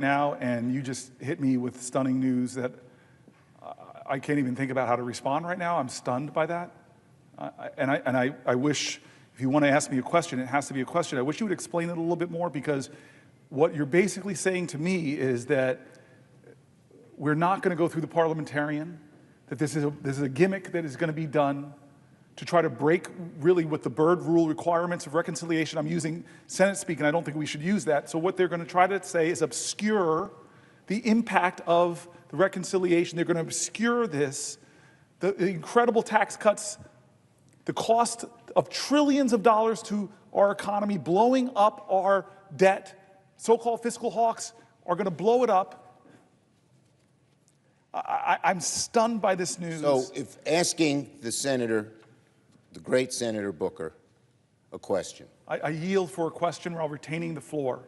now, and you just hit me with stunning news that I can't even think about how to respond right now. I'm stunned by that. I wish, if you want to ask me a question, it has to be a question. I wish you would explain it a little bit more, because what you're basically saying to me is that we're not going to go through the parliamentarian, that this is a gimmick that is going to be done to try to break really with the Byrd rule requirements of reconciliation. I'm using Senate speak, and I don't think we should use that. So what they're going to try to say is obscure the impact of the reconciliation. They're going to obscure this, the incredible tax cuts, the cost of trillions of dollars to our economy, blowing up our debt. So-called fiscal hawks are going to blow it up. I'm stunned by this news. So if asking the senator, the great Senator Booker, a question. I yield for a question while retaining the floor.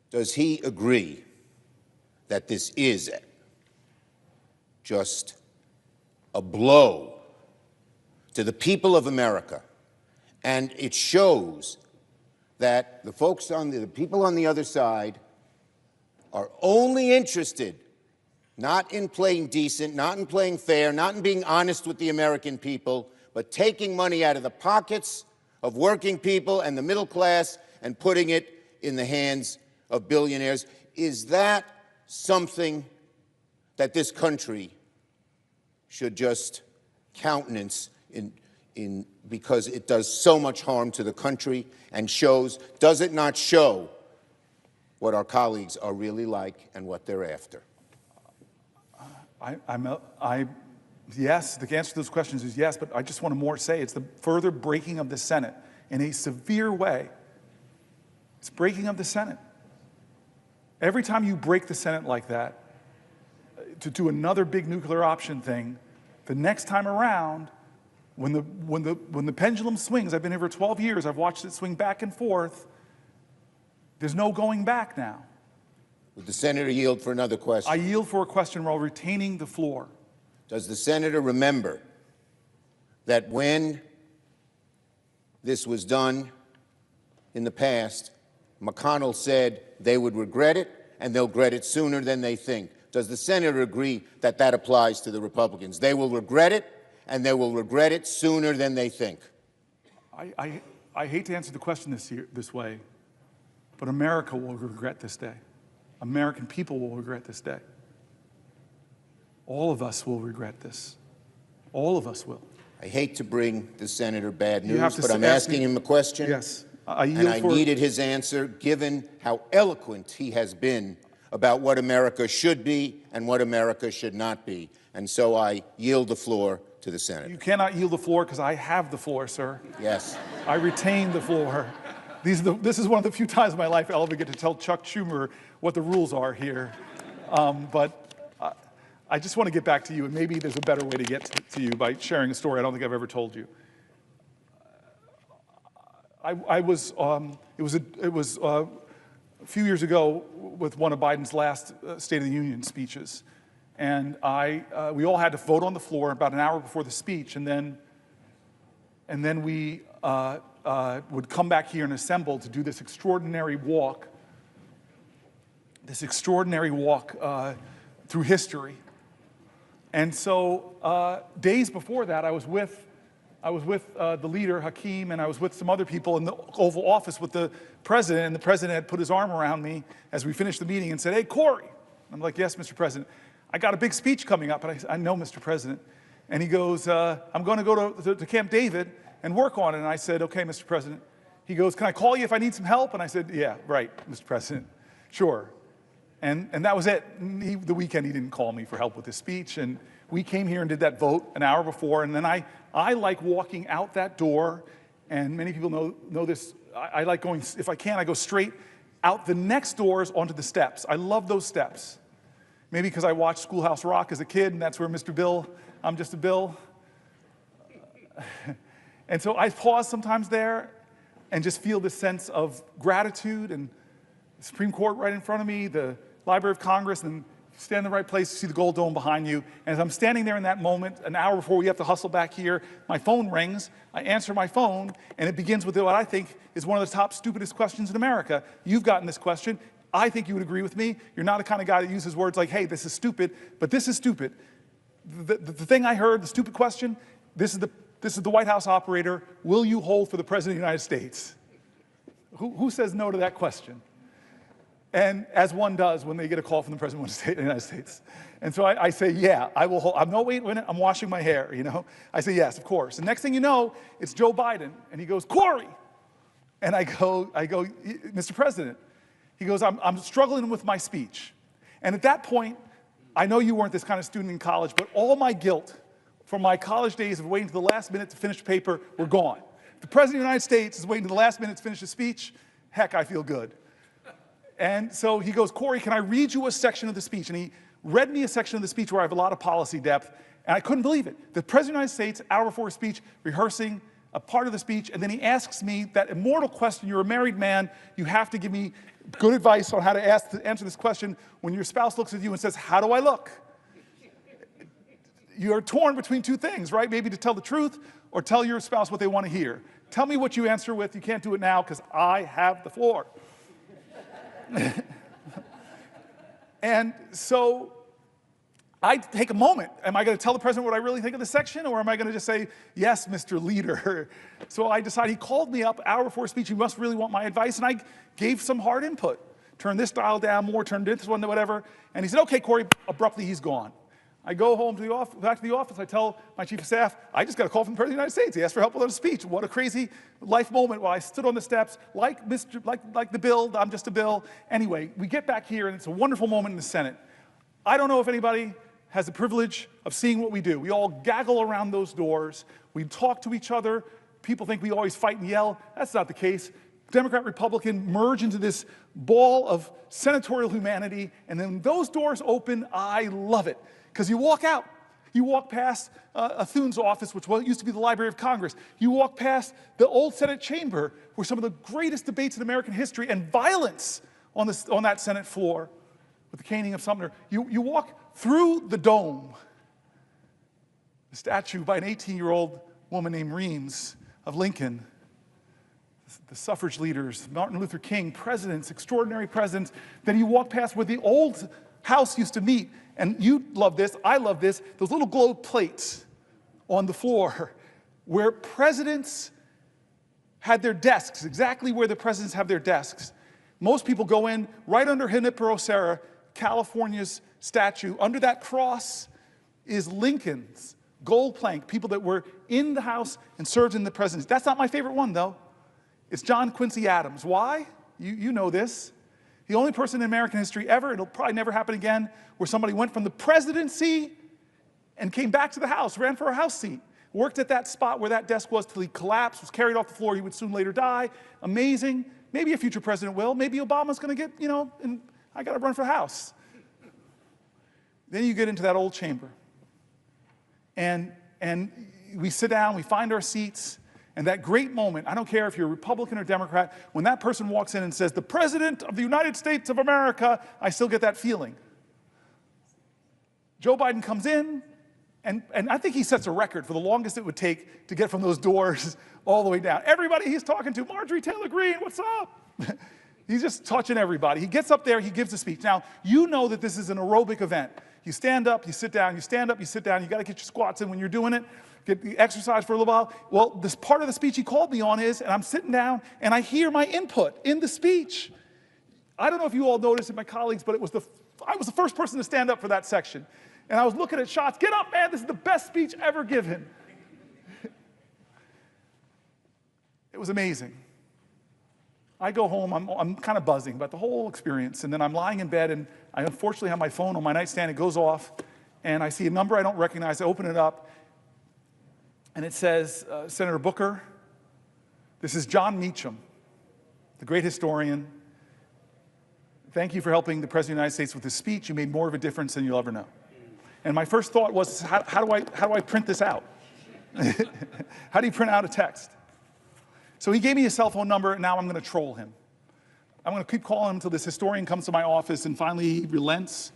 Does he agree that this is just a blow to the people of America, and it shows that the folks on the people on the other side are only interested not in playing decent, not in playing fair, not in being honest with the American people, but taking money out of the pockets of working people and the middle class and putting it in the hands of billionaires? Is that something that this country should just countenance because it does so much harm to the country and does it not show what our colleagues are really like and what they're after? Yes, the answer to those questions is yes, but I just want to more say it's the further breaking of the Senate in a severe way. It's breaking of the Senate. Every time you break the Senate like that, to do another big nuclear option thing, the next time around, when the pendulum swings, I've been here for 12 years, I've watched it swing back and forth, there's no going back now. Would the senator yield for another question? I yield for a question while retaining the floor. Does the senator remember that when this was done in the past, McConnell said they would regret it, and they'll regret it sooner than they think? Does the senator agree that that applies to the Republicans? They will regret it, and they will regret it sooner than they think. I hate to answer the question this way, but America will regret this day. American people will regret this day. All of us will regret this. All of us will. I hate to bring the senator bad news, but I'm asking him a question. Yes. I needed his answer, given how eloquent he has been about what America should be and what America should not be. And so I yield the floor to the senator. You cannot yield the floor because I have the floor, sir. Yes. I retain the floor. This is one of the few times in my life I'll ever get to tell Chuck Schumer what the rules are here. But I just want to get back to you, and maybe there's a better way to get to you by sharing a story I don't think I've ever told you. It was a few years ago with one of Biden's last State of the Union speeches, and we all had to vote on the floor about an hour before the speech, and then we would come back here and assemble to do this extraordinary walk through history. And so days before that, I was with the leader, Hakeem, and I was with some other people in the Oval Office with the president, and the president had put his arm around me as we finished the meeting and said, "Hey, Cory." I'm like, "Yes, Mr. President. I got a big speech coming up." And I said, "I know, Mr. President." And he goes, "I'm going to go to Camp David and work on it." And I said, "Okay, Mr. President." He goes, "Can I call you if I need some help?" And I said, "Yeah, right, Mr. President, sure." And that was it. The weekend he didn't call me for help with his speech, and we came here and did that vote an hour before, and then I like walking out that door, and many people know this. I like going, if I can, I go straight out the next doors onto the steps. I love those steps. Maybe because I watched Schoolhouse Rock as a kid, and that's where Mr. Bill, I'm just a Bill. And so I pause sometimes there and just feel this sense of gratitude, and the Supreme Court right in front of me, the Library of Congress, and stand in the right place, you see the gold dome behind you. And as I'm standing there in that moment, an hour before we have to hustle back here, my phone rings. I answer my phone, and it begins with what I think is one of the top stupidest questions in America. You've gotten this question. I think you would agree with me. You're not the kind of guy that uses words like, hey, this is stupid, but this is stupid. The thing I heard, the stupid question, this is the White House operator, will you hold for the President of the United States? Who says no to that question? And as one does when they get a call from the President of the United States. And so I say, yeah, I will hold. I'm no, wait a minute, I'm washing my hair, you know? I say, yes, of course. And next thing you know, it's Joe Biden. And he goes, Cory. And I go, Mr. President. He goes, I'm struggling with my speech. And at that point, I know you weren't this kind of student in college, but all my guilt from my college days of waiting to the last minute to finish the paper were gone. The President of the United States is waiting to the last minute to finish a speech. Heck, I feel good. And so he goes, Cory, can I read you a section of the speech? And he read me a section of the speech where I have a lot of policy depth, and I couldn't believe it. The President of the United States, hour before speech, rehearsing a part of the speech, and then he asks me that immortal question, you're a married man, you have to give me good advice on how to answer this question when your spouse looks at you and says, how do I look? You're torn between two things, right? Maybe to tell the truth or tell your spouse what they want to hear. Tell me what you answer with. You can't do it now because I have the floor. And so I take a moment. Am I going to tell the president what I really think of the section, or am I going to just say, yes, Mr. Leader? So I decided, he called me up hour before speech, he must really want my advice, and I gave some hard input. Turn this dial down more, turn this one to whatever. And he said, okay, Cory, abruptly he's gone. I go home to the office, back to the office, I tell my chief of staff, I just got a call from the President of the United States. He asked for help with a speech. What a crazy life moment while I stood on the steps, like the bill, I'm just a bill. Anyway, we get back here and it's a wonderful moment in the Senate. I don't know if anybody has the privilege of seeing what we do. We all gaggle around those doors. We talk to each other. People think we always fight and yell. That's not the case. Democrat, Republican merge into this ball of senatorial humanity, and then those doors open. I love it. Because you walk out, you walk past Thune's office, which used to be the Library of Congress. You walk past the old Senate chamber, where some of the greatest debates in American history and violence on that Senate floor, with the caning of Sumter. You walk through the dome, the statue by an 18-year-old woman named Reams of Lincoln, the suffrage leaders, Martin Luther King, presidents, extraordinary presidents. Then you walk past where the old house used to meet. And you love this, I love this, those little gold plates on the floor where presidents had their desks, exactly where the presidents have their desks. Most people go in right under Junipero Serra, California's statue. Under that cross is Lincoln's gold plank, people that were in the House and served in the presidency. That's not my favorite one, though. It's John Quincy Adams. Why? You know this. The only person in American history ever, it'll probably never happen again, where somebody went from the presidency and came back to the House, ran for a House seat, worked at that spot where that desk was till he collapsed, was carried off the floor, he would soon later die. Amazing. Maybe a future president will. Maybe Obama's going to get, and I got to run for House. Then you get into that old chamber. And we sit down, we find our seats, and that great moment, I don't care if you're a Republican or Democrat, when that person walks in and says, the President of the United States of America, I still get that feeling. Joe Biden comes in, and I think he sets a record for the longest it would take to get from those doors all the way down. Everybody he's talking to, Marjorie Taylor Greene, what's up? He's just touching everybody. He gets up there, he gives a speech. Now, you know that this is an aerobic event. You stand up, you sit down, you stand up, you sit down. You got to get your squats in when you're doing it. Get the exercise for a little while. Well, this part of the speech he called me on is, and I'm sitting down, and I hear my input in the speech. I don't know if you all noticed it, my colleagues, but I was the first person to stand up for that section. And I was looking at shots. Get up, man. This is the best speech ever given. It was amazing. I go home. I'm kind of buzzing about the whole experience. And then I'm lying in bed, and I unfortunately have my phone on my nightstand. It goes off, and I see a number I don't recognize. I open it up, and it says, Senator Booker, this is John Meacham, the great historian. Thank you for helping the President of the United States with his speech. You made more of a difference than you'll ever know. And my first thought was, how do I print this out? How do you print out a text? So he gave me his cell phone number, and now I'm going to troll him. I'm going to keep calling him until this historian comes to my office, and finally he relents.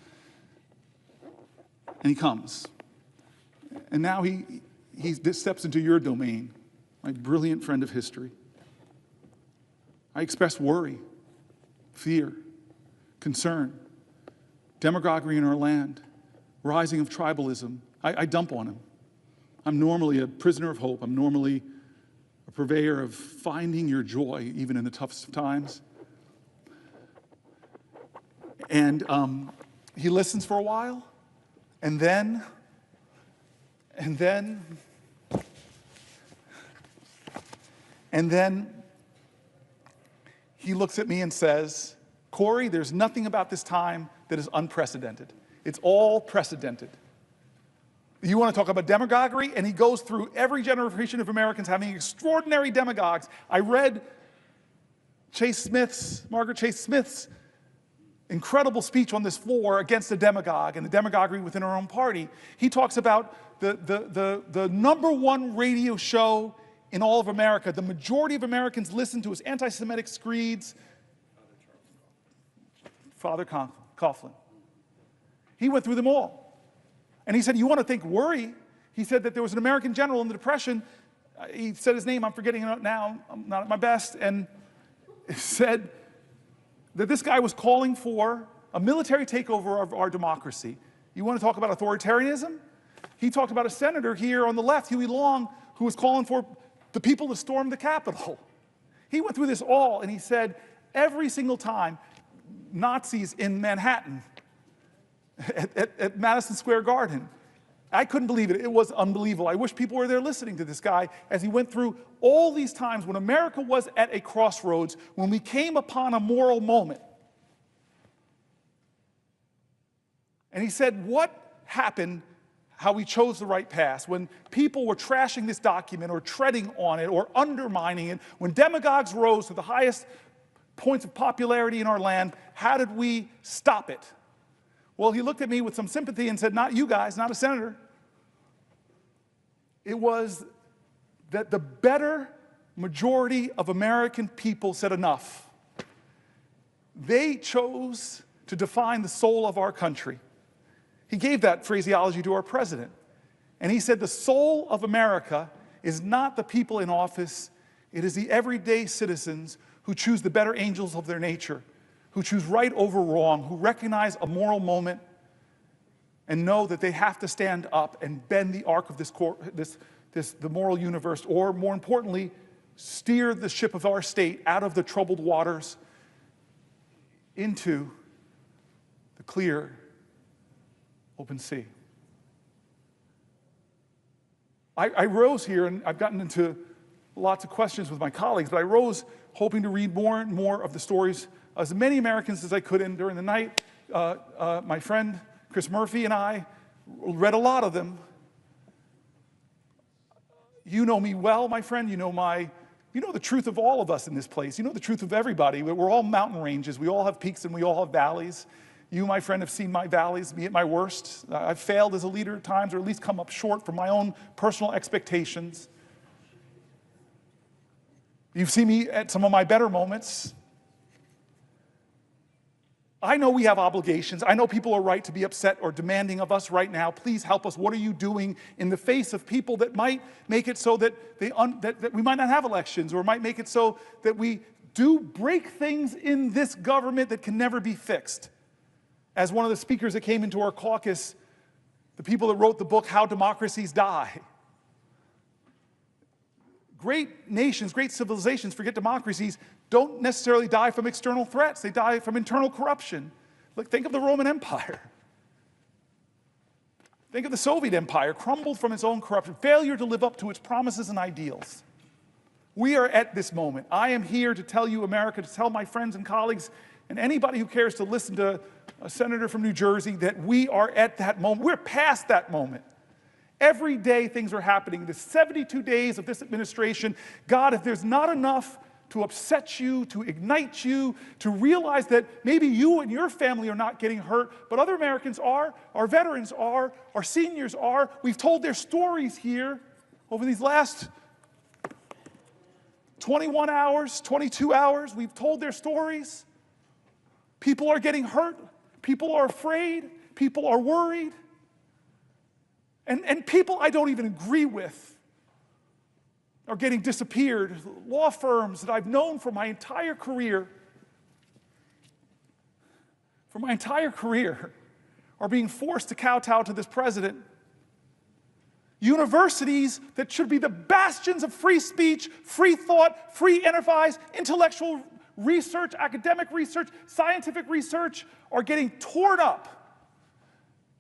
And he comes. And now he steps into your domain, my brilliant friend of history. I express worry, fear, concern, demagoguery in our land, rising of tribalism. I dump on him. I'm normally a prisoner of hope. I'm normally a purveyor of finding your joy, even in the toughest of times. And he listens for a while, and then he looks at me and says, Cory, there's nothing about this time that is unprecedented. It's all precedented. You want to talk about demagoguery? And he goes through every generation of Americans having extraordinary demagogues. I read Margaret Chase Smith's incredible speech on this floor against the demagogue and the demagoguery within our own party. He talks about the #1 radio show in all of America. The majority of Americans listen to his anti-Semitic screeds. Father Coughlin. He went through them all. And he said, you want to think worry? He said that there was an American general in the Depression. He said his name, I'm forgetting it now, I'm not at my best, and said that this guy was calling for a military takeover of our democracy. You want to talk about authoritarianism? He talked about a senator here on the left, Huey Long, who was calling for the people to storm the Capitol. He went through this all, and he said, every single time, Nazis in Manhattan, at Madison Square Garden. I couldn't believe it. It was unbelievable. I wish people were there listening to this guy as he went through all these times when America was at a crossroads, when we came upon a moral moment. And he said, what happened, how we chose the right path, when people were trashing this document or treading on it or undermining it, when demagogues rose to the highest points of popularity in our land, how did we stop it? Well, he looked at me with some sympathy and said, not you guys, not a senator. It was that the better majority of American people said enough. They chose to define the soul of our country. He gave that phraseology to our president. And he said the soul of America is not the people in office, it is the everyday citizens who choose the better angels of their nature, who choose right over wrong, who recognize a moral moment and know that they have to stand up and bend the arc of the moral universe, or more importantly, steer the ship of our state out of the troubled waters into the clear, open sea. I rose here, and I've gotten into lots of questions with my colleagues, but I rose hoping to read more and more of the stories as many Americans as I could. And during the night, my friend Chris Murphy and I read a lot of them. You know me well, my friend. You know the truth of all of us in this place. You know the truth of everybody. We're all mountain ranges. We all have peaks and we all have valleys. You, my friend, have seen my valleys, me at my worst. I've failed as a leader at times, or at least come up short from my own personal expectations. You've seen me at some of my better moments. I know we have obligations. I know people are right to be upset or demanding of us right now. Please help us. What are you doing in the face of people that might make it so that we might not have elections, or might make it so that we do break things in this government that can never be fixed? As one of the speakers that came into our caucus, the people that wrote the book, How Democracies Die. Great nations, great civilizations, forget democracies, don't necessarily die from external threats. They die from internal corruption. Look, think of the Roman Empire. Think of the Soviet Empire, crumbled from its own corruption, failure to live up to its promises and ideals. We are at this moment. I am here to tell you, America, to tell my friends and colleagues, and anybody who cares to listen to a senator from New Jersey, that we are at that moment. We're past that moment. Every day things are happening. The 72 days of this administration, God, if there's not enough to upset you, to ignite you, to realize that maybe you and your family are not getting hurt, but other Americans are, our veterans are, our seniors are. We've told their stories here over these last 21 hours, 22 hours. We've told their stories. People are getting hurt. People are afraid. People are worried. And people I don't even agree with are getting disappeared. Law firms that I've known for my entire career, are being forced to kowtow to this president. Universities that should be the bastions of free speech, free thought, free enterprise, intellectual research, academic research, scientific research, are getting torn up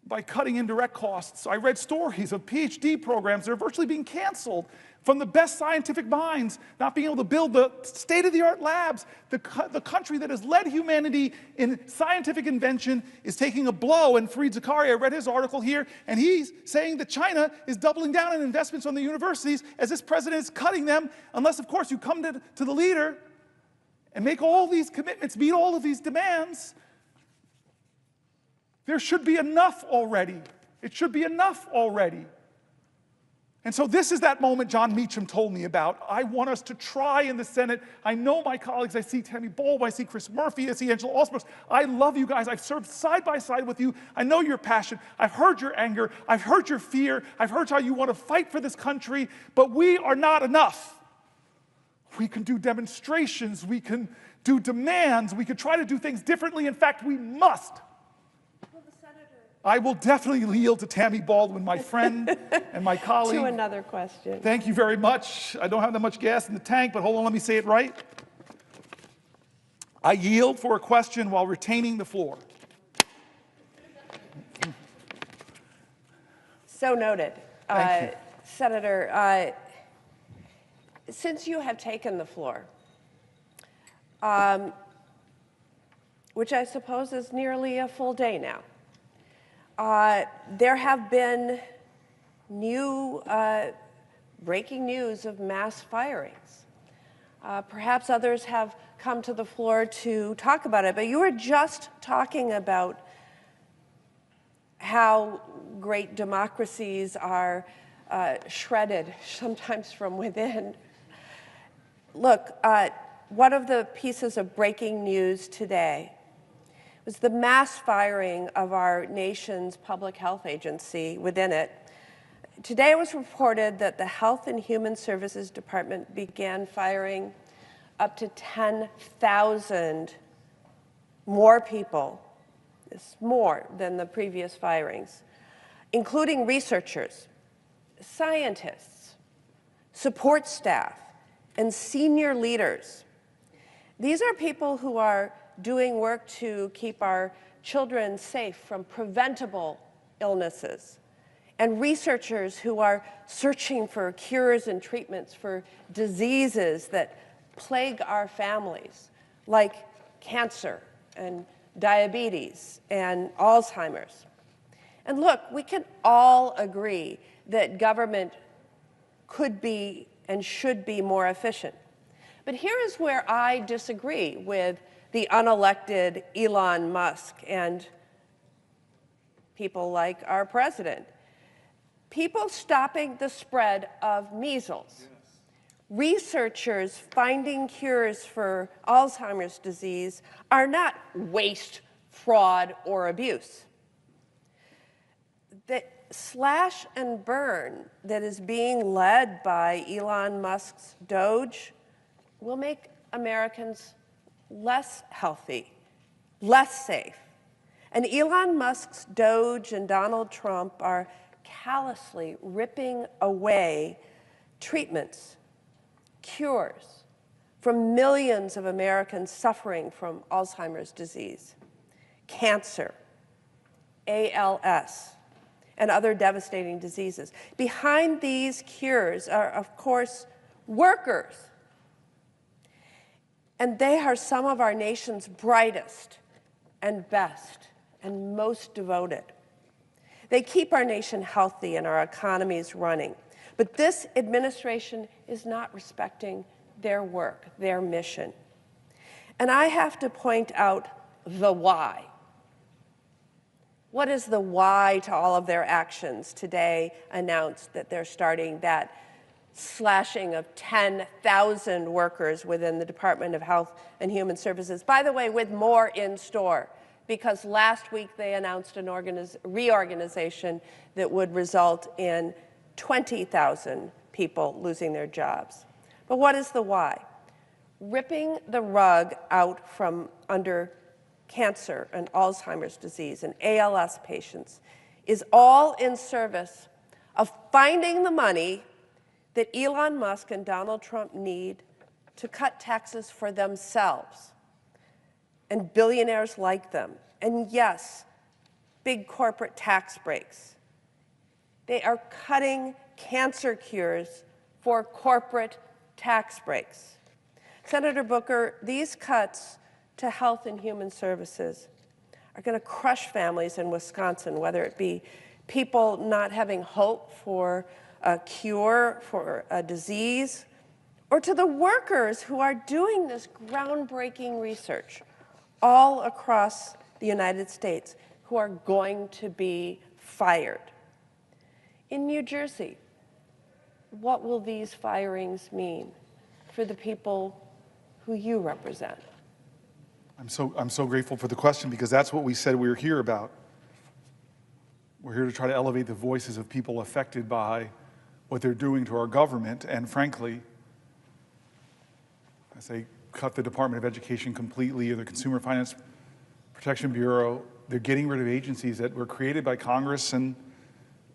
by cutting indirect costs. I read stories of PhD programs that are virtually being canceled from the best scientific minds, not being able to build the state-of-the-art labs. The country that has led humanity in scientific invention is taking a blow. And Fareed Zakaria, I read his article here, and he's saying that China is doubling down on investments on the universities as this president is cutting them, unless, of course, you come to the leader and make all these commitments, meet all of these demands. There should be enough already. It should be enough already. And so this is that moment John Meacham told me about. I want us to try in the Senate. I know my colleagues. I see Tammy Bowles. I see Chris Murphy. I see Angela Osmos. I love you guys. I've served side by side with you. I know your passion. I've heard your anger. I've heard your fear. I've heard how you want to fight for this country. But we are not enough. We can do demonstrations. We can do demands. We can try to do things differently. In fact, we must. I will definitely yield to Tammy Baldwin, my friend and my colleague. To another question. Thank you very much. I don't have that much gas in the tank, but hold on, let me say it right. I yield for a question while retaining the floor. So noted. Thank you. Senator, since you have taken the floor, which I suppose is nearly a full day now, there have been new breaking news of mass firings. Perhaps others have come to the floor to talk about it, but you were just talking about how great democracies are shredded, sometimes from within. Look, one of the pieces of breaking news today was the mass firing of our nation's public health agency within it. Today it was reported that the Health and Human Services Department began firing up to 10,000 more people. It's more than the previous firings, including researchers, scientists, support staff, and senior leaders. These are people who are doing work to keep our children safe from preventable illnesses, and researchers who are searching for cures and treatments for diseases that plague our families, like cancer and diabetes and Alzheimer's. And look, we can all agree that government could be and should be more efficient. But here is where I disagree with the unelected Elon Musk and people like our president. People stopping the spread of measles. Yes. Researchers finding cures for Alzheimer's disease are not waste, fraud, or abuse. The slash and burn that is being led by Elon Musk's Doge will make Americans less healthy, less safe. And Elon Musk's Doge and Donald Trump are callously ripping away treatments, cures from millions of Americans suffering from Alzheimer's disease, cancer, ALS, and other devastating diseases. Behind these cures are, of course, workers. And they are some of our nation's brightest and best and most devoted. They keep our nation healthy and our economies running. But this administration is not respecting their work, their mission. And I have to point out the why. What is the why to all of their actions? Today announced that they're starting that slashing of 10,000 workers within the Department of Health and Human Services. By the way, with more in store. because last week they announced an reorganization that would result in 20,000 people losing their jobs. But what is the why? Ripping the rug out from under cancer and Alzheimer's disease and ALS patients is all in service of finding the money that Elon Musk and Donald Trump need to cut taxes for themselves and billionaires like them. And yes, big corporate tax breaks. They are cutting cancer cures for corporate tax breaks. Senator Booker, these cuts to health and human services are going to crush families in Wisconsin, whether it be people not having hope for a cure for a disease, or to the workers who are doing this groundbreaking research all across the United States who are going to be fired. In New Jersey, what will these firings mean for the people who you represent? I'm so grateful for the question, because that's what we said we were here about. We're here to try to elevate the voices of people affected by what they're doing to our government. And frankly, I say cut the Department of Education completely, or the Consumer Finance Protection Bureau. They're getting rid of agencies that were created by Congress, and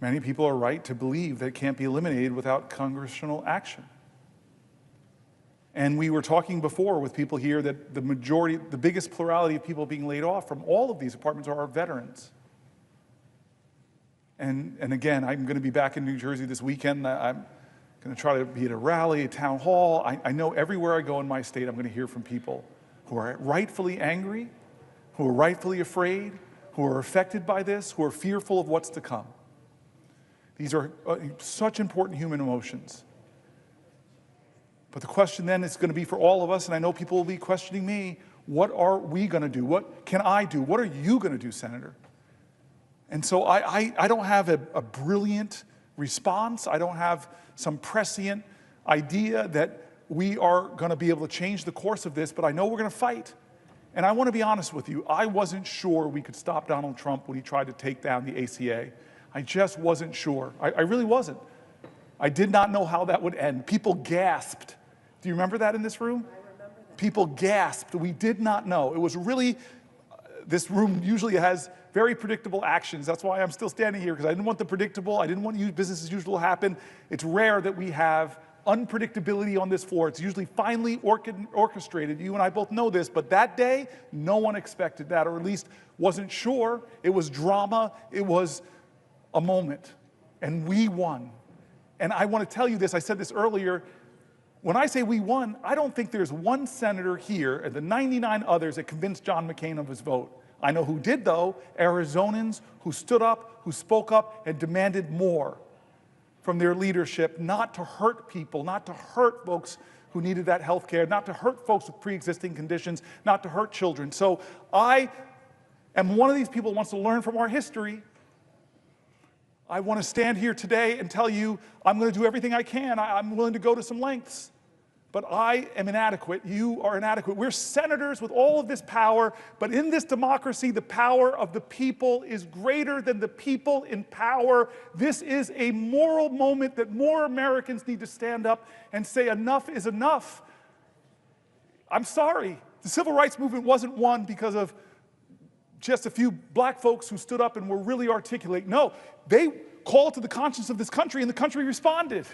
many people are right to believe that can't be eliminated without congressional action. And we were talking before with people here that the biggest plurality of people being laid off from all of these departments are our veterans. And again, I'm going to be back in New Jersey this weekend. I'm going to try to be at a rally, a town hall. I know everywhere I go in my state, I'm going to hear from people who are rightfully angry, who are rightfully afraid, who are affected by this, who are fearful of what's to come. These are such important human emotions. But the question then is going to be for all of us, and I know people will be questioning me, what are we going to do? What can I do? What are you going to do, Senator? And so I don't have a brilliant response. I don't have some prescient idea that we are going to be able to change the course of this, but I know we're going to fight. And I want to be honest with you. I wasn't sure we could stop Donald Trump when he tried to take down the ACA. I just wasn't sure. I really wasn't. I did not know how that would end. People gasped. Do you remember that in this room? I remember that. People gasped. We did not know. It was really, this room usually has very predictable actions. That's why I'm still standing here, because I didn't want the predictable. I didn't want business as usual to happen. It's rare that we have unpredictability on this floor. It's usually finely orchestrated. You and I both know this, but that day, no one expected that, or at least wasn't sure. It was drama. It was a moment, and we won. And I want to tell you this, I said this earlier, when I say we won, I don't think there's one senator here and the 99 others that convinced John McCain of his vote. I know who did, though, Arizonans who stood up, who spoke up, and demanded more from their leadership, not to hurt people, not to hurt folks who needed that health care, not to hurt folks with pre-existing conditions, not to hurt children. So I am one of these people who wants to learn from our history. I want to stand here today and tell you I'm going to do everything I can. I'm willing to go to some lengths. But I am inadequate. You are inadequate. We're senators with all of this power, but in this democracy, the power of the people is greater than the people in power. This is a moral moment that more Americans need to stand up and say enough is enough. I'm sorry. The civil rights movement wasn't won because of just a few black folks who stood up and were really articulate. No, they called to the conscience of this country, and the country responded.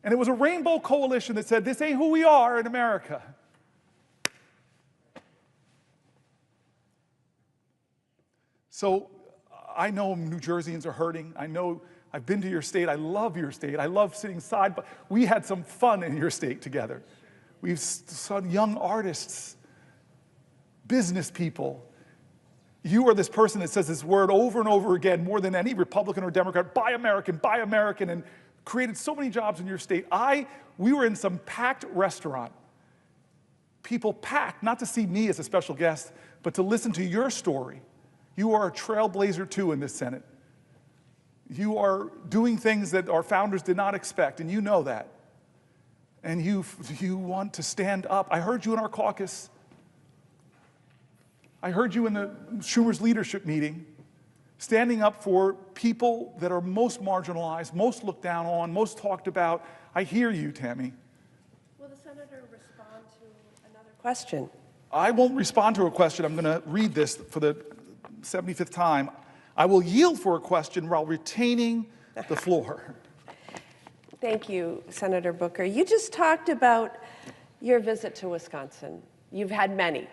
And it was a rainbow coalition that said, this ain't who we are in America. So I know New Jerseyans are hurting. I know I've been to your state. I love your state. I love sitting side, but we had some fun in your state together. We've saw young artists, business people. You are this person that says this word over and over again, more than any Republican or Democrat, buy American, and created so many jobs in your state. We were in some packed restaurant. People packed, not to see me as a special guest, but to listen to your story. You are a trailblazer too in this Senate. You are doing things that our founders did not expect, and you know that. And you want to stand up. I heard you in our caucus. I heard you in the Schumer's leadership meeting standing up for people that are most marginalized, most looked down on, most talked about. I hear you, Tammy. Will the senator respond to another question? I won't respond to a question. I'm going to read this for the 75th time. I will yield for a question while retaining the floor. Thank you, Senator Booker. You just talked about your visit to Wisconsin. You've had many,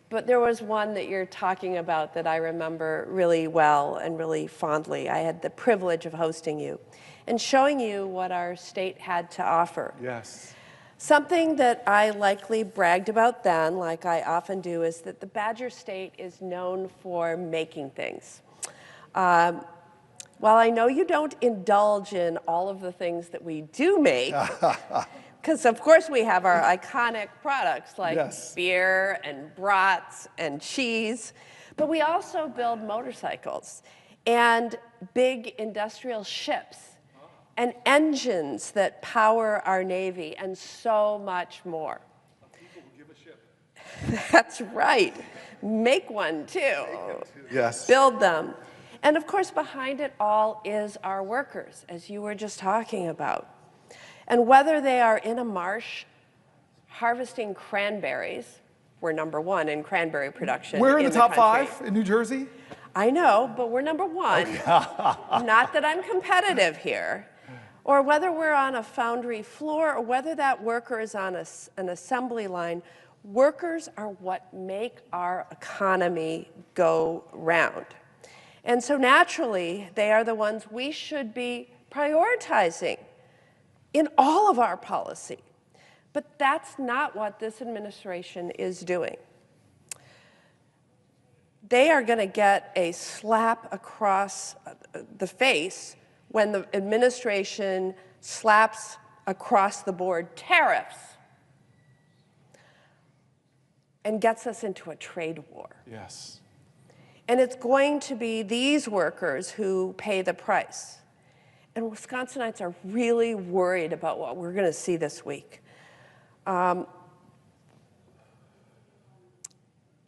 but there was one that you're talking about that I remember really well and really fondly. I had the privilege of hosting you and showing you what our state had to offer. Yes. Something that I likely bragged about then, like I often do, is that the Badger State is known for making things. While I know you don't indulge in all of the things that we do make, because of course we have our iconic products like Yes. beer and brats and cheese, but we also build motorcycles and big industrial ships and engines that power our Navy and so much more. People who give a ship. That's right. Make one too. Yes. Build them. And of course, behind it all is our workers, as you were just talking about. And whether they are in a marsh harvesting cranberries, we're #1 in cranberry production. We're in the top country. 5 in New Jersey. I know, but we're #1. Not that I'm competitive here. Or whether we're on a foundry floor or whether that worker is on an assembly line, workers are what make our economy go round. And so naturally, they are the ones we should be prioritizing in all of our policy. But that's not what this administration is doing. They are going to get a slap across the face when the administration slaps across the board tariffs and gets us into a trade war. Yes. And it's going to be these workers who pay the price. And Wisconsinites are really worried about what we're going to see this week.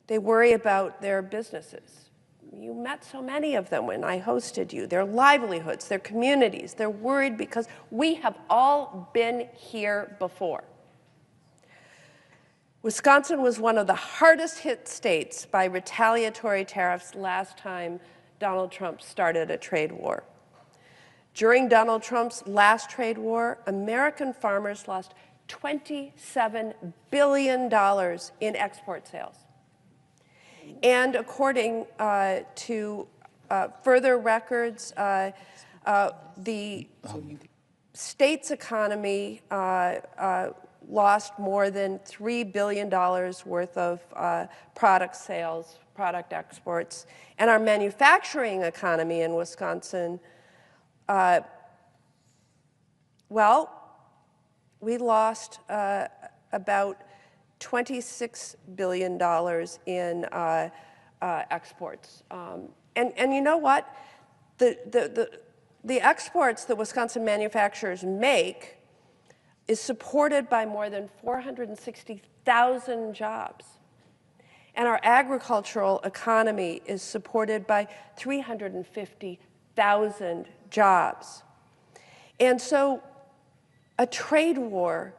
They worry about their businesses. You met so many of them when I hosted you. Their livelihoods, their communities. They're worried because we have all been here before. Wisconsin was one of the hardest hit states by retaliatory tariffs last time Donald Trump started a trade war. During Donald Trump's last trade war, American farmers lost $27 billion in export sales. And according to further records, the state's economy lost more than $3 billion worth of product sales, product exports. And our manufacturing economy in Wisconsin, well, we lost about $26 billion in exports. And you know what? The exports that Wisconsin manufacturers make is supported by more than 460,000 jobs. And our agricultural economy is supported by 350,000 jobs. And so a trade war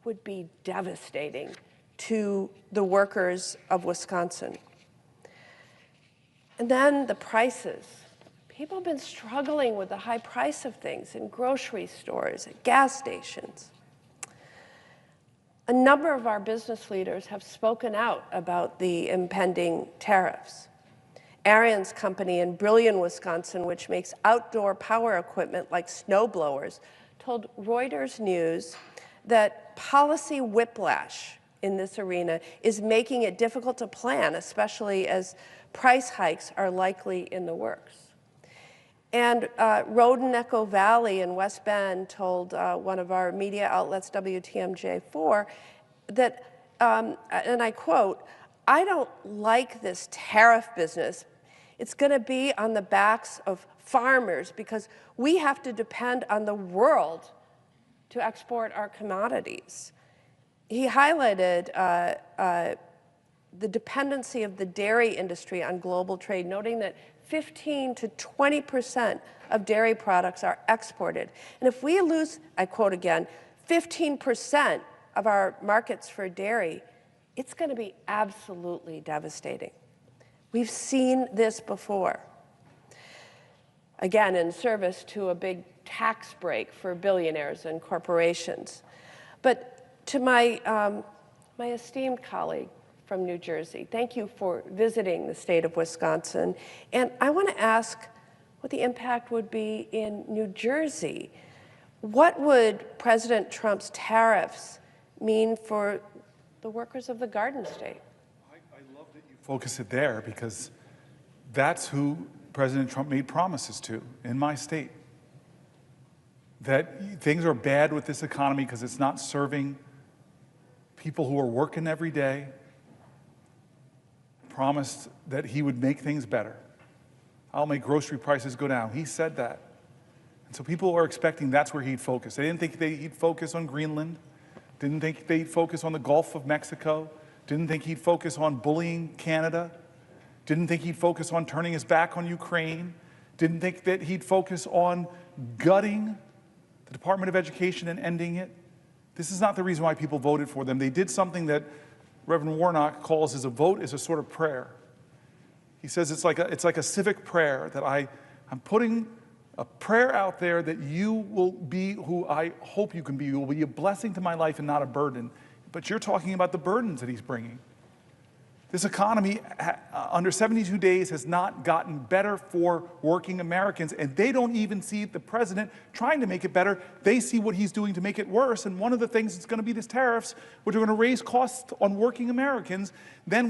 would be devastating to the workers of Wisconsin. And then the prices. People have been struggling with the high price of things in grocery stores, at gas stations. A number of our business leaders have spoken out about the impending tariffs. Arian's company in Brillion, Wisconsin, which makes outdoor power equipment like snow blowers, told Reuters News that policy whiplash in this arena is making it difficult to plan, especially as price hikes are likely in the works. And Roden Echo Valley in West Bend told one of our media outlets, WTMJ4, that, and I quote, "I don't like this tariff business. It's going to be on the backs of farmers because we have to depend on the world to export our commodities." He highlighted the dependency of the dairy industry on global trade, noting that 15 to 20% of dairy products are exported. And if we lose, I quote again, 15% of our markets for dairy, it's going to be absolutely devastating. We've seen this before. Again, in service to a big tax break for billionaires and corporations. But to my esteemed colleague from New Jersey, thank you for visiting the state of Wisconsin. And I want to ask what the impact would be in New Jersey. What would President Trump's tariffs mean for the workers of the Garden State? I love that you focus it there, because that's who President Trump made promises to in my state. That things are bad with this economy because it's not serving people who are working every day. Promised that he would make things better. I'll make grocery prices go down. He said that. And so people are expecting that's where he'd focus. They didn't think he'd focus on Greenland. Didn't think they'd focus on the Gulf of Mexico. Didn't think he'd focus on bullying Canada. Didn't think he'd focus on turning his back on Ukraine. Didn't think that he'd focus on gutting the Department of Education and ending it. This is not the reason why people voted for them. They did something that Reverend Warnock calls as a vote is a sort of prayer. He says it's like a civic prayer, that I'm putting a prayer out there that you will be who I hope you can be. You will be a blessing to my life and not a burden. But you're talking about the burdens that he's bringing. This economy, under 72 days, has not gotten better for working Americans, and they don't even see the president trying to make it better. They see what he's doing to make it worse, and one of the things is going to be these tariffs, which are going to raise costs on working Americans. Then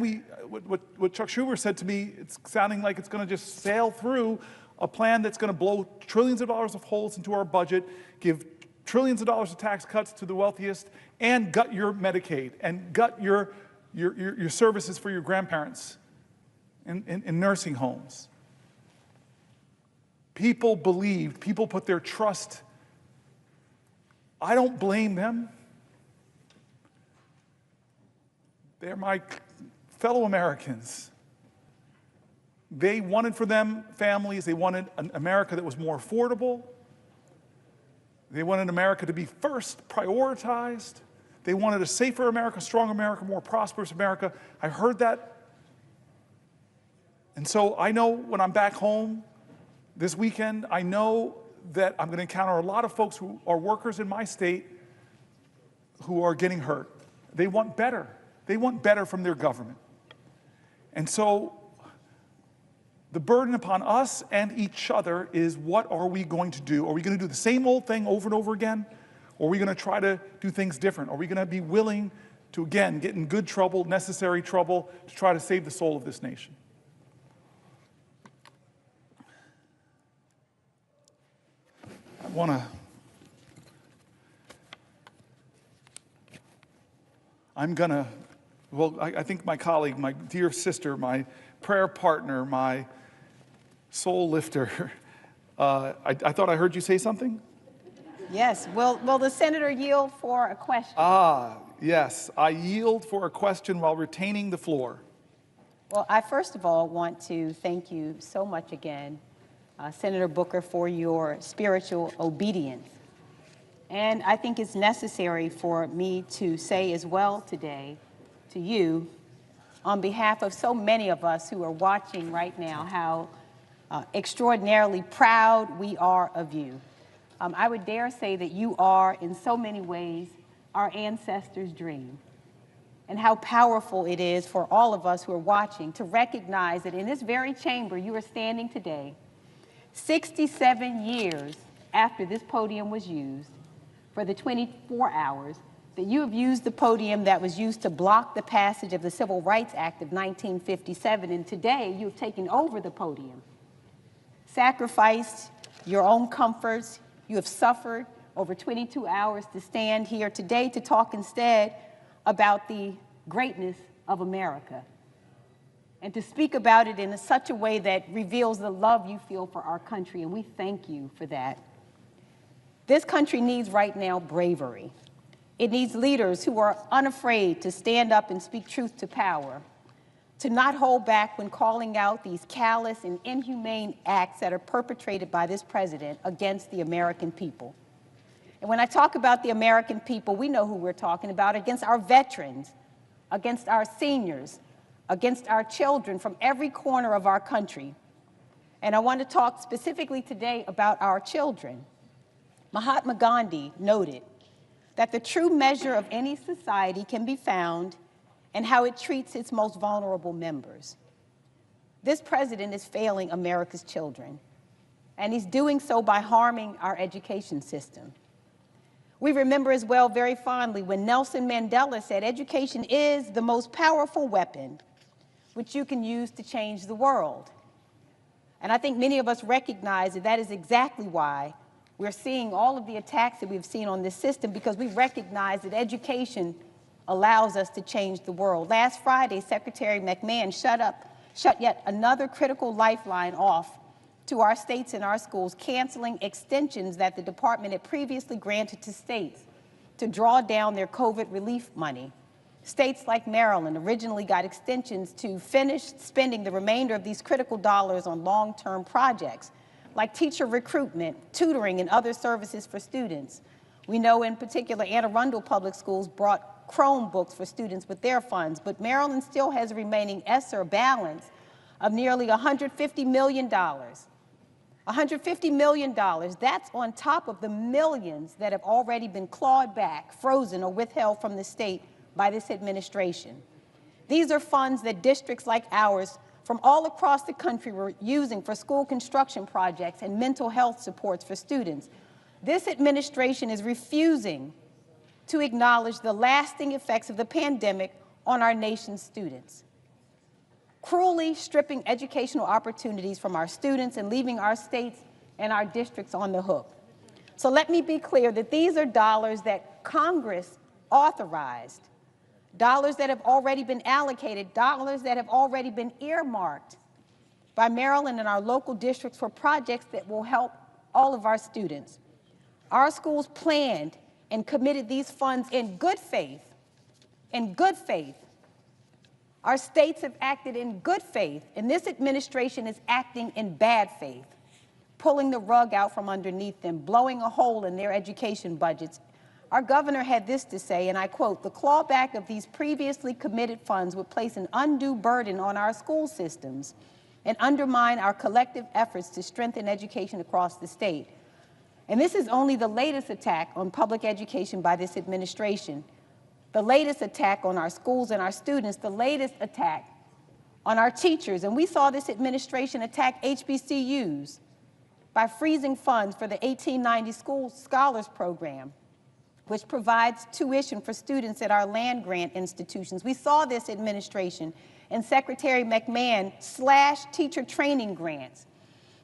what Chuck Schumer said to me, it's sounding like it's going to just sail through a plan that's going to blow trillions of dollars of holes into our budget, give trillions of dollars of tax cuts to the wealthiest, and gut your Medicaid, and gut your services for your grandparents in nursing homes. People believed, people put their trust. I don't blame them. They're my fellow Americans. They wanted for them families, they wanted an America that was more affordable. They wanted America to be first prioritized. They wanted a safer America, stronger America, more prosperous America. I heard that. And so I know when I'm back home this weekend, I know that I'm going to encounter a lot of folks who are workers in my state who are getting hurt. They want better. They want better from their government. And so the burden upon us and each other is, what are we going to do? Are we going to do the same old thing over and over again? Or are we going to try to do things different? Are we going to be willing to, again, get in good trouble, necessary trouble, to try to save the soul of this nation? I think my colleague, my dear sister, my prayer partner, my soul lifter, I thought I heard you say something? Yes. Will the senator yield for a question? Yes. I yield for a question while retaining the floor. Well, I first of all want to thank you so much again, Senator Booker, for your spiritual obedience. And I think it's necessary for me to say as well today to you, on behalf of so many of us who are watching right now, how extraordinarily proud we are of you. I would dare say that you are, in so many ways, our ancestors' dream. And how powerful it is for all of us who are watching to recognize that in this very chamber you are standing today, 67 years after this podium was used, for the 24 hours that you have used the podium that was used to block the passage of the Civil Rights Act of 1957, and today you have taken over the podium, sacrificed your own comforts. You have suffered over 22 hours to stand here today to talk instead about the greatness of America and to speak about it in such a way that reveals the love you feel for our country, and we thank you for that. This country needs right now bravery. It needs leaders who are unafraid to stand up and speak truth to power, to not hold back when calling out these callous and inhumane acts that are perpetrated by this president against the American people. And when I talk about the American people, we know who we're talking about, against our veterans, against our seniors, against our children from every corner of our country. And I want to talk specifically today about our children. Mahatma Gandhi noted that the true measure of any society can be found in how it treats its most vulnerable members. This president is failing America's children, and he's doing so by harming our education system. We remember as well very fondly when Nelson Mandela said, "Education is the most powerful weapon which you can use to change the world." And I think many of us recognize that that is exactly why we're seeing all of the attacks that we've seen on this system, because we recognize that education allows us to change the world. Last Friday, Secretary McMahon shut yet another critical lifeline off to our states and our schools, canceling extensions that the department had previously granted to states to draw down their COVID relief money. States like Maryland originally got extensions to finish spending the remainder of these critical dollars on long-term projects, like teacher recruitment, tutoring, and other services for students. We know in particular Anne Arundel Public Schools brought Chromebooks for students with their funds, but Maryland still has a remaining ESSER balance of nearly $150 million. $150 million, that's on top of the millions that have already been clawed back, frozen, or withheld from the state by this administration. These are funds that districts like ours from all across the country were using for school construction projects and mental health supports for students. This administration is refusing to acknowledge the lasting effects of the pandemic on our nation's students, cruelly stripping educational opportunities from our students and leaving our states and our districts on the hook. So let me be clear that these are dollars that Congress authorized, dollars that have already been allocated, dollars that have already been earmarked by Maryland and our local districts for projects that will help all of our students. Our schools planned and committed these funds in good faith. In good faith. Our states have acted in good faith, and this administration is acting in bad faith, pulling the rug out from underneath them, blowing a hole in their education budgets. Our governor had this to say, and I quote, "The clawback of these previously committed funds would place an undue burden on our school systems and undermine our collective efforts to strengthen education across the state." And this is only the latest attack on public education by this administration, the latest attack on our schools and our students, the latest attack on our teachers. And we saw this administration attack HBCUs by freezing funds for the 1890 School Scholars Program, which provides tuition for students at our land-grant institutions. We saw this administration and Secretary McMahon slash teacher training grants,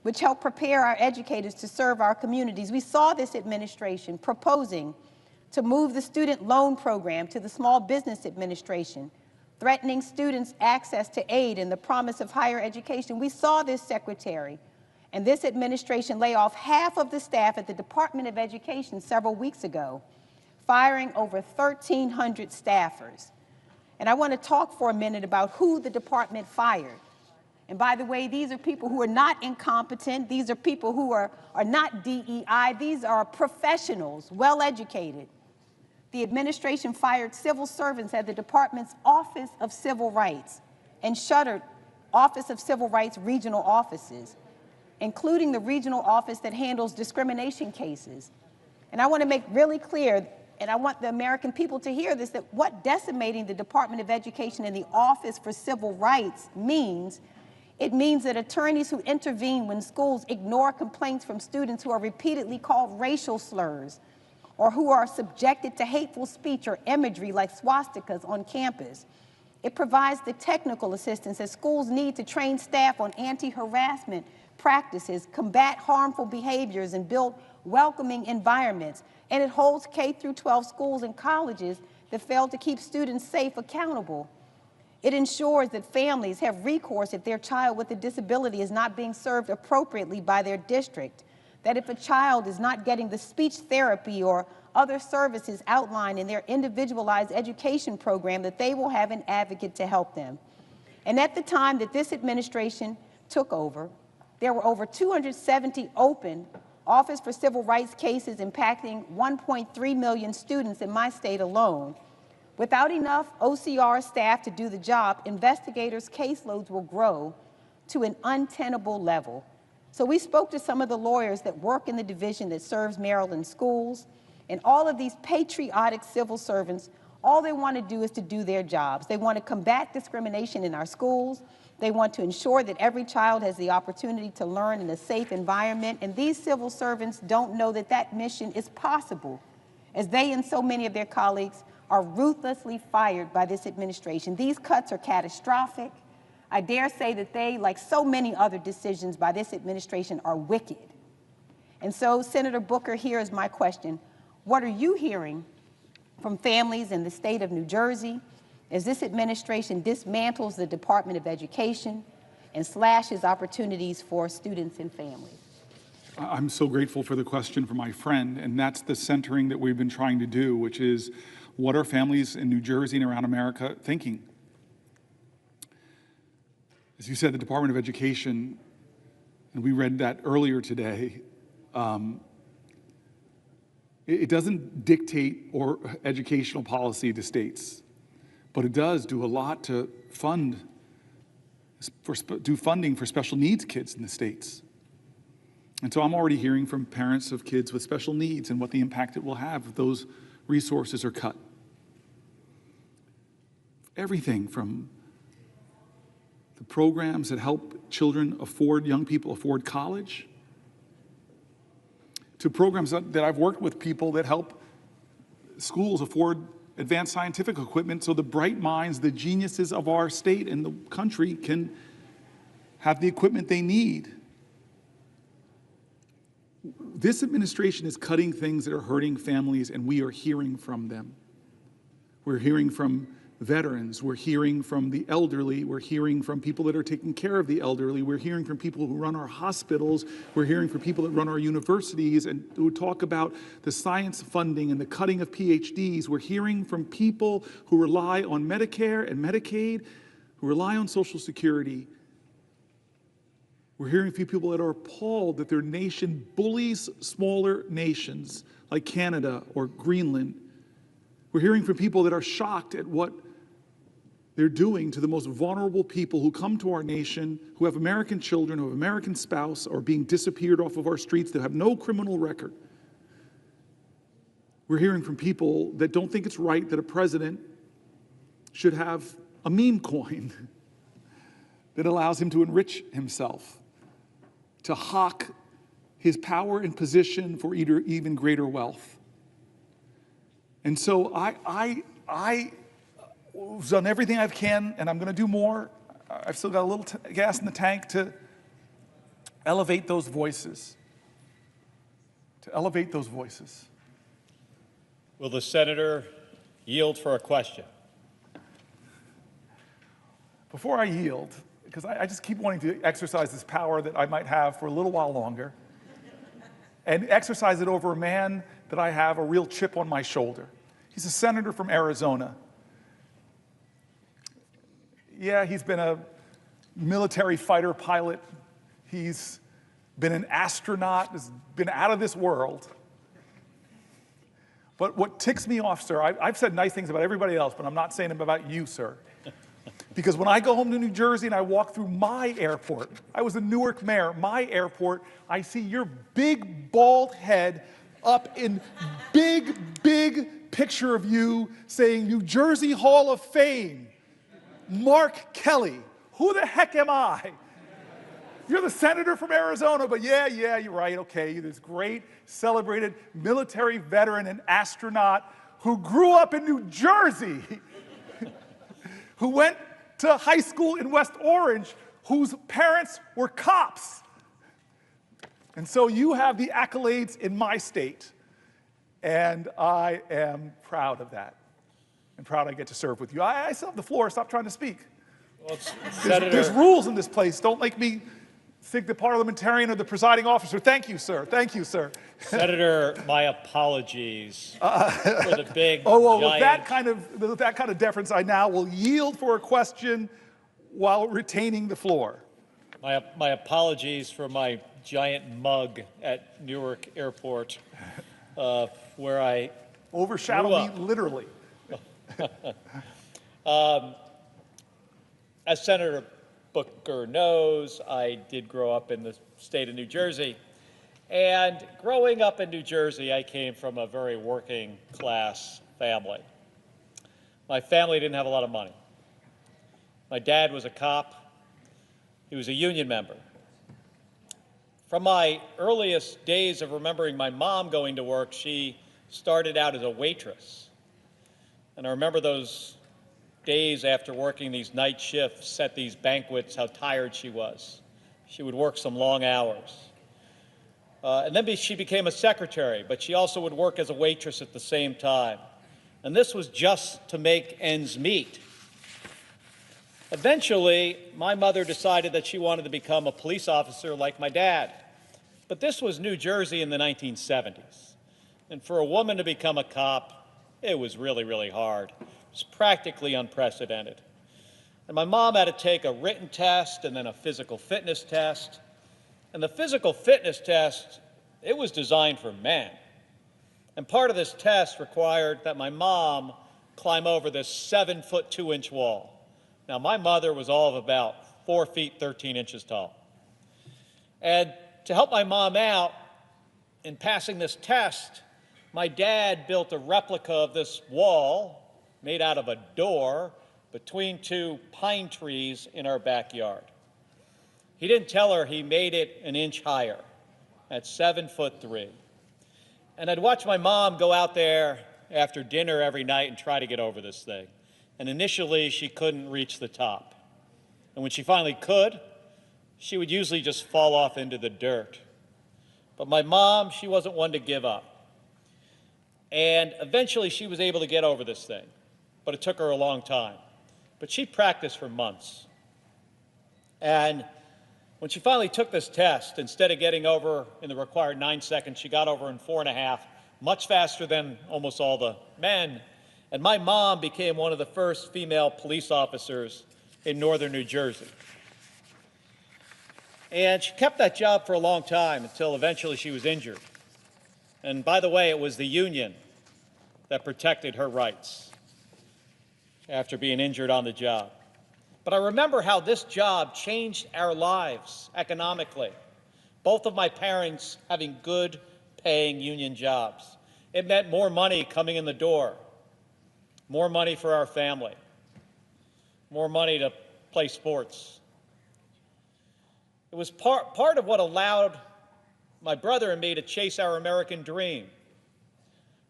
which help prepare our educators to serve our communities. We saw this administration proposing to move the student loan program to the Small Business Administration, threatening students' access to aid and the promise of higher education. We saw this secretary and this administration lay off half of the staff at the Department of Education several weeks ago, firing over 1,300 staffers. And I want to talk for a minute about who the department fired. And by the way, these are people who are not incompetent. These are people who are not DEI. These are professionals, well-educated. The administration fired civil servants at the department's Office of Civil Rights and shuttered Office of Civil Rights regional offices, including the regional office that handles discrimination cases. And I want to make really clear, and I want the American people to hear this, that what decimating the Department of Education and the Office for Civil Rights means, it means that attorneys who intervene when schools ignore complaints from students who are repeatedly called racial slurs or who are subjected to hateful speech or imagery like swastikas on campus. It provides the technical assistance that schools need to train staff on anti-harassment practices, combat harmful behaviors, and build welcoming environments. And it holds K-12 schools and colleges that fail to keep students safe accountable. It ensures that families have recourse if their child with a disability is not being served appropriately by their district, that if a child is not getting the speech therapy or other services outlined in their individualized education program, that they will have an advocate to help them. And at the time that this administration took over, there were over 270 open Office for Civil Rights cases impacting 1.3 million students in my state alone. Without enough OCR staff to do the job, investigators' caseloads will grow to an untenable level. So we spoke to some of the lawyers that work in the division that serves Maryland schools, and all of these patriotic civil servants, all they want to do is to do their jobs. They want to combat discrimination in our schools. They want to ensure that every child has the opportunity to learn in a safe environment, and these civil servants don't know that that mission is possible, as they and so many of their colleagues are ruthlessly fired by this administration. These cuts are catastrophic. I dare say that they, like so many other decisions by this administration, are wicked. And so, Senator Booker, here is my question. What are you hearing from families in the state of New Jersey as this administration dismantles the Department of Education and slashes opportunities for students and families? I'm so grateful for the question from my friend, and that's the centering that we've been trying to do, which is, what are families in New Jersey and around America thinking? As you said, the Department of Education, and we read that earlier today, it doesn't dictate or educational policy to states, but it does do a lot to do funding for special needs kids in the states. And so I'm already hearing from parents of kids with special needs and what the impact it will have if those resources are cut. Everything from the programs that help children young people afford college, to programs that I've worked with people that help schools afford advanced scientific equipment so the bright minds, the geniuses of our state and the country can have the equipment they need. This administration is cutting things that are hurting families, and we are hearing from them. We're hearing from veterans, we're hearing from the elderly, we're hearing from people that are taking care of the elderly, we're hearing from people who run our hospitals, we're hearing from people that run our universities and who talk about the science funding and the cutting of PhDs. We're hearing from people who rely on Medicare and Medicaid, who rely on Social Security. We're hearing from people that are appalled that their nation bullies smaller nations like Canada or Greenland. We're hearing from people that are shocked at what they're doing to the most vulnerable people who come to our nation, who have American children, who have American spouse, or being disappeared off of our streets, that have no criminal record. We're hearing from people that don't think it's right that a president should have a meme coin that allows him to enrich himself, to hawk his power and position for even greater wealth. And so I've done everything I can, and I'm going to do more. I've still got a little gas in the tank to elevate those voices. Will the senator yield for a question? Before I yield, because I just keep wanting to exercise this power that I might have for a little while longer, and exercise it over a man that I have a real chip on my shoulder. He's a senator from Arizona. Yeah, he's been a military fighter pilot. He's been an astronaut, has been out of this world. But what ticks me off, sir, I've said nice things about everybody else, but I'm not saying them about you, sir. Because when I go home to New Jersey and I walk through my airport, I was a Newark mayor, my airport, I see your big bald head up in big picture of you saying New Jersey Hall of Fame, Mark Kelly. Who the heck am I? You're the senator from Arizona, but yeah, you're right, okay. You're this great, celebrated military veteran and astronaut who grew up in New Jersey, who went to high school in West Orange, whose parents were cops. And so you have the accolades in my state, and I am proud of that. I'm proud I get to serve with you. I still have the floor. Stop trying to speak. Well, There's rules in this place. Don't make me think the parliamentarian or the presiding officer. Thank you, sir. Thank you, sir. Senator, my apologies for the big with giant... that kind of deference, I now will yield for a question while retaining the floor. My apologies for my giant mug at Newark Airport, where I Overshadow grew me up. literally. As Senator Booker knows, I did grow up in the state of New Jersey. And growing up in New Jersey, I came from a very working class family. My family didn't have a lot of money. My dad was a cop. He was a union member. From my earliest days of remembering my mom going to work, she started out as a waitress. And I remember those days after working these night shifts at these banquets, how tired she was. She would work some long hours. And then she became a secretary, but she also would work as a waitress at the same time. And this was just to make ends meet. Eventually, my mother decided that she wanted to become a police officer like my dad. But this was New Jersey in the 1970s. And for a woman to become a cop, it was really, really hard. It was practically unprecedented. And my mom had to take a written test and then a physical fitness test. And the physical fitness test, it was designed for men. And part of this test required that my mom climb over this 7-foot 2-inch wall. Now, my mother was all of about 4 feet 13 inches tall. And to help my mom out in passing this test, my dad built a replica of this wall made out of a door between 2 pine trees in our backyard. He didn't tell her he made it an inch higher at 7'3". And I'd watch my mom go out there after dinner every night and try to get over this thing. And initially, she couldn't reach the top. And when she finally could, she would usually just fall off into the dirt. But my mom, she wasn't one to give up. And eventually, she was able to get over this thing. But it took her a long time. But she practiced for months. And when she finally took this test, instead of getting over in the required 9 seconds, she got over in 4.5, much faster than almost all the men. And my mom became one of the first female police officers in northern New Jersey. And she kept that job for a long time until eventually she was injured. And by the way, it was the union that protected her rights after being injured on the job. But I remember how this job changed our lives economically. Both of my parents having good paying union jobs. It meant more money coming in the door, more money for our family, more money to play sports. It was part of what allowed my brother and me to chase our American dream,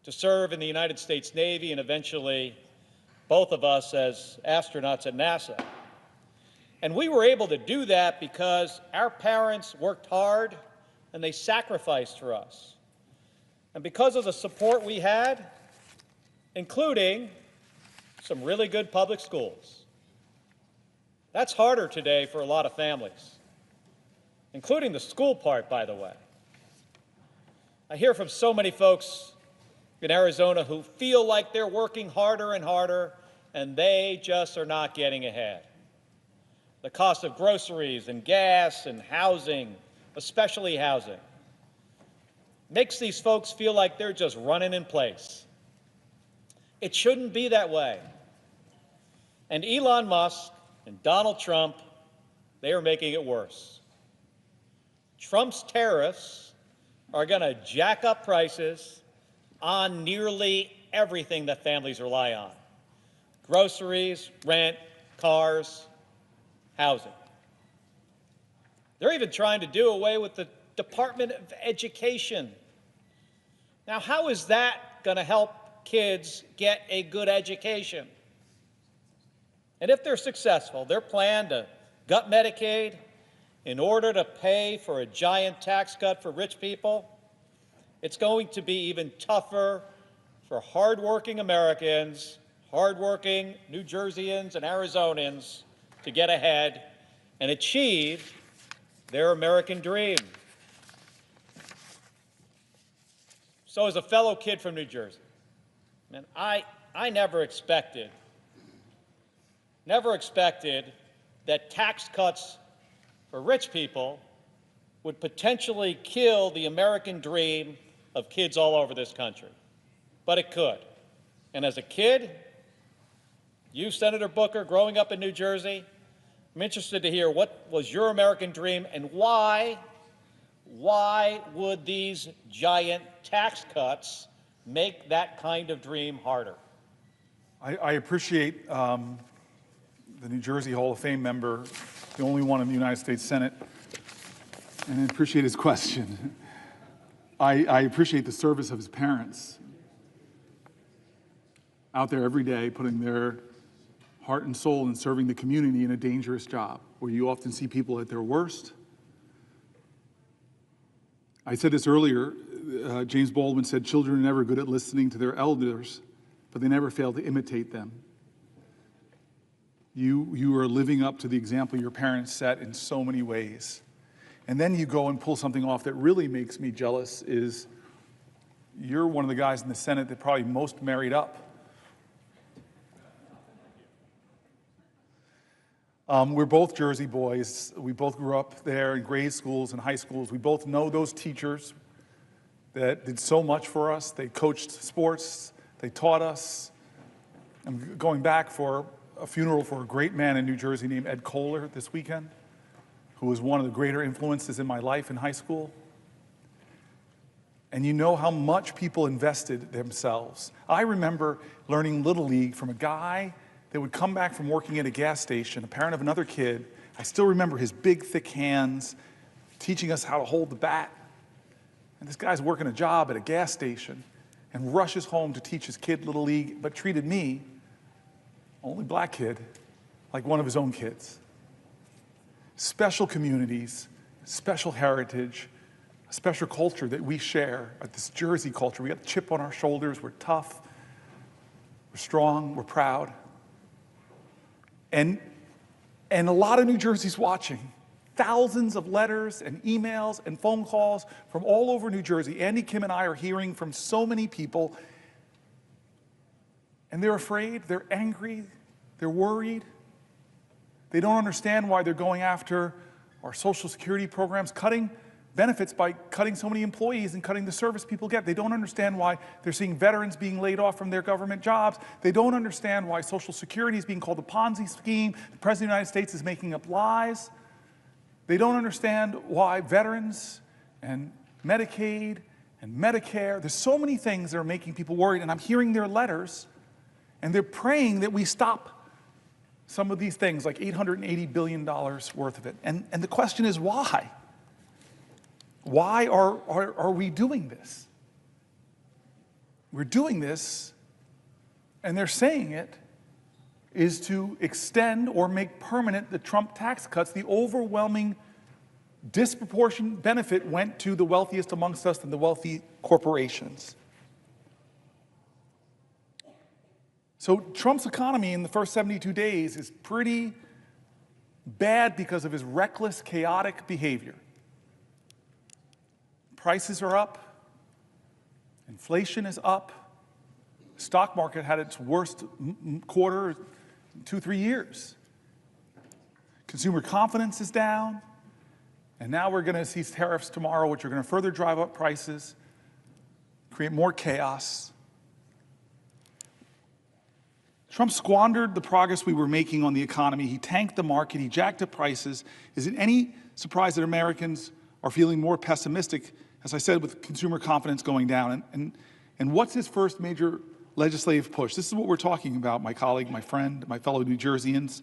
to serve in the United States Navy and eventually both of us as astronauts at NASA. And we were able to do that because our parents worked hard and they sacrificed for us. And because of the support we had, including some really good public schools. That's harder today for a lot of families, including the school part, by the way. I hear from so many folks in Arizona who feel like they're working harder and harder, and they just are not getting ahead. The cost of groceries and gas and housing, especially housing, makes these folks feel like they're just running in place. It shouldn't be that way. And Elon Musk and Donald Trump, they are making it worse. Trump's tariffs are going to jack up prices on nearly everything that families rely on: groceries, rent, cars, housing. They're even trying to do away with the Department of Education. Now, how is that going to help kids get a good education? And if they're successful, their plan to gut Medicaid in order to pay for a giant tax cut for rich people, it's going to be even tougher for hardworking Americans, hardworking New Jerseyans and Arizonans to get ahead and achieve their American dream. So as a fellow kid from New Jersey, man, I never expected that tax cuts for rich people would potentially kill the American dream of kids all over this country. But it could. And as a kid, you, Senator Booker, growing up in New Jersey, I'm interested to hear what was your American dream and why would these giant tax cuts make that kind of dream harder? I appreciate the New Jersey Hall of Fame member, the only one in the United States Senate, and I appreciate his question. I appreciate the service of his parents out there every day putting their heart and soul in serving the community in a dangerous job where you often see people at their worst. I said this earlier, James Baldwin said, children are never good at listening to their elders, but they never fail to imitate them. You are living up to the example your parents set in so many ways. And then you go and pull something off that really makes me jealous is you're one of the guys in the Senate that probably most married up. We're both Jersey boys. We both grew up there in grade schools and high schools. We both know those teachers that did so much for us. They coached sports. They taught us. I'm going back for a funeral for a great man in New Jersey named Ed Kohler this weekend, who was one of the greater influences in my life in high school. And you know how much people invested themselves. I remember learning Little League from a guy that would come back from working at a gas station, a parent of another kid. I still remember his big, thick hands teaching us how to hold the bat. And this guy's working a job at a gas station and rushes home to teach his kid Little League, but treated me, only black kid, like one of his own kids. Special communities, special heritage, a special culture that we share, this Jersey culture. We got the chip on our shoulders, we're tough, we're strong, we're proud. And a lot of New Jersey's watching. Thousands of letters and emails and phone calls from all over New Jersey. Andy, Kim, and I are hearing from so many people. And they're afraid, they're angry, they're worried. They don't understand why they're going after our Social Security programs, cutting benefits by cutting so many employees and cutting the service people get. They don't understand why they're seeing veterans being laid off from their government jobs. They don't understand why Social Security is being called a Ponzi scheme. The President of the United States is making up lies. They don't understand why veterans and Medicaid and Medicare, there's so many things that are making people worried, and I'm hearing their letters, and they're praying that we stop some of these things, like $880 billion worth of it. And the question is, why? Why are we doing this? We're doing this, and they're saying it, is to extend or make permanent the Trump tax cuts. The overwhelming disproportionate benefit went to the wealthiest amongst us and the wealthy corporations. So Trump's economy in the first 72 days is pretty bad because of his reckless, chaotic behavior. Prices are up, inflation is up, the stock market had its worst quarter in 2-3 years. Consumer confidence is down, and now we're going to see tariffs tomorrow, which are going to further drive up prices, create more chaos. Trump squandered the progress we were making on the economy. He tanked the market, he jacked up prices. Is it any surprise that Americans are feeling more pessimistic, as I said, with consumer confidence going down? And what's his first major legislative push? This is what we're talking about, my colleague, my friend, my fellow New Jerseyans.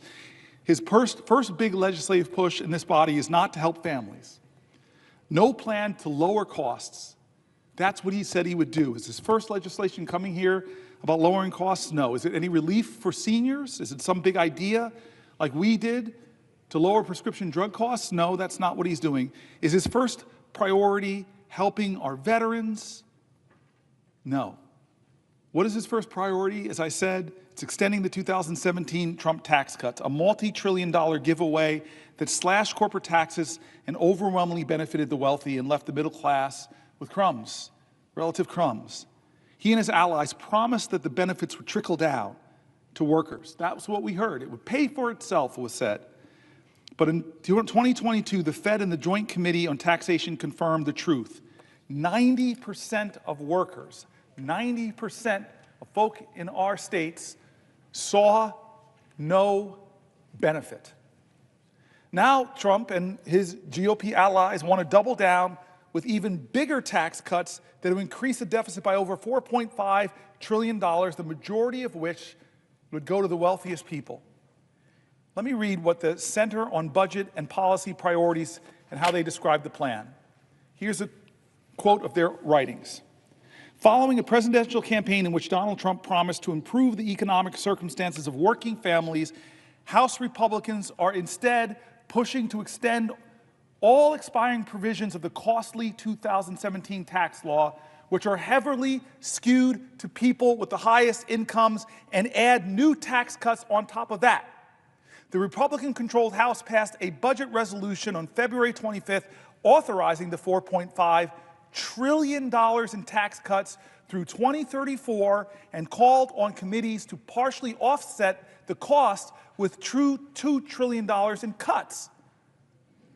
His first big legislative push in this body is not to help families. No plan to lower costs. That's what he said he would do. Is his first legislation coming here about lowering costs? No. Is it any relief for seniors? Is it some big idea like we did to lower prescription drug costs? No, that's not what he's doing. Is his first priority helping our veterans? No. What is his first priority? As I said, it's extending the 2017 Trump tax cuts, a multi-trillion-dollar giveaway that slashed corporate taxes and overwhelmingly benefited the wealthy and left the middle class with crumbs, relative crumbs. He and his allies promised that the benefits would trickle down to workers. That was what we heard. It would pay for itself, it was said. But in 2022, the Fed and the Joint Committee on Taxation confirmed the truth. 90% of workers, 90% of folk in our states saw no benefit. Now Trump and his GOP allies want to double down with even bigger tax cuts that would increase the deficit by over $4.5 trillion, the majority of which would go to the wealthiest people. Let me read what the Center on Budget and Policy Priorities and how they describe the plan. Here's a quote of their writings. Following a presidential campaign in which Donald Trump promised to improve the economic circumstances of working families, House Republicans are instead pushing to extend all expiring provisions of the costly 2017 tax law, which are heavily skewed to people with the highest incomes, and add new tax cuts on top of that. The Republican-controlled House passed a budget resolution on February 25th authorizing the $4.5 trillion in tax cuts through 2034 and called on committees to partially offset the cost with true $2 trillion in cuts.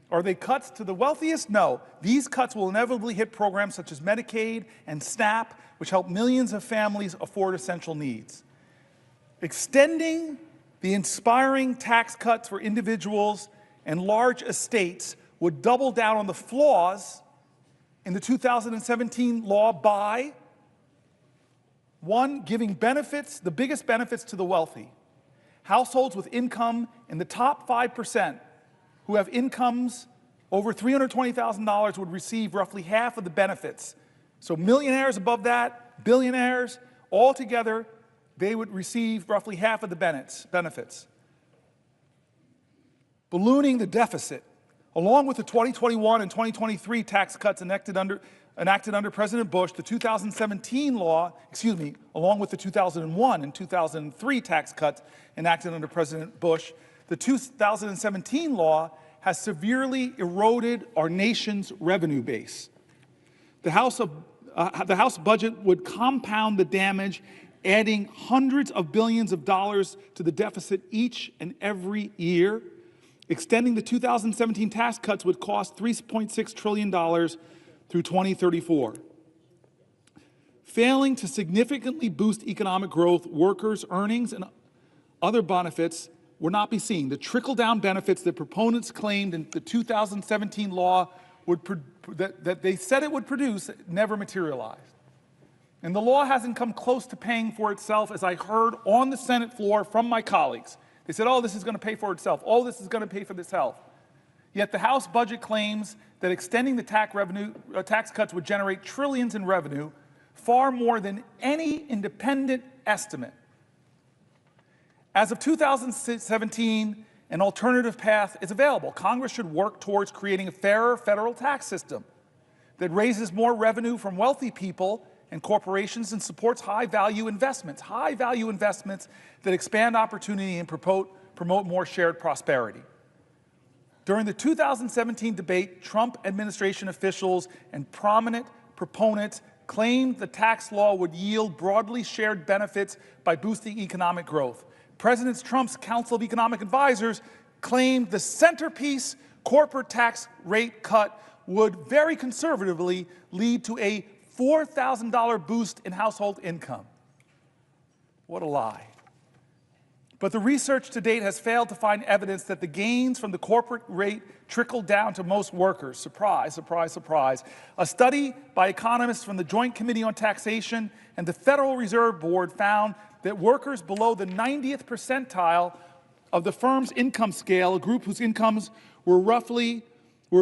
Are they cuts to the wealthiest? No. These cuts will inevitably hit programs such as Medicaid and SNAP, which help millions of families afford essential needs. Extending the inspiring tax cuts for individuals and large estates would double down on the flaws in the 2017 law by, one, giving benefits, the biggest benefits to the wealthy. Households with income in the top 5% who have incomes over $320,000 would receive roughly half of the benefits. So millionaires above that, billionaires, all together, they would receive roughly half of the benefits. Ballooning the deficit, along with the 2021 and 2023 tax cuts enacted under President Bush, the 2017 law, along with the 2001 and 2003 tax cuts enacted under President Bush, the 2017 law has severely eroded our nation's revenue base. The House budget would compound the damage, adding hundreds of billions of dollars to the deficit each and every year. Extending the 2017 tax cuts would cost $3.6 trillion through 2034. Failing to significantly boost economic growth, workers' earnings, and other benefits will not be seen. The trickle-down benefits that proponents claimed in the 2017 law that they said it would produce never materialized. And the law hasn't come close to paying for itself, as I heard on the Senate floor from my colleagues. They said, oh, this is going to pay for itself. Oh, this is going to pay for itself. Yet the House budget claims that extending the tax cuts would generate trillions in revenue, far more than any independent estimate. As of 2017, an alternative path is available. Congress should work towards creating a fairer federal tax system that raises more revenue from wealthy people and corporations and supports high-value investments that expand opportunity and promote more shared prosperity. During the 2017 debate, Trump administration officials and prominent proponents claimed the tax law would yield broadly shared benefits by boosting economic growth. President Trump's Council of Economic Advisors claimed the centerpiece corporate tax rate cut would very conservatively lead to a $4,000 boost in household income. What a lie. But the research to date has failed to find evidence that the gains from the corporate rate trickled down to most workers. Surprise, surprise, surprise. A study by economists from the Joint Committee on Taxation and the Federal Reserve Board found that workers below the 90th percentile of the firm's income scale, a group whose incomes were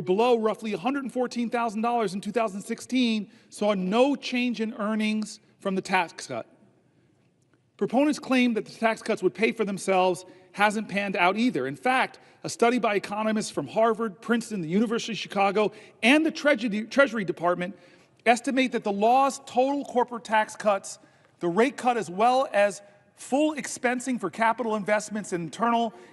below roughly $114,000 in 2016, saw no change in earnings from the tax cut. Proponents claim that the tax cuts would pay for themselves hasn't panned out either. In fact, a study by economists from Harvard, Princeton, the University of Chicago, and the Treasury Department estimate that the law's total corporate tax cuts, the rate cut as well as full expensing for capital investments and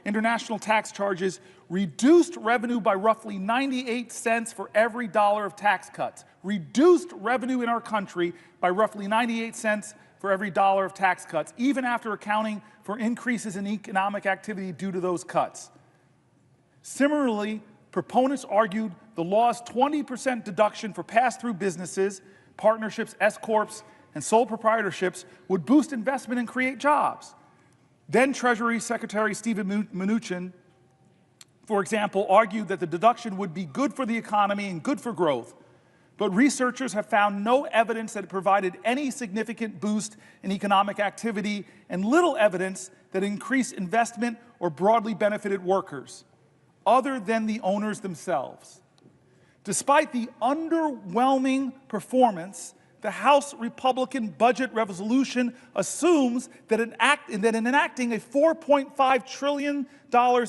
international tax charges, reduced revenue by roughly 98 cents for every dollar of tax cuts. Reduced revenue in our country by roughly 98 cents for every dollar of tax cuts, even after accounting for increases in economic activity due to those cuts. Similarly, proponents argued the law's 20% deduction for pass-through businesses, partnerships, S-corps, and sole proprietorships would boost investment and create jobs. Then Treasury Secretary Steven Mnuchin, for example, argued that the deduction would be good for the economy and good for growth. But researchers have found no evidence that it provided any significant boost in economic activity and little evidence that it increased investment or broadly benefited workers, other than the owners themselves. Despite the underwhelming performance, the House Republican budget resolution assumes that in enacting a $4.5 trillion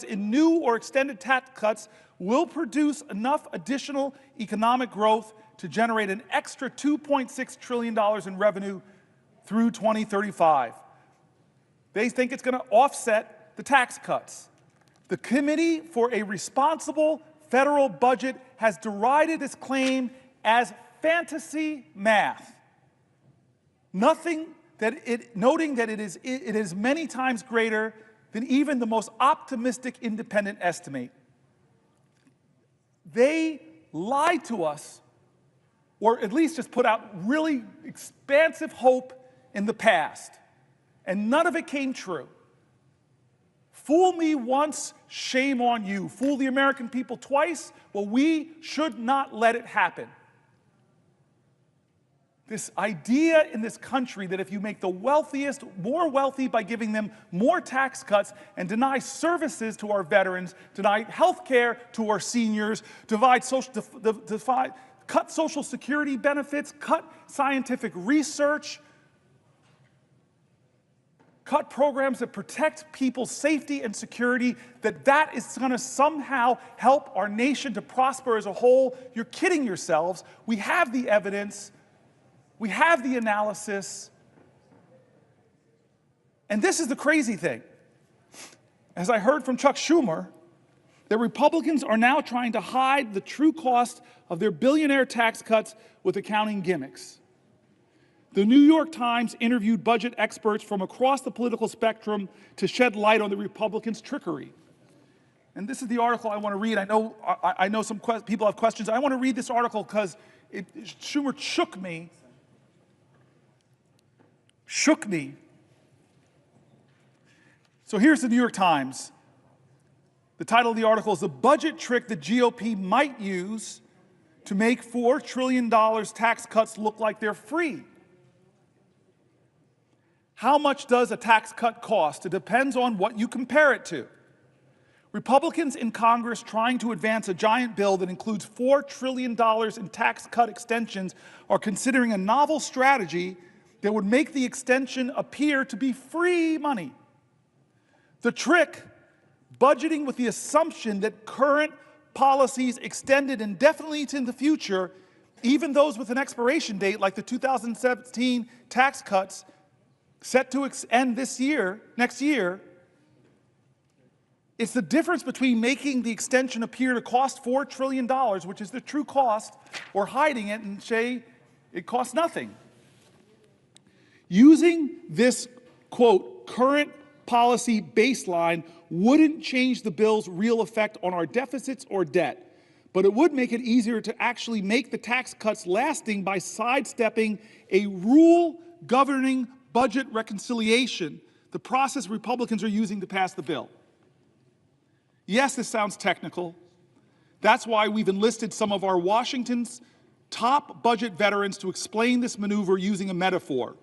in new or extended tax cuts will produce enough additional economic growth to generate an extra $2.6 trillion in revenue through 2035. They think it's going to offset the tax cuts. The Committee for a Responsible Federal Budget has derided this claim as fantasy math, noting that it is many times greater than even the most optimistic independent estimate. They lied to us, or at least just put out really expansive hope in the past, and none of it came true. Fool me once, shame on you. Fool the American people twice, well, we should not let it happen. This idea in this country that if you make the wealthiest more wealthy by giving them more tax cuts and deny services to our veterans, deny health care to our seniors, cut Social Security benefits, cut scientific research, cut programs that protect people's safety and security, that is going to somehow help our nation to prosper as a whole. You're kidding yourselves. We have the evidence. We have the analysis. And this is the crazy thing. As I heard from Chuck Schumer, that Republicans are now trying to hide the true cost of their billionaire tax cuts with accounting gimmicks. The New York Times interviewed budget experts from across the political spectrum to shed light on the Republicans' trickery. And this is the article I want to read. I know some people have questions. I want to read this article because Schumer shook me. So here's the New York Times. The title of the article is "The Budget Trick the GOP Might Use to Make $4 Trillion Tax Cuts Look Like They're Free." How much does a tax cut cost? It depends on what you compare it to. Republicans in Congress trying to advance a giant bill that includes $4 trillion in tax cut extensions are considering a novel strategy that would make the extension appear to be free money. The trick, budgeting with the assumption that current policies extended indefinitely into the future, even those with an expiration date like the 2017 tax cuts set to end next year, it's the difference between making the extension appear to cost $4 trillion, which is the true cost, or hiding it and say it costs nothing. Using this, quote, current policy baseline wouldn't change the bill's real effect on our deficits or debt, but it would make it easier to actually make the tax cuts lasting by sidestepping a rule governing budget reconciliation, the process Republicans are using to pass the bill. Yes, this sounds technical. That's why we've enlisted some of our Washington's top budget veterans to explain this maneuver using a metaphor.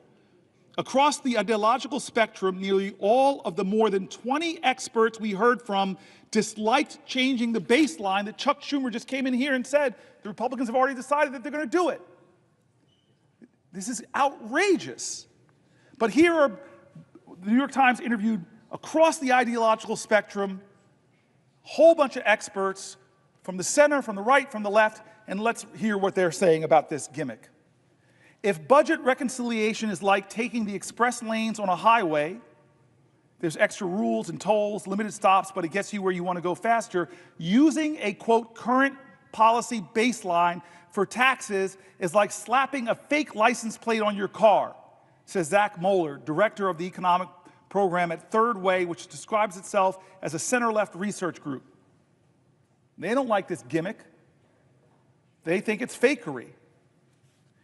Across the ideological spectrum, nearly all of the more than 20 experts we heard from disliked changing the baseline that Chuck Schumer just came in here and said the Republicans have already decided that they're going to do it. This is outrageous. But here are the New York Times interviewed across the ideological spectrum, a whole bunch of experts from the center, from the right, from the left, and let's hear what they're saying about this gimmick. If budget reconciliation is like taking the express lanes on a highway, there's extra rules and tolls, limited stops, but it gets you where you want to go faster, using a, quote, current policy baseline for taxes is like slapping a fake license plate on your car, says Zach Moeller, director of the economic program at Third Way, which describes itself as a center-left research group. They don't like this gimmick. They think it's fakery.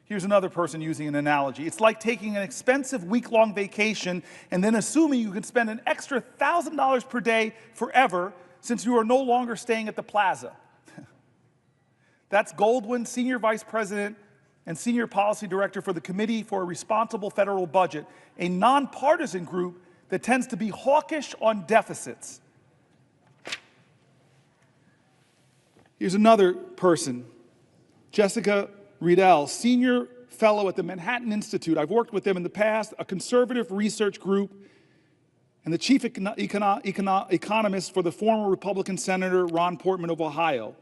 Here's another person using an analogy. It's like taking an expensive week-long vacation and then assuming you can spend an extra $1,000 per day forever since you are no longer staying at the plaza. That's Goldwyn, Senior Vice President and Senior Policy Director for the Committee for a Responsible Federal Budget, a nonpartisan group that tends to be hawkish on deficits. Here's another person, Jessica Riedel, Senior Fellow at the Manhattan Institute. I've worked with them in the past, a conservative research group, and the chief economist for the former Republican Senator Ron Portman of Ohio.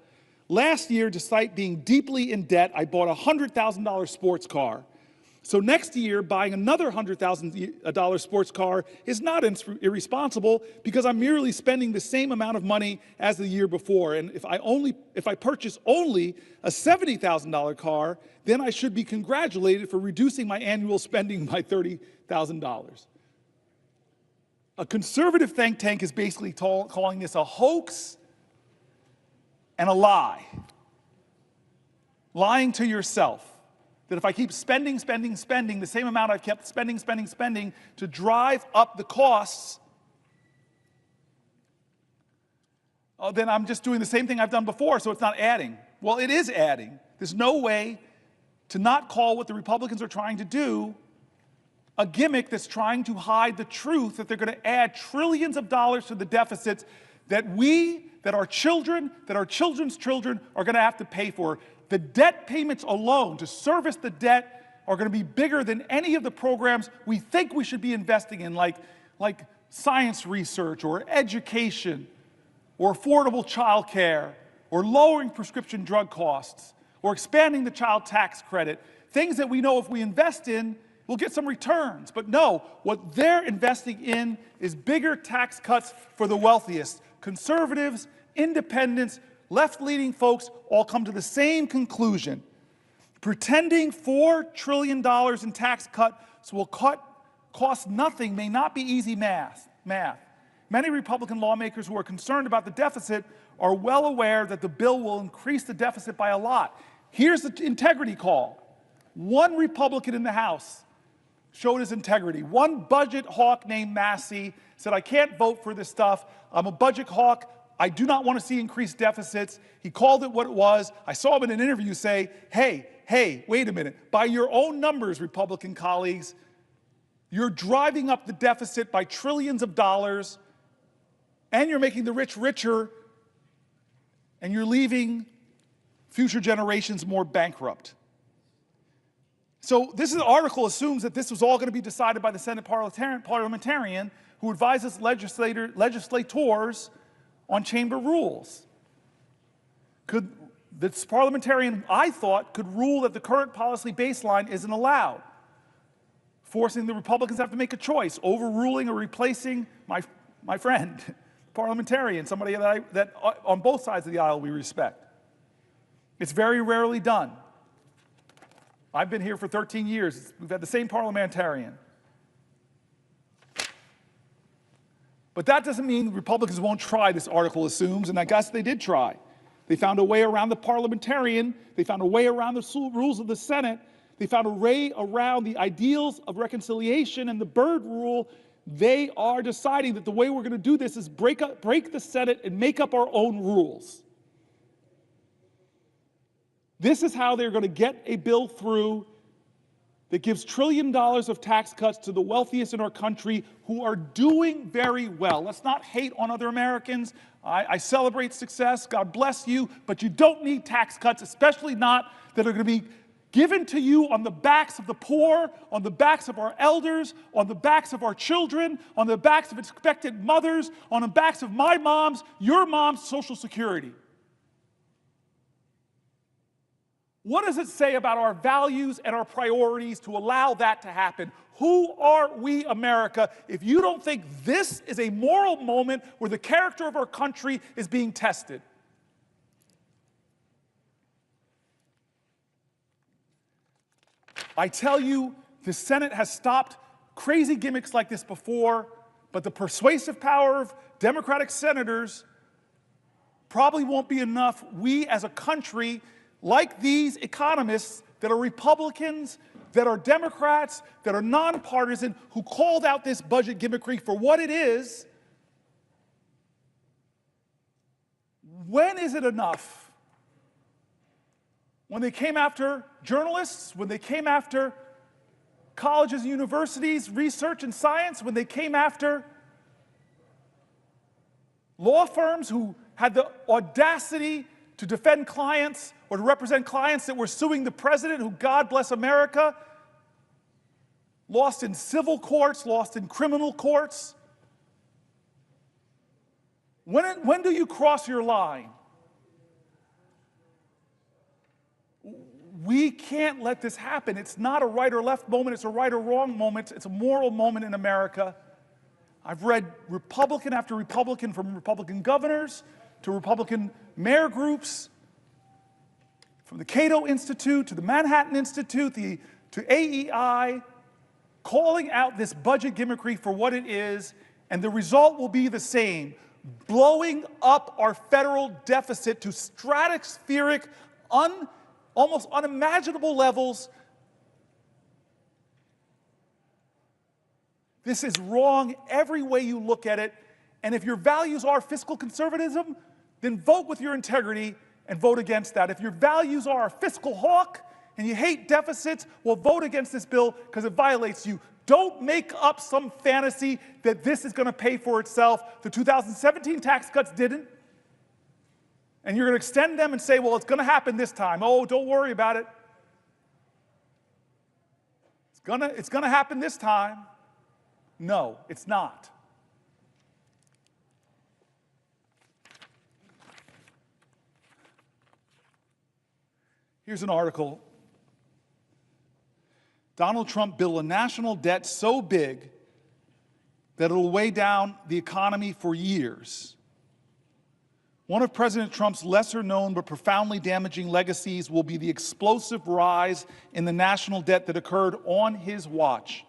Last year, despite being deeply in debt, I bought a $100,000 sports car. So next year, buying another $100,000 sports car is not irresponsible because I'm merely spending the same amount of money as the year before. And if I purchase only a $70,000 car, then I should be congratulated for reducing my annual spending by $30,000. A conservative think tank is basically calling this a hoax and a lie. Lying to yourself. That if I keep spending the same amount I've kept spending to drive up the costs, then I'm just doing the same thing I've done before, so it's not adding. Well, it is adding. There's no way to not call what the Republicans are trying to do a gimmick that's trying to hide the truth that they're going to add trillions of dollars to the deficits that our children, that our children's children are going to have to pay for. The debt payments alone to service the debt are going to be bigger than any of the programs we think we should be investing in, like science research or education or affordable child care or lowering prescription drug costs or expanding the child tax credit, things that we know if we invest in, we'll get some returns. But no, what they're investing in is bigger tax cuts for the wealthiest. Conservatives, independents, left-leaning folks all come to the same conclusion. Pretending $4 trillion in tax cuts will cost nothing may not be easy math. Many Republican lawmakers who are concerned about the deficit are well aware that the bill will increase the deficit by a lot. Here's the integrity call. One Republican in the House showed his integrity. One budget hawk named Massey said, I can't vote for this stuff. I'm a budget hawk. I do not want to see increased deficits. He called it what it was. I saw him in an interview say, hey, wait a minute. By your own numbers, Republican colleagues, you're driving up the deficit by trillions of dollars, and you're making the rich richer, and you're leaving future generations more bankrupt. So this article assumes that this was all going to be decided by the Senate parliamentarian who advises legislators on chamber rules. This parliamentarian, I thought, could rule that the current policy baseline isn't allowed, forcing the Republicans to have to make a choice, overruling or replacing my friend, parliamentarian, somebody that on both sides of the aisle we respect. It's very rarely done. I've been here for 13 years. We've had the same parliamentarian. But that doesn't mean Republicans won't try, this article assumes, and I guess they did try. They found a way around the parliamentarian. They found a way around the rules of the Senate. They found a way around the ideals of reconciliation and the Byrd rule. They are deciding that the way we're going to do this is break the Senate and make up our own rules. This is how they're going to get a bill through that gives $1 trillion of tax cuts to the wealthiest in our country who are doing very well. Let's not hate on other Americans. I celebrate success. God bless you. But you don't need tax cuts, especially not that are going to be given to you on the backs of the poor, on the backs of our elders, on the backs of our children, on the backs of expectant mothers, on the backs of my mom's, your mom's Social Security. What does it say about our values and our priorities to allow that to happen? Who are we, America, if you don't think this is a moral moment where the character of our country is being tested? I tell you, the Senate has stopped crazy gimmicks like this before, but the persuasive power of Democratic senators probably won't be enough. We as a country, like these economists that are Republicans, that are Democrats, that are nonpartisan, who called out this budget gimmickry for what it is, when is it enough? When they came after journalists, when they came after colleges and universities, research and science, when they came after law firms who had the audacity to defend clients or to represent clients that were suing the president, who, God bless America, lost in civil courts, lost in criminal courts. When do you cross your line? We can't let this happen. It's not a right or left moment, it's a right or wrong moment, it's a moral moment in America. I've read Republican after Republican, from Republican governors to Republican mayor groups, from the Cato Institute to the Manhattan Institute to AEI, calling out this budget gimmickry for what it is, and the result will be the same: blowing up our federal deficit to stratospheric, almost unimaginable levels. This is wrong every way you look at it. And if your values are fiscal conservatism, then vote with your integrity and vote against that. If your values are a fiscal hawk and you hate deficits, well, vote against this bill because it violates you. Don't make up some fantasy that this is going to pay for itself. The 2017 tax cuts didn't. And you're going to extend them and say, well, it's going to happen this time. Oh, don't worry about it. It's going to happen this time. No, it's not. Here's an article. Donald Trump built a national debt so big that it'll weigh down the economy for years. One of President Trump's lesser-known but profoundly damaging legacies will be the explosive rise in the national debt that occurred on his watch.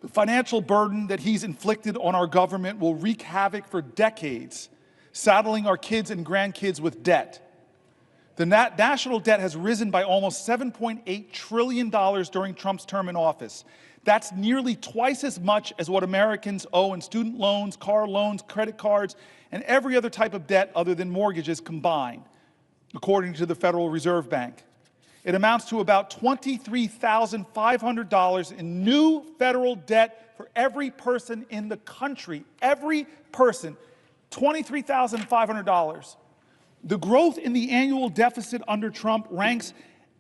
The financial burden that he's inflicted on our government will wreak havoc for decades, saddling our kids and grandkids with debt. The national debt has risen by almost $7.8 trillion during Trump's term in office. That's nearly twice as much as what Americans owe in student loans, car loans, credit cards, and every other type of debt other than mortgages combined, according to the Federal Reserve Bank. It amounts to about $23,500 in new federal debt for every person in the country. Every person, $23,500. The growth in the annual deficit under Trump ranks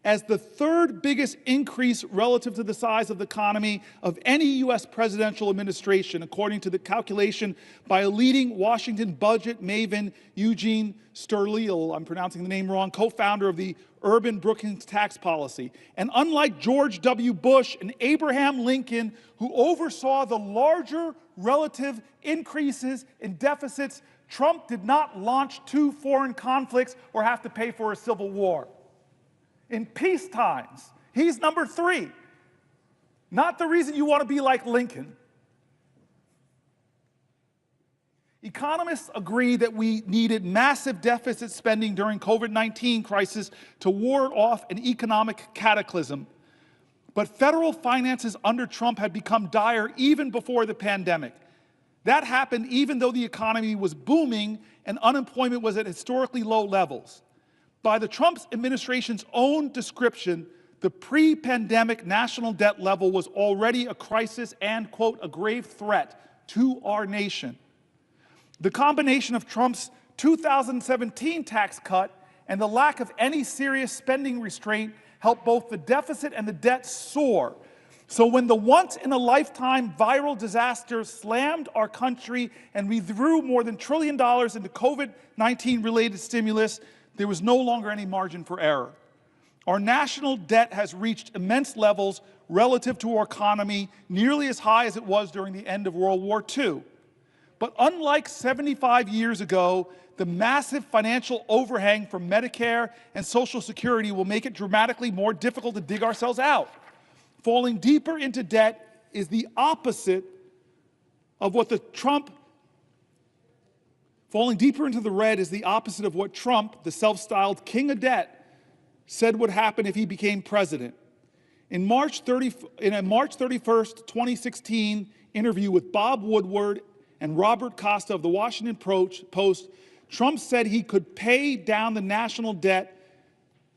as the third biggest increase relative to the size of the economy of any U.S. presidential administration, according to the calculation by a leading Washington budget maven, Eugene Sterleel, I'm pronouncing the name wrong, co-founder of the Urban Brookings tax policy. And unlike George W. Bush and Abraham Lincoln, who oversaw the larger relative increases in deficits, Trump did not launch 2 foreign conflicts or have to pay for a civil war. In peace times, he's number 3. Not the reason you want to be like Lincoln. Economists agree that we needed massive deficit spending during COVID-19 crisis to ward off an economic cataclysm. But federal finances under Trump had become dire even before the pandemic. That happened even though the economy was booming and unemployment was at historically low levels. By the Trump administration's own description, the pre-pandemic national debt level was already a crisis and, quote, a grave threat to our nation. The combination of Trump's 2017 tax cut and the lack of any serious spending restraint helped both the deficit and the debt soar. So when the once-in-a-lifetime viral disaster slammed our country and we threw more than $1 trillion into COVID-19 related stimulus, there was no longer any margin for error. Our national debt has reached immense levels relative to our economy, nearly as high as it was during the end of World War II. But unlike 75 years ago, the massive financial overhang from Medicare and Social Security will make it dramatically more difficult to dig ourselves out. Falling deeper into debt is the opposite of what the Trump Falling deeper into the red is the opposite of what Trump, the self-styled king of debt, said would happen if he became president. In a March 31st, 2016 interview with Bob Woodward and Robert Costa of the Washington Post, Trump said he could pay down the national debt,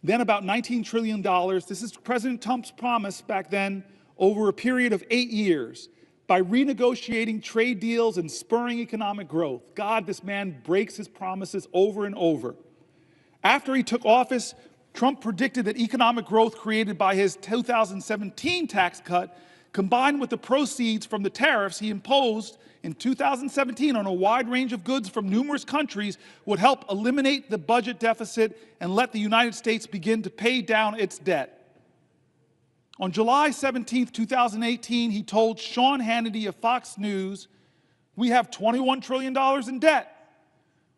then about $19 trillion. This is President Trump's promise back then, over a period of 8 years, by renegotiating trade deals and spurring economic growth. God, this man breaks his promises over and over. After he took office, Trump predicted that economic growth created by his 2017 tax cut, combined with the proceeds from the tariffs he imposed in 2017 on a wide range of goods from numerous countries, would help eliminate the budget deficit and let the United States begin to pay down its debt. On July 17, 2018, he told Sean Hannity of Fox News, "We have $21 trillion in debt.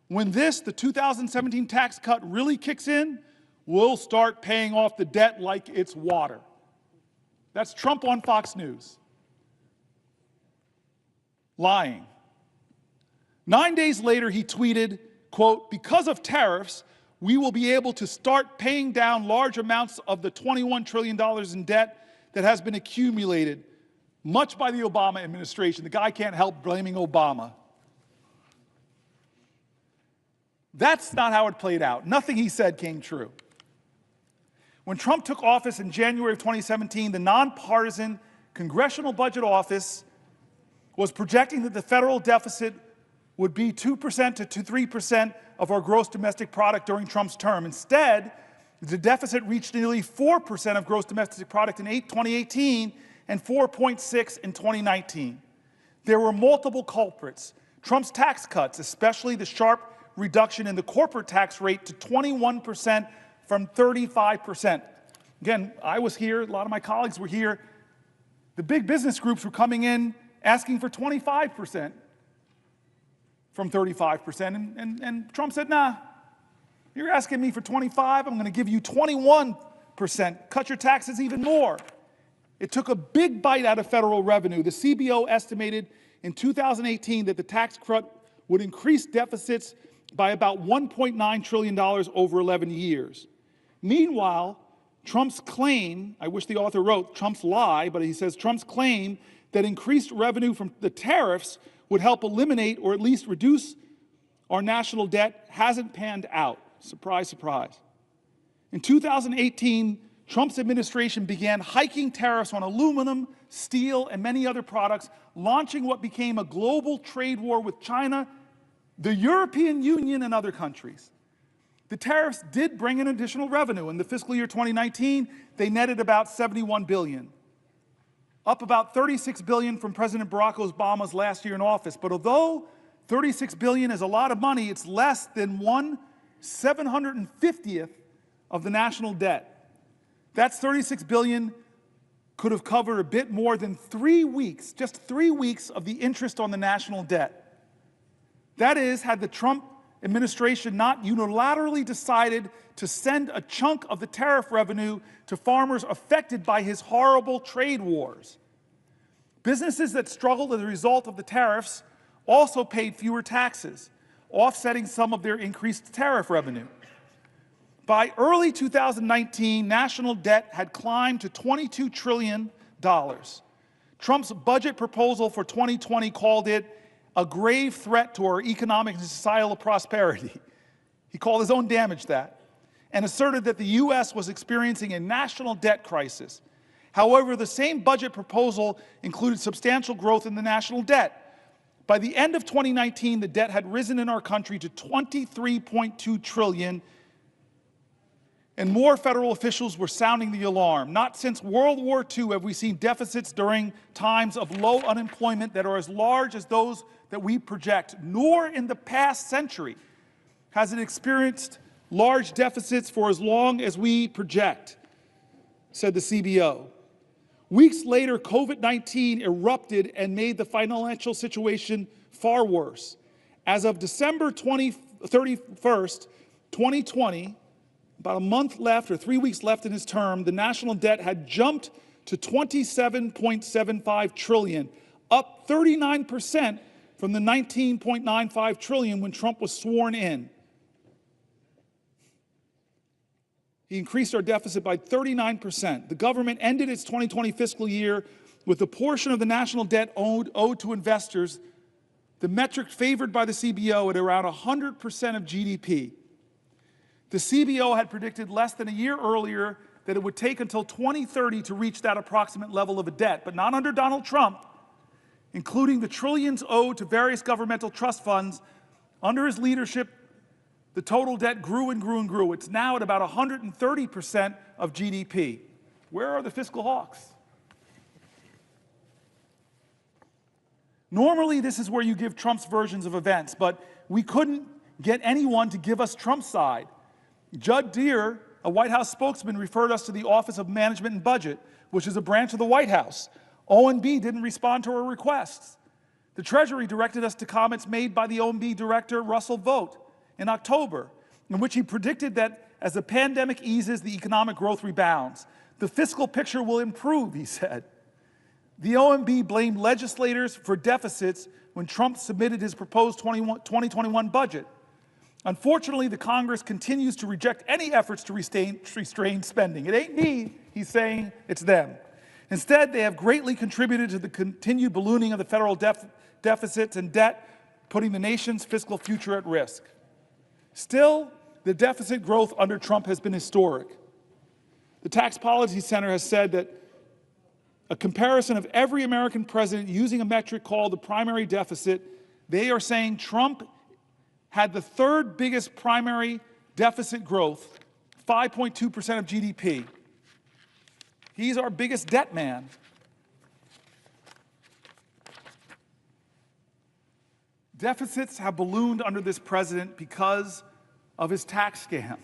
When the 2017 tax cut really kicks in, we'll start paying off the debt like it's water." That's Trump on Fox News. Lying. 9 days later, he tweeted, quote, "Because of tariffs, we will be able to start paying down large amounts of the $21 trillion in debt that has been accumulated, much by the Obama administration." The guy can't help blaming Obama. That's not how it played out. Nothing he said came true. When Trump took office in January of 2017, the nonpartisan Congressional Budget Office was projecting that the federal deficit would be 2% to 3% of our gross domestic product during Trump's term. Instead, the deficit reached nearly 4% of gross domestic product in 2018 and 4.6% in 2019. There were multiple culprits. Trump's tax cuts, especially the sharp reduction in the corporate tax rate to 21% from 35%. Again, I was here, a lot of my colleagues were here. The big business groups were coming in asking for 25% from 35%, and Trump said, "Nah, you're asking me for 25, I'm going to give you 21%, cut your taxes even more." It took a big bite out of federal revenue. The CBO estimated in 2018 that the tax cut would increase deficits by about $1.9 trillion over 11 years. Meanwhile, Trump's claim, I wish the author wrote Trump's lie, but he says Trump's claim that increased revenue from the tariffs would help eliminate or at least reduce our national debt hasn't panned out. Surprise, surprise. In 2018, Trump's administration began hiking tariffs on aluminum, steel, and many other products, launching what became a global trade war with China, the European Union, and other countries. The tariffs did bring in additional revenue. In the fiscal year 2019, they netted about $71 billion, up about $36 billion from President Barack Obama's last year in office. But although $36 billion is a lot of money, it's less than 1/750th of the national debt. That's $36 billion could have covered a bit more than 3 weeks, just 3 weeks of the interest on the national debt. That is, had the Trump administration not unilaterally decided to send a chunk of the tariff revenue to farmers affected by his horrible trade wars. Businesses that struggled as a result of the tariffs also paid fewer taxes, offsetting some of their increased tariff revenue. By early 2019, national debt had climbed to $22 trillion. Trump's budget proposal for 2020 called it a grave threat to our economic and societal prosperity. He called his own damage that, and asserted that the U.S. was experiencing a national debt crisis. However, the same budget proposal included substantial growth in the national debt. By the end of 2019, the debt had risen in our country to $23.2 trillion, and more federal officials were sounding the alarm. Not since World War II have we seen deficits during times of low unemployment that are as large as those that we project, nor in the past century has it experienced large deficits for as long as we project, said the CBO. Weeks later, COVID-19 erupted and made the financial situation far worse. As of December 31st, 2020, about a month left or 3 weeks left in his term, the national debt had jumped to $27.75 trillion, up 39% from the $19.95 trillion when Trump was sworn in. He increased our deficit by 39%. The government ended its 2020 fiscal year with a portion of the national debt owed to investors, the metric favored by the CBO, at around 100% of GDP. The CBO had predicted less than a year earlier that it would take until 2030 to reach that approximate level of a debt, but not under Donald Trump, including the trillions owed to various governmental trust funds. Under his leadership, the total debt grew and grew and grew. It's now at about 130% of GDP. Where are the fiscal hawks? Normally, this is where you give Trump's versions of events, but we couldn't get anyone to give us Trump's side. Judd Deere, a White House spokesman, referred us to the Office of Management and Budget, which is a branch of the White House. OMB didn't respond to our requests. The Treasury directed us to comments made by the OMB director, Russell Vought, in October, in which he predicted that as the pandemic eases, the economic growth rebounds. The fiscal picture will improve, he said. The OMB blamed legislators for deficits when Trump submitted his proposed 2021 budget. Unfortunately, the Congress continues to reject any efforts to restrain spending. It ain't me, he's saying, it's them. Instead, they have greatly contributed to the continued ballooning of the federal deficits and debt, putting the nation's fiscal future at risk. Still, the deficit growth under Trump has been historic. The Tax Policy Center has said that a comparison of every American president using a metric called the primary deficit, they are saying Trump had the third biggest primary deficit growth, 5.2% of GDP. He's our biggest debt man. Deficits have ballooned under this president because of his tax scam,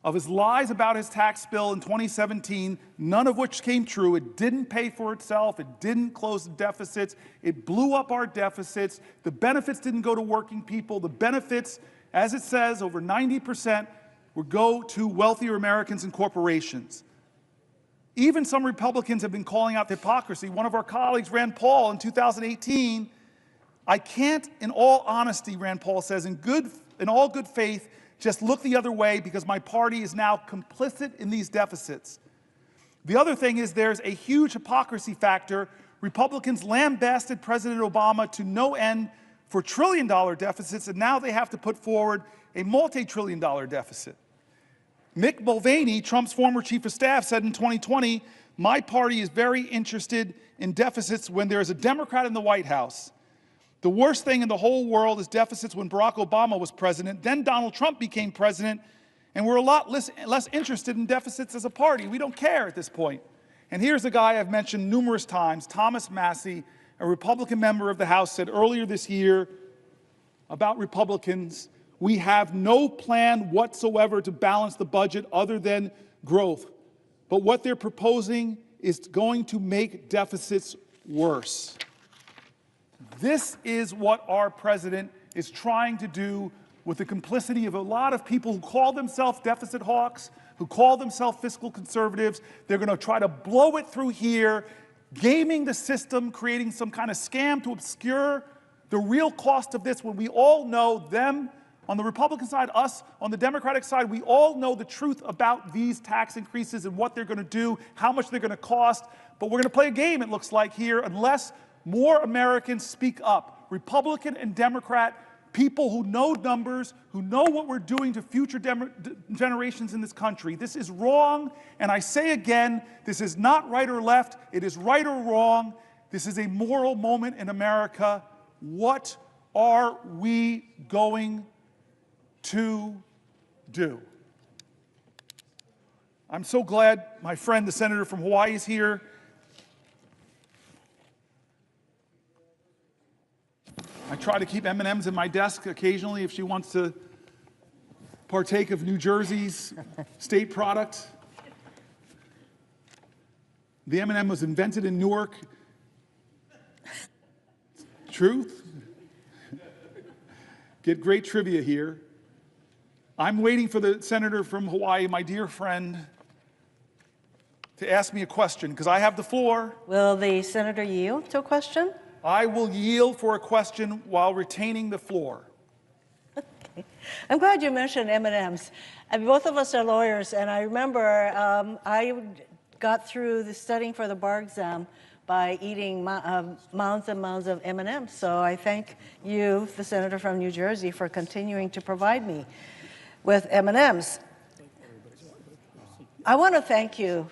of his lies about his tax bill in 2017, none of which came true. It didn't pay for itself. It didn't close the deficits. It blew up our deficits. The benefits didn't go to working people. The benefits, as it says, over 90% would go to wealthier Americans and corporations. Even some Republicans have been calling out hypocrisy. One of our colleagues, Rand Paul, in 2018, I can't, in all honesty, Rand Paul says, in all good faith, just look the other way because my party is now complicit in these deficits. The other thing is there's a huge hypocrisy factor. Republicans lambasted President Obama to no end for trillion-dollar deficits, and now they have to put forward a multi-trillion-dollar deficit. Mick Mulvaney, Trump's former chief of staff, said in 2020, my party is very interested in deficits when there is a Democrat in the White House. The worst thing in the whole world is deficits when Barack Obama was president. Then Donald Trump became president, and we're a lot less interested in deficits as a party. We don't care at this point. And here's a guy I've mentioned numerous times, Thomas Massie, a Republican member of the House, said earlier this year about Republicans, we have no plan whatsoever to balance the budget other than growth. But what they're proposing is going to make deficits worse. This is what our president is trying to do with the complicity of a lot of people who call themselves deficit hawks, who call themselves fiscal conservatives. They're going to try to blow it through here, gaming the system, creating some kind of scam to obscure the real cost of this, when we all know, them on the Republican side, us on the Democratic side, we all know the truth about these tax increases and what they're going to do, how much they're going to cost. But we're going to play a game, it looks like, here, unless more Americans speak up. Republican and Democrat, people who know numbers, who know what we're doing to future generations in this country. This is wrong, and I say again, this is not right or left. It is right or wrong. This is a moral moment in America. What are we going to do? I'm so glad my friend, the senator from Hawaii, is here. I try to keep M&Ms in my desk occasionally if she wants to partake of New Jersey's state product. The M&M was invented in Newark. Truth? Get great trivia here. I'm waiting for the senator from Hawaii, my dear friend, to ask me a question, because I have the floor. Will the senator yield to a question? I will yield for a question while retaining the floor. I'm glad you mentioned M&Ms. Both of us are lawyers, and I remember I got through the studying for the bar exam by eating mounds and mounds of M&Ms. So I thank you, the senator from New Jersey, for continuing to provide me with M&Ms. I want to thank you,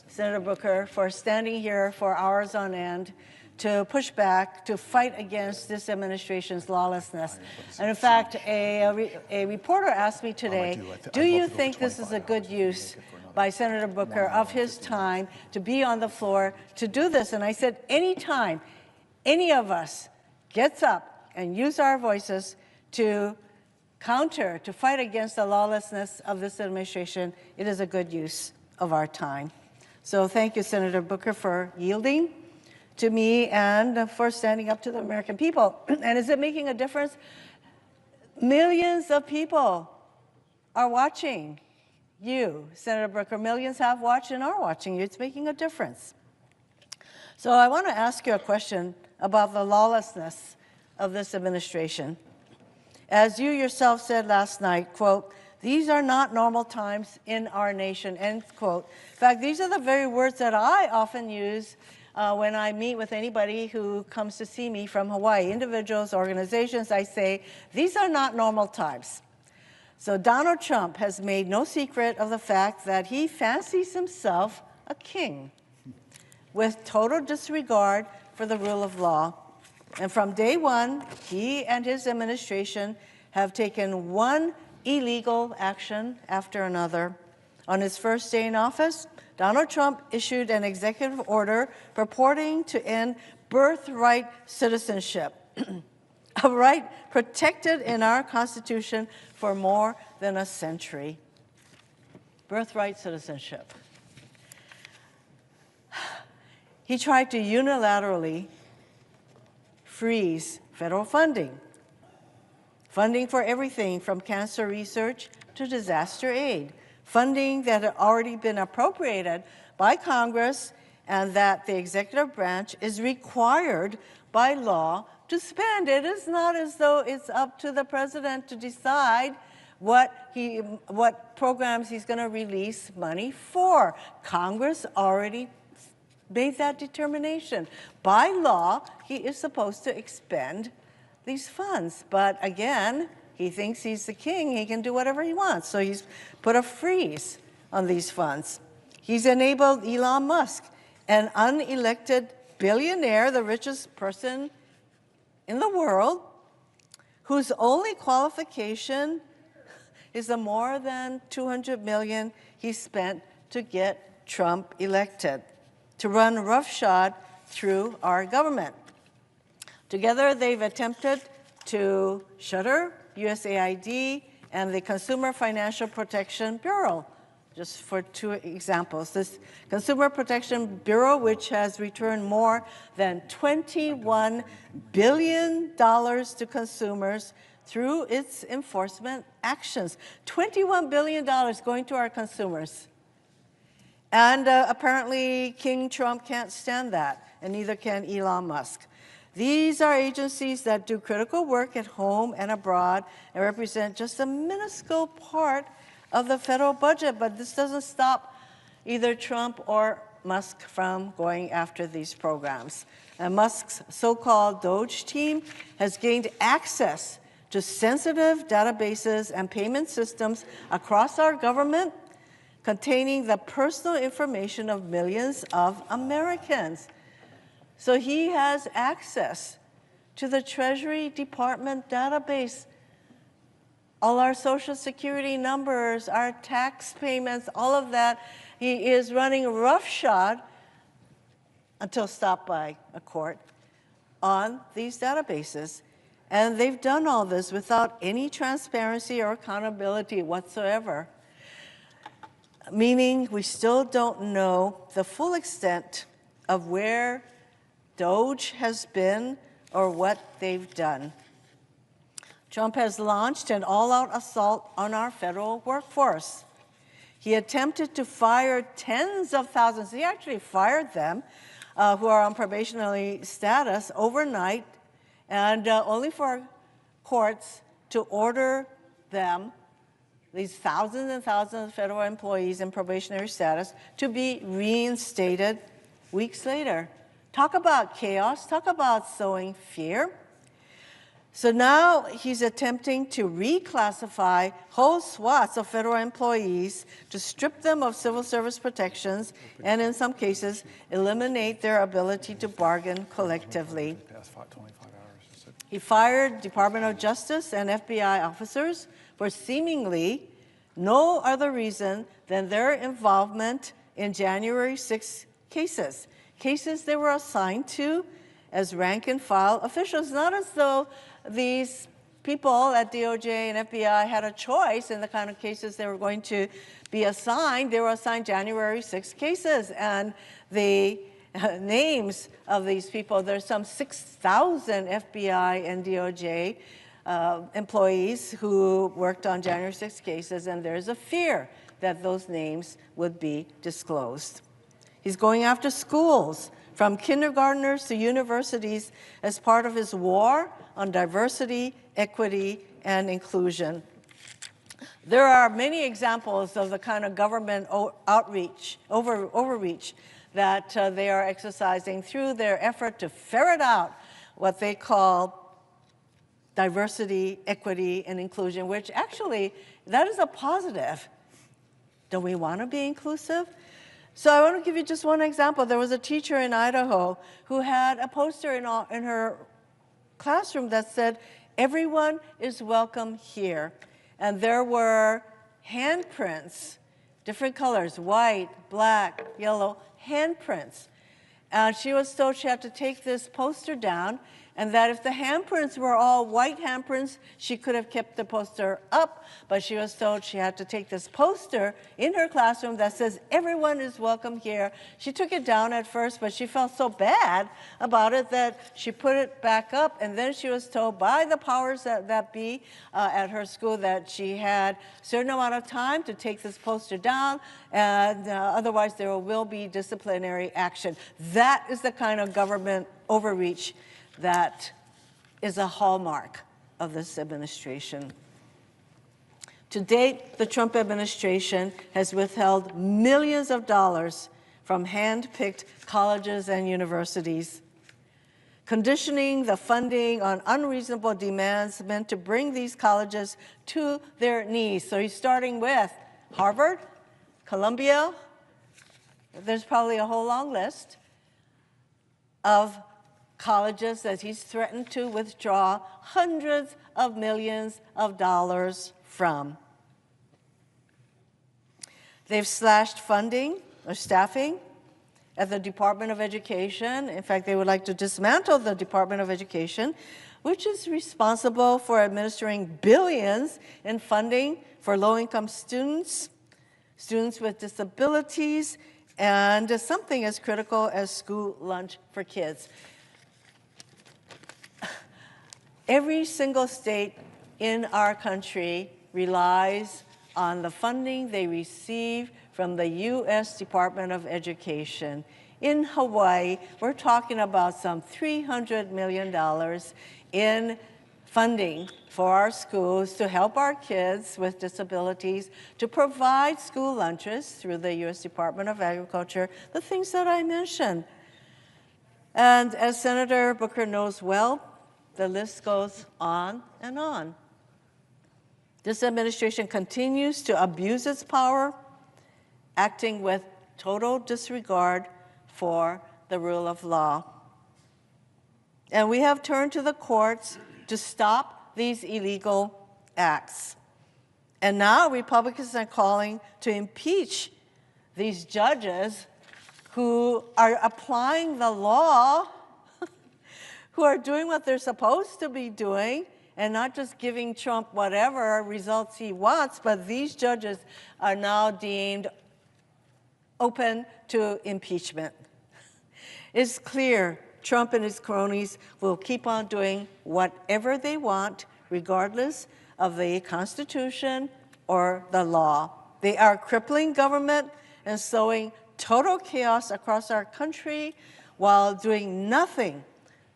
Senator Booker, for standing here for hours on end to push back, to fight against this administration's lawlessness. And in fact, a reporter asked me today, do you think this is a good use by Senator Booker of his time to be on the floor to do this? And I said, anytime any of us gets up and use our voices to counter, to fight against the lawlessness of this administration, it is a good use of our time. So thank you, Senator Booker, for yielding to me and for standing up to the American people. And is it making a difference? Millions of people are watching you, Senator Booker. Millions have watched and are watching you. It's making a difference. So I want to ask you a question about the lawlessness of this administration. As you yourself said last night, quote, "These are not normal times in our nation," end quote. In fact, these are the very words that I often use when I meet with anybody who comes to see me from Hawaii, individuals, organizations. I say, these are not normal times. So Donald Trump has made no secret of the fact that he fancies himself a king with total disregard for the rule of law. And from day one, he and his administration have taken one illegal action after another. On his first day in office, Donald Trump issued an executive order purporting to end birthright citizenship, a right protected in our Constitution for more than a century. Birthright citizenship. He tried to unilaterally freeze federal funding for everything from cancer research to disaster aid, funding that had already been appropriated by Congress and that the executive branch is required by law to spend. It is not as though it's up to the president to decide what programs he's going to release money for. Congress already made that determination. By law, he is supposed to expend these funds. But again, he thinks he's the king. He can do whatever he wants. So he's put a freeze on these funds. He's enabled Elon Musk, an unelected billionaire, the richest person in the world, whose only qualification is the more than $200 million he spent to get Trump elected, to run roughshod through our government. Together, they've attempted to shutter USAID and the Consumer Financial Protection Bureau, just for two examples. This Consumer Protection Bureau, which has returned more than $21 billion to consumers through its enforcement actions. $21 billion going to our consumers. And apparently King Trump can't stand that, and neither can Elon Musk. These are agencies that do critical work at home and abroad and represent just a minuscule part of the federal budget, but this doesn't stop either Trump or Musk from going after these programs. And Musk's so-called DOGE team has gained access to sensitive databases and payment systems across our government containing the personal information of millions of Americans. So he has access to the Treasury Department database, all our Social Security numbers, our tax payments, all of that. He is running roughshod until stopped by a court on these databases. And they've done all this without any transparency or accountability whatsoever, meaning we still don't know the full extent of where DOGE has been or what they've done. Trump has launched an all-out assault on our federal workforce. He attempted to fire tens of thousands, he actually fired them, who are on probationary status overnight, and only for courts to order them, these thousands and thousands of federal employees in probationary status, to be reinstated weeks later. Talk about chaos, talk about sowing fear. So now he's attempting to reclassify whole swaths of federal employees to strip them of civil service protections and in some cases eliminate their ability to bargain collectively. He fired Department of Justice and FBI officers for seemingly no other reason than their involvement in January 6 cases they were assigned to as rank and file officials, not as though these people at DOJ and FBI had a choice in the kind of cases they were going to be assigned. They were assigned January 6 cases, and the names of these people, there's some 6,000 FBI and DOJ employees who worked on January 6 cases, and there's a fear that those names would be disclosed. He's going after schools, from kindergartners to universities, as part of his war on diversity, equity, and inclusion. There are many examples of the kind of government overreach that they are exercising through their effort to ferret out what they call diversity, equity, and inclusion, which actually, that is a positive. Don't we want to be inclusive? So I want to give you just one example. There was a teacher in Idaho who had a poster in her classroom that said, "Everyone is welcome here." And there were handprints, different colors, white, black, yellow, handprints. And she was told she had to take this poster down, and that if the handprints were all white handprints, she could have kept the poster up, but she was told she had to take this poster in her classroom that says, "Everyone is welcome here." She took it down at first, but she felt so bad about it that she put it back up, and then she was told by the powers that be at her school that she had a certain amount of time to take this poster down, and otherwise there will be disciplinary action. That is the kind of government overreach that is a hallmark of this administration. To date, the Trump administration has withheld millions of dollars from hand-picked colleges and universities, conditioning the funding on unreasonable demands meant to bring these colleges to their knees. So he's starting with Harvard, Columbia, there's probably a whole long list of colleges that he's threatened to withdraw hundreds of millions of dollars from. They've slashed funding or staffing at the Department of Education. In fact, they would like to dismantle the Department of Education, which is responsible for administering billions in funding for low-income students, students with disabilities, and something as critical as school lunch for kids. Every single state in our country relies on the funding they receive from the U.S. Department of Education. In Hawaii, we're talking about some $300 million in funding for our schools to help our kids with disabilities, to provide school lunches through the U.S. Department of Agriculture, the things that I mentioned. And as Senator Booker knows well, the list goes on and on. This administration continues to abuse its power, acting with total disregard for the rule of law. And we have turned to the courts to stop these illegal acts. And now Republicans are calling to impeach these judges who are applying the law, who are doing what they're supposed to be doing, and not just giving Trump whatever results he wants, but these judges are now deemed open to impeachment. It's clear Trump and his cronies will keep on doing whatever they want, regardless of the Constitution or the law. They are crippling government and sowing total chaos across our country while doing nothing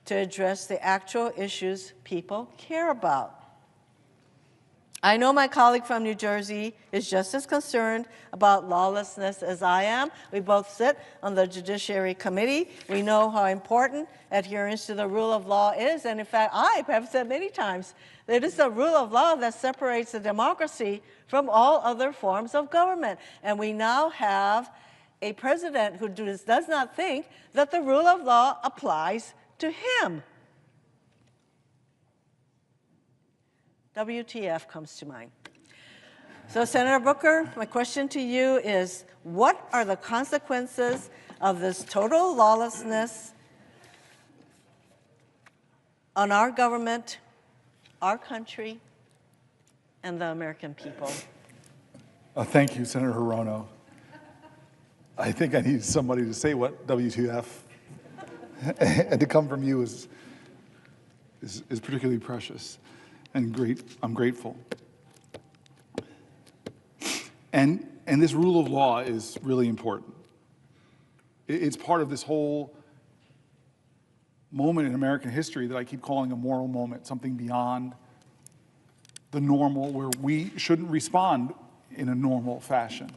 to address the actual issues people care about. I know my colleague from New Jersey is just as concerned about lawlessness as I am. We both sit on the Judiciary Committee. We know how important adherence to the rule of law is. And in fact, I have said many times that it is the rule of law that separates the democracy from all other forms of government. And we now have a president who does not think that the rule of law applies to him. WTF comes to mind. So, Senator Booker, my question to you is, what are the consequences of this total lawlessness on our government, our country, and the American people? Thank you, Senator Hirono. I think I need somebody to say what WTF, and to come from you is particularly precious and great. I'm grateful. And this rule of law is really important. It's part of this whole moment in American history that I keep calling a moral moment, something beyond the normal, where we shouldn't respond in a normal fashion.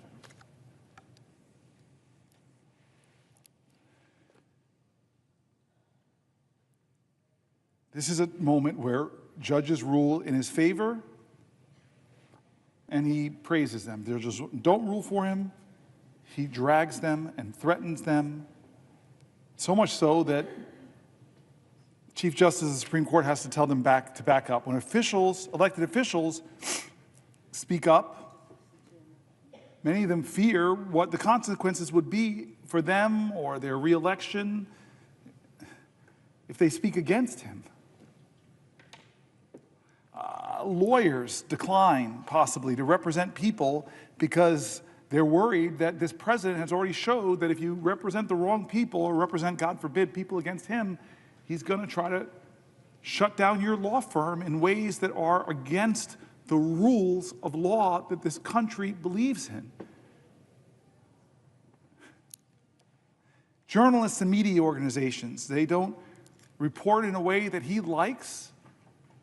This is a moment where judges rule in his favor, and he praises them. They just don't rule for him. He drags them and threatens them, so much so that Chief Justice of the Supreme Court has to tell them to back up. When elected officials, speak up, many of them fear what the consequences would be for them or their reelection if they speak against him. Lawyers decline, possibly, to represent people because they're worried that this president has already showed that if you represent the wrong people or represent, God forbid, people against him, he's going to try to shut down your law firm in ways that are against the rules of law that this country believes in. Journalists and media organizations, they don't report in a way that he likes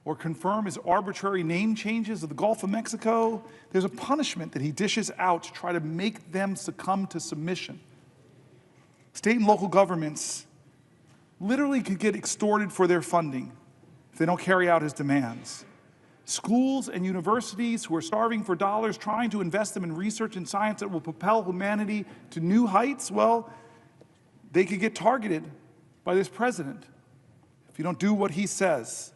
or confirm his arbitrary name changes of the Gulf of Mexico. There's a punishment that he dishes out to try to make them succumb to submission. State and local governments literally could get extorted for their funding if they don't carry out his demands. Schools and universities who are starving for dollars, trying to invest them in research and science that will propel humanity to new heights, well, they could get targeted by this president if you don't do what he says.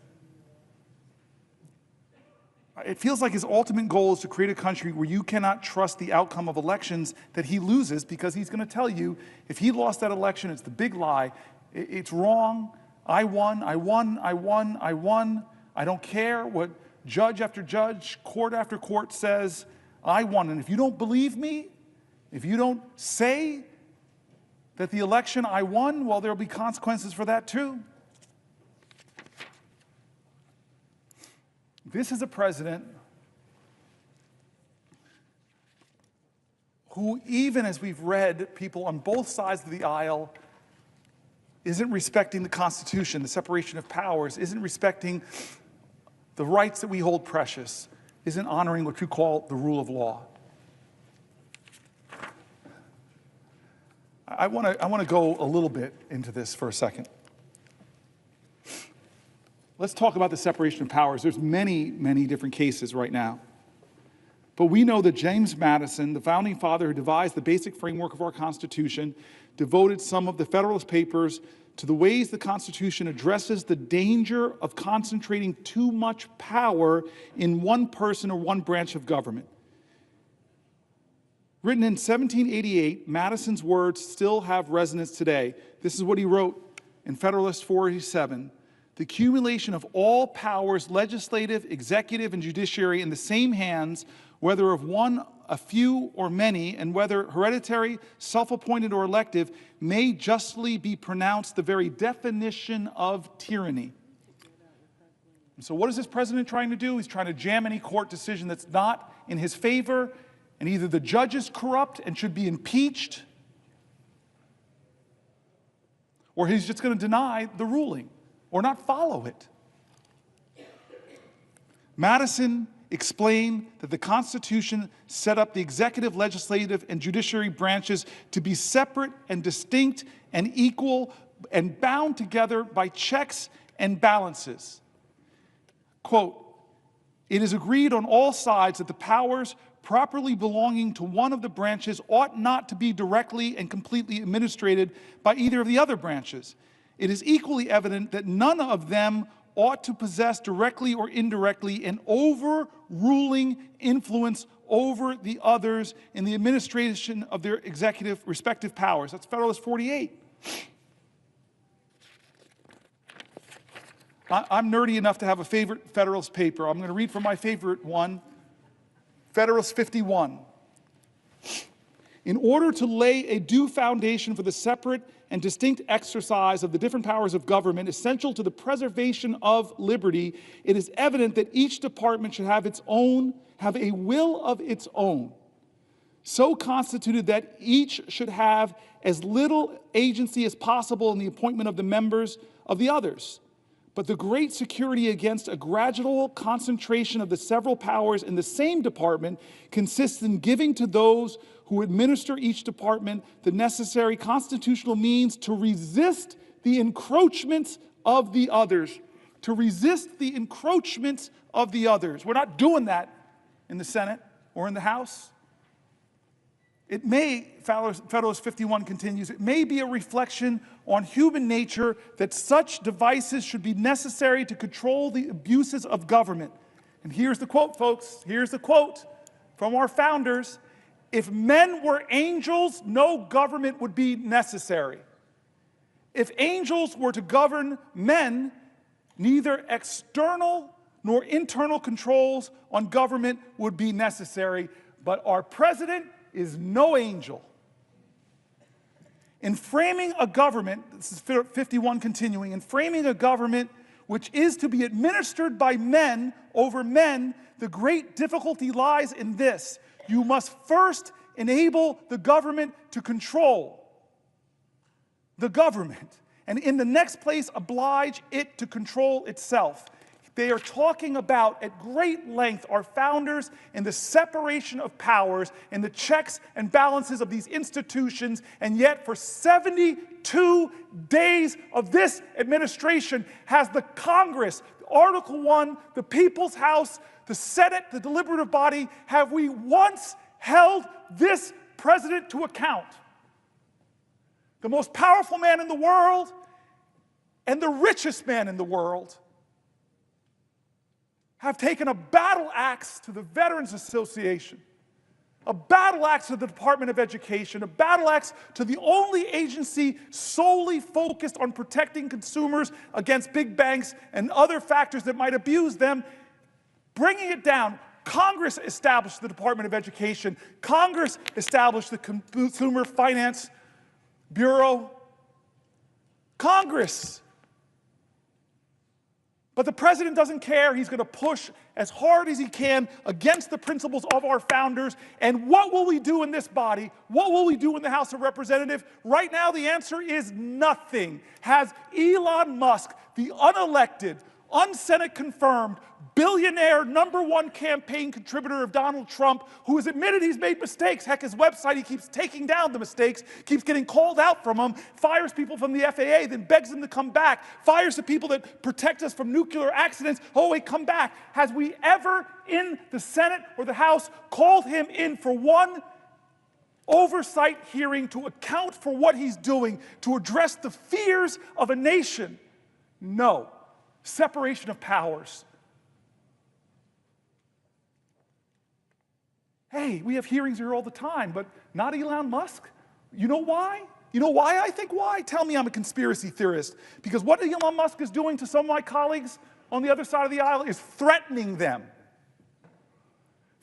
It feels like his ultimate goal is to create a country where you cannot trust the outcome of elections that he loses, because he's going to tell you if he lost that election, it's the big lie. It's wrong. I won. I won. I won. I won. I don't care what judge after judge, court after court says. I won. And if you don't believe me, if you don't say that the election I won, well, there'll be consequences for that too. This is a president who, even as we've read, people on both sides of the aisle, isn't respecting the Constitution, the separation of powers, isn't respecting the rights that we hold precious, isn't honoring what you call the rule of law. I want to go a little bit into this for a second. Let's talk about the separation of powers. There's many, many different cases right now. But we know that James Madison, the founding father who devised the basic framework of our Constitution, devoted some of the Federalist Papers to the ways the Constitution addresses the danger of concentrating too much power in one person or one branch of government. Written in 1788, Madison's words still have resonance today. This is what he wrote in Federalist 487. The accumulation of all powers, legislative, executive, and judiciary, in the same hands, whether of one, a few, or many, and whether hereditary, self-appointed, or elective, may justly be pronounced the very definition of tyranny. And so what is this president trying to do? He's trying to jam any court decision that's not in his favor, and either the judge is corrupt and should be impeached, or he's just going to deny the ruling or not follow it. Madison explained that the Constitution set up the executive, legislative, and judiciary branches to be separate and distinct and equal and bound together by checks and balances. Quote, "It is agreed on all sides that the powers properly belonging to one of the branches ought not to be directly and completely administered by either of the other branches. It is equally evident that none of them ought to possess directly or indirectly an overruling influence over the others in the administration of their executive respective powers." That's Federalist 48. I'm nerdy enough to have a favorite Federalist paper. I'm going to read from my favorite one, Federalist 51. "In order to lay a due foundation for the separate and distinct exercise of the different powers of government essential to the preservation of liberty, it is evident that each department should have a will of its own, so constituted that each should have as little agency as possible in the appointment of the members of the others. But the great security against a gradual concentration of the several powers in the same department consists in giving to those who administer each department the necessary constitutional means to resist the encroachments of the others." To resist the encroachments of the others. We're not doing that in the Senate or in the House. It may, Federalist 51 continues, "it may be a reflection on human nature that such devices should be necessary to control the abuses of government." And here's the quote, folks. Here's the quote from our founders. "If men were angels, no government would be necessary. If angels were to govern men, neither external nor internal controls on government would be necessary. But our president is no angel. In framing a government," this is 51 continuing, "in framing a government which is to be administered by men over men, the great difficulty lies in this: you must first enable the government to control the government, and in the next place oblige it to control itself." They are talking about at great length, our founders, and the separation of powers and the checks and balances of these institutions, and yet for 72 days of this administration has the Congress, Article 1, the People's House, the Senate, the deliberative body, have we once held this president to account? The most powerful man in the world and the richest man in the world have taken a battle axe to the Veterans Association, a battle axe to the Department of Education, a battle axe to the only agency solely focused on protecting consumers against big banks and other factors that might abuse them, bringing it down. Congress established the Department of Education. Congress established the Consumer Finance Bureau. Congress. But the president doesn't care. He's going to push as hard as he can against the principles of our founders. And what will we do in this body? What will we do in the House of Representatives? Right now, the answer is nothing. Has Elon Musk, the unelected, un-Senate confirmed, billionaire #1 campaign contributor of Donald Trump, who has admitted he's made mistakes. Heck, his website, he keeps taking down the mistakes, keeps getting called out from them, fires people from the FAA, then begs them to come back, fires the people that protect us from nuclear accidents. Oh, wait, come back. Has we ever in the Senate or the House called him in for one oversight hearing to account for what he's doing, to address the fears of a nation? No. Separation of powers. Hey, we have hearings here all the time, but not Elon Musk. You know why? You know why I think why? Tell me I'm a conspiracy theorist. Because what Elon Musk is doing to some of my colleagues on the other side of the aisle is threatening them.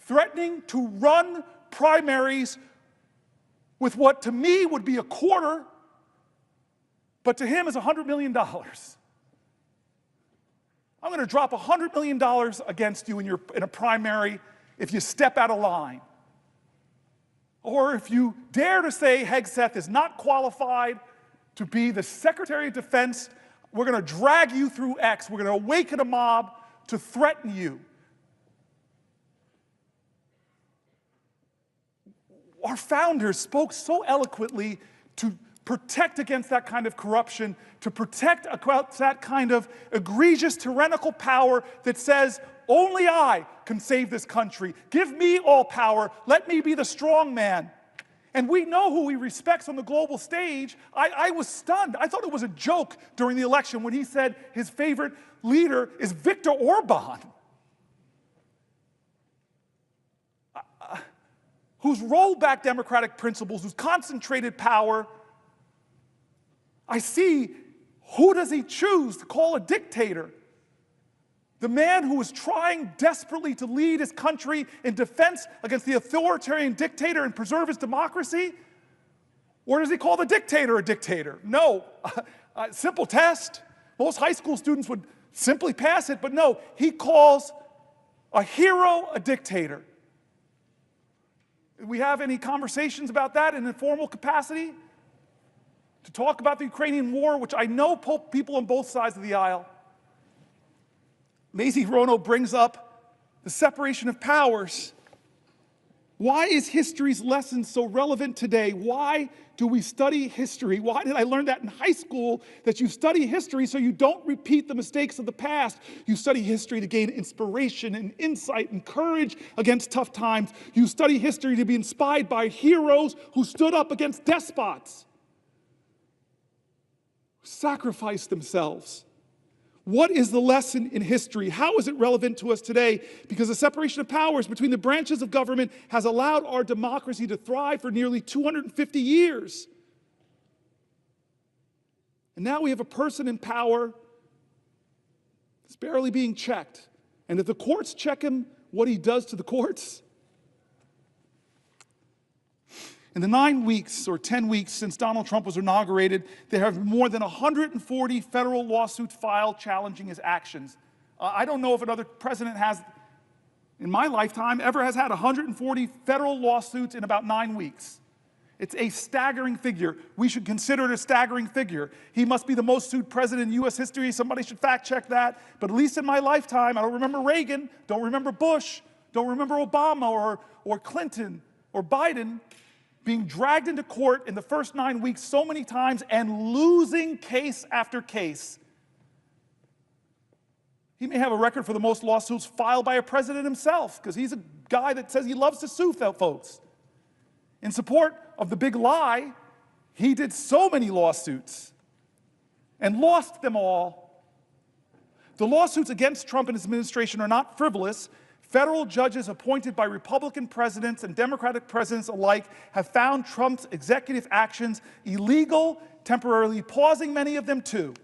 Threatening to run primaries with what to me would be a quarter, but to him is $100 million. I'm going to drop $100 million against you in a primary if you step out of line. Or if you dare to say Hegseth is not qualified to be the Secretary of Defense. We're going to drag you through X. We're going to awaken a mob to threaten you. Our founders spoke so eloquently to protect against that kind of corruption, to protect against that kind of egregious tyrannical power that says, only I can save this country. Give me all power. Let me be the strong man. And we know who he respects on the global stage. I was stunned. I thought it was a joke during the election when he said his favorite leader is Viktor Orban, who's rolled back democratic principles, who's concentrated power. I see, who does he choose to call a dictator? The man who is trying desperately to lead his country in defense against the authoritarian dictator and preserve his democracy? Or does he call the dictator a dictator? No, simple test. Most high school students would simply pass it, but no, he calls a hero a dictator. Do we have any conversations about that in an informal capacity? To talk about the Ukrainian war, which I know people on both sides of the aisle. Mazie Hirono brings up the separation of powers. Why is history's lesson so relevant today? Why do we study history? Why did I learn that in high school, that you study history so you don't repeat the mistakes of the past? You study history to gain inspiration and insight and courage against tough times. You study history to be inspired by heroes who stood up against despots, who sacrificed themselves. What is the lesson in history? How is it relevant to us today? Because the separation of powers between the branches of government has allowed our democracy to thrive for nearly 250 years. And now we have a person in power that's barely being checked. And if the courts check him, what he does to the courts? In the 9 weeks or 10 weeks since Donald Trump was inaugurated, there have been more than 140 federal lawsuits filed challenging his actions. I don't know if another president has, in my lifetime, ever has had 140 federal lawsuits in about 9 weeks. It's a staggering figure. We should consider it a staggering figure. He must be the most sued president in U.S. history. Somebody should fact check that. But at least in my lifetime, I don't remember Reagan, don't remember Bush, don't remember Obama or Clinton or Biden being dragged into court in the first 9 weeks so many times and losing case after case. He may have a record for the most lawsuits filed by a president himself, because he's a guy that says he loves to sue folks. In support of the big lie, he did so many lawsuits and lost them all. The lawsuits against Trump and his administration are not frivolous. Federal judges appointed by Republican presidents and Democratic presidents alike have found Trump's executive actions illegal, temporarily pausing many of them too.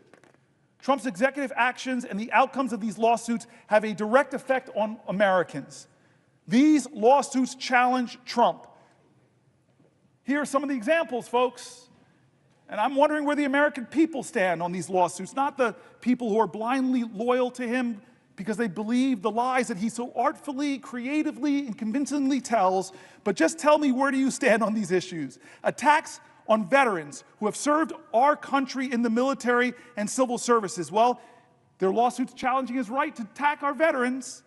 Trump's executive actions and the outcomes of these lawsuits have a direct effect on Americans. These lawsuits challenge Trump. Here are some of the examples, folks. And I'm wondering where the American people stand on these lawsuits, not the people who are blindly loyal to him because they believe the lies that he so artfully, creatively, and convincingly tells. But just tell me, where do you stand on these issues? Attacks on veterans who have served our country in the military and civil services. Well, there are lawsuits challenging his right to attack our veterans.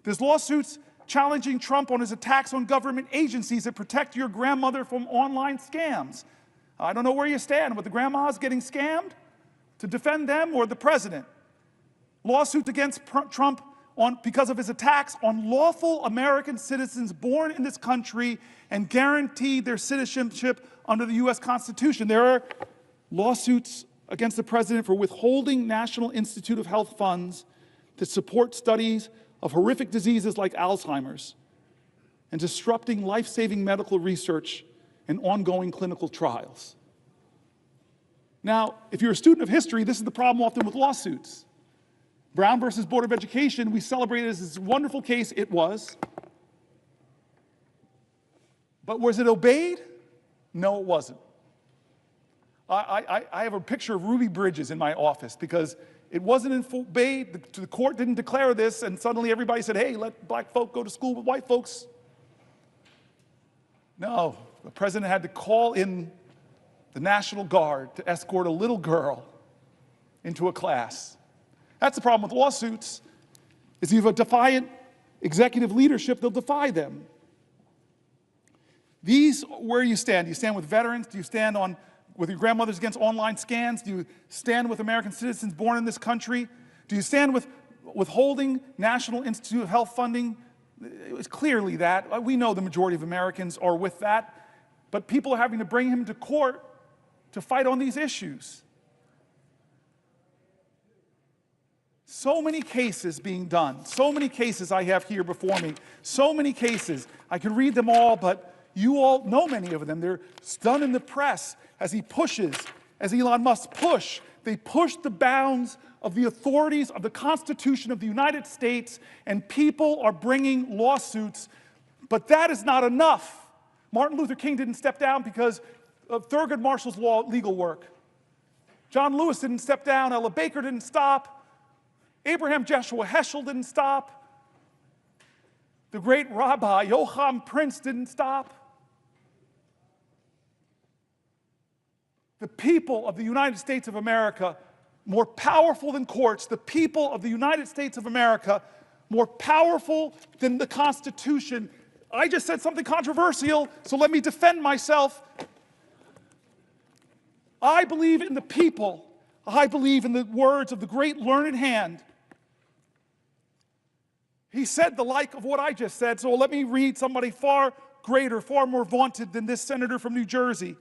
There's lawsuits challenging Trump on his attacks on government agencies that protect your grandmother from online scams. I don't know where you stand with the grandmas getting scammed, to defend them, or the president. Lawsuits against Trump because of his attacks on lawful American citizens born in this country and guaranteed their citizenship under the U.S. Constitution. There are lawsuits against the president for withholding National Institute of Health funds to support studies of horrific diseases like Alzheimer's and disrupting life-saving medical research and ongoing clinical trials. Now, if you're a student of history, this is the problem often with lawsuits. Brown versus Board of Education, we celebrated as this wonderful case. It was. But was it obeyed? No, it wasn't. I have a picture of Ruby Bridges in my office because it wasn't obeyed. The court didn't declare this, and suddenly everybody said, hey, let black folk go to school with white folks. No, the president had to call in the National Guard to escort a little girl into a class. That's the problem with lawsuits, is you have a defiant executive leadership, they'll defy them. These, where you stand. Do you stand with veterans? Do you stand with your grandmothers against online scans? Do you stand with American citizens born in this country? Do you stand with withholding National Institute of Health funding? It's clearly that. We know the majority of Americans are with that, but people are having to bring him to court to fight on these issues. So many cases being done, so many cases I have here before me, so many cases. I could read them all, but you all know many of them. They're done in the press as he pushes, as Elon Musk push. They push the bounds of the authorities of the Constitution of the United States, and people are bringing lawsuits, but that is not enough. Martin Luther King didn't step down because of Thurgood Marshall's law legal work. John Lewis didn't step down, Ella Baker didn't stop, Abraham Joshua Heschel didn't stop, the great Rabbi Joachim Prince didn't stop. The people of the United States of America, more powerful than courts, the people of the United States of America, more powerful than the Constitution. I just said something controversial, so let me defend myself. I believe in the people. I believe in the words of the great learned hand. He said the like of what I just said, so let me read somebody far greater, far more vaunted than this senator from New Jersey.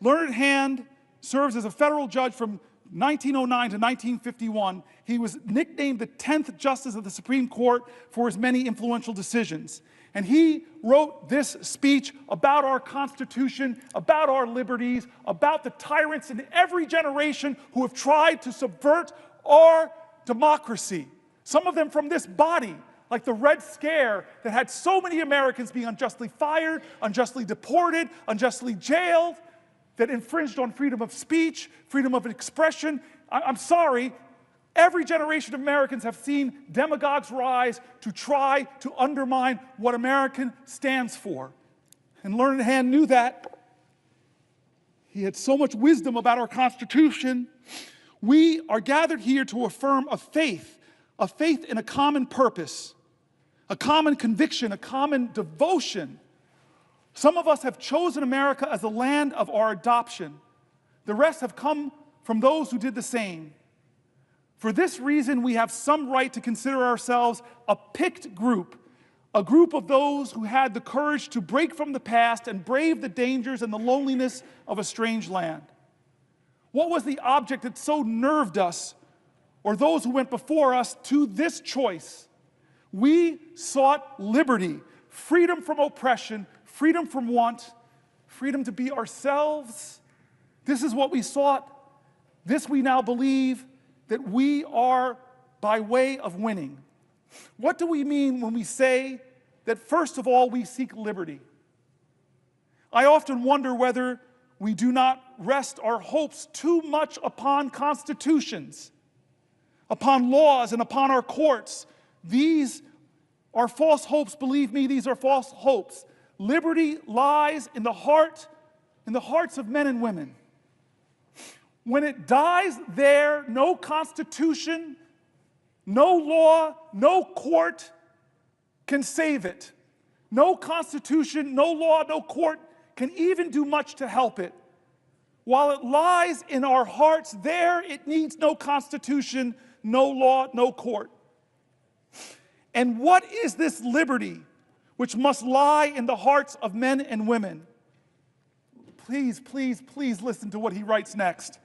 Learned Hand serves as a federal judge from 1909 to 1951. He was nicknamed the 10th Justice of the Supreme Court for his many influential decisions. And he wrote this speech about our Constitution, about our liberties, about the tyrants in every generation who have tried to subvert our democracy. Some of them from this body, like the Red Scare that had so many Americans being unjustly fired, unjustly deported, unjustly jailed, that infringed on freedom of speech, freedom of expression. I'm sorry, every generation of Americans have seen demagogues rise to try to undermine what American stands for. And Learned Hand knew that. He had so much wisdom about our Constitution. We are gathered here to affirm a faith in a common purpose, a common conviction, a common devotion. Some of us have chosen America as the land of our adoption. The rest have come from those who did the same. For this reason, we have some right to consider ourselves a picked group, a group of those who had the courage to break from the past and brave the dangers and the loneliness of a strange land. What was the object that so nerved us, or those who went before us, to this choice? We sought liberty, freedom from oppression, freedom from want, freedom to be ourselves. This is what we sought. This we now believe that we are by way of winning. What do we mean when we say that first of all we seek liberty? I often wonder whether we do not rest our hopes too much upon constitutions, upon laws, and upon our courts. These are false hopes. Believe me, these are false hopes. Liberty lies in the hearts of men and women. When it dies there, no constitution, no law, no court can save it. No constitution, no law, no court can even do much to help it. While it lies in our hearts, there it needs no constitution, no law, no court. And what is this liberty which must lie in the hearts of men and women? Please, please, please listen to what he writes next.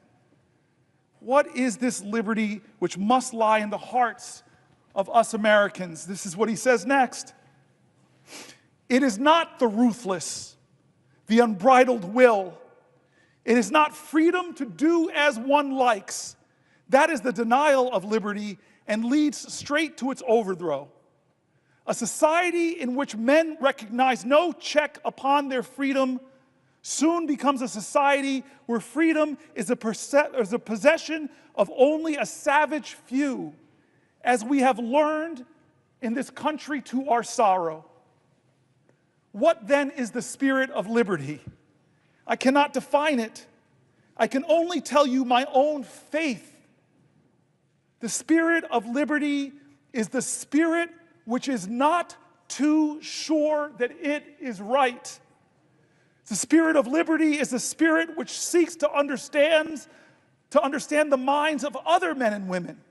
What is this liberty which must lie in the hearts of us Americans? This is what he says next. It is not the ruthless, the unbridled will. It is not freedom to do as one likes. That is the denial of liberty and leads straight to its overthrow. A society in which men recognize no check upon their freedom soon becomes a society where freedom is a possession of only a savage few, as we have learned in this country to our sorrow. What then is the spirit of liberty? I cannot define it. I can only tell you my own faith. The spirit of liberty is the spirit which is not too sure that it is right. The spirit of liberty is the spirit which seeks to understand the minds of other men and women.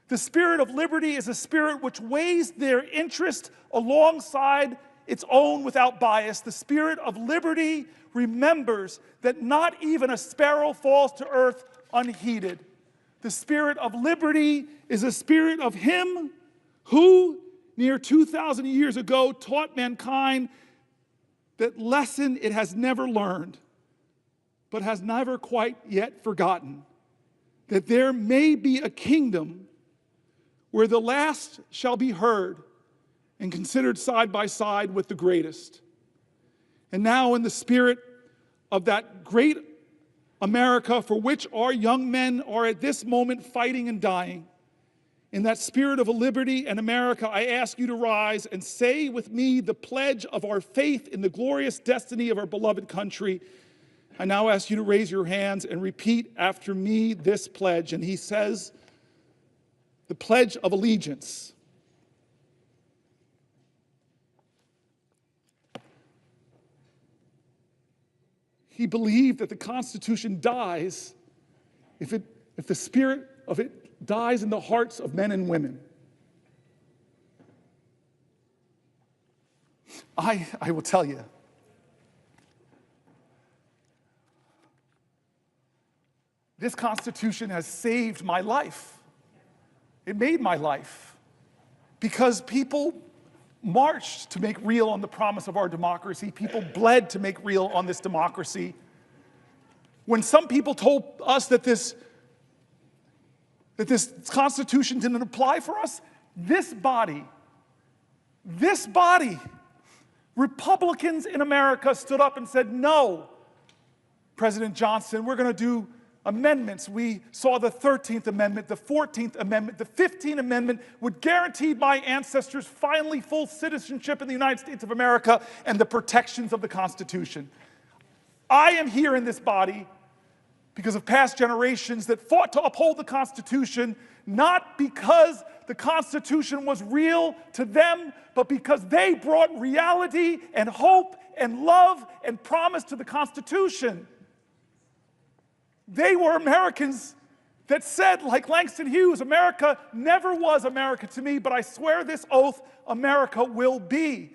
The spirit of liberty is a spirit which weighs their interest alongside its own without bias. The spirit of liberty remembers that not even a sparrow falls to earth unheeded. The spirit of liberty is a spirit of him who, near 2,000 years ago, taught mankind that lesson it has never learned, but has never quite yet forgotten, that there may be a kingdom where the last shall be heard and considered side by side with the greatest. And now, in the spirit of that great America for which our young men are at this moment fighting and dying, in that spirit of a liberty and America, I ask you to rise and say with me the pledge of our faith in the glorious destiny of our beloved country. I now ask you to raise your hands and repeat after me this pledge. And he says, the Pledge of Allegiance. He believed that the Constitution dies if the spirit of it dies in the hearts of men and women. I will tell you, this Constitution has saved my life. It made my life because people marched to make real on the promise of our democracy. People bled to make real on this democracy. When some people told us that this Constitution didn't apply for us, this body, Republicans in America stood up and said, no, President Johnson, we're going to do amendments. We saw the 13th Amendment, the 14th Amendment, the 15th Amendment would guarantee my ancestors finally full citizenship in the United States of America and the protections of the Constitution. I am here in this body because of past generations that fought to uphold the Constitution, not because the Constitution was real to them, but because they brought reality and hope and love and promise to the Constitution. They were Americans that said, like Langston Hughes, America never was America to me, but I swear this oath, America will be.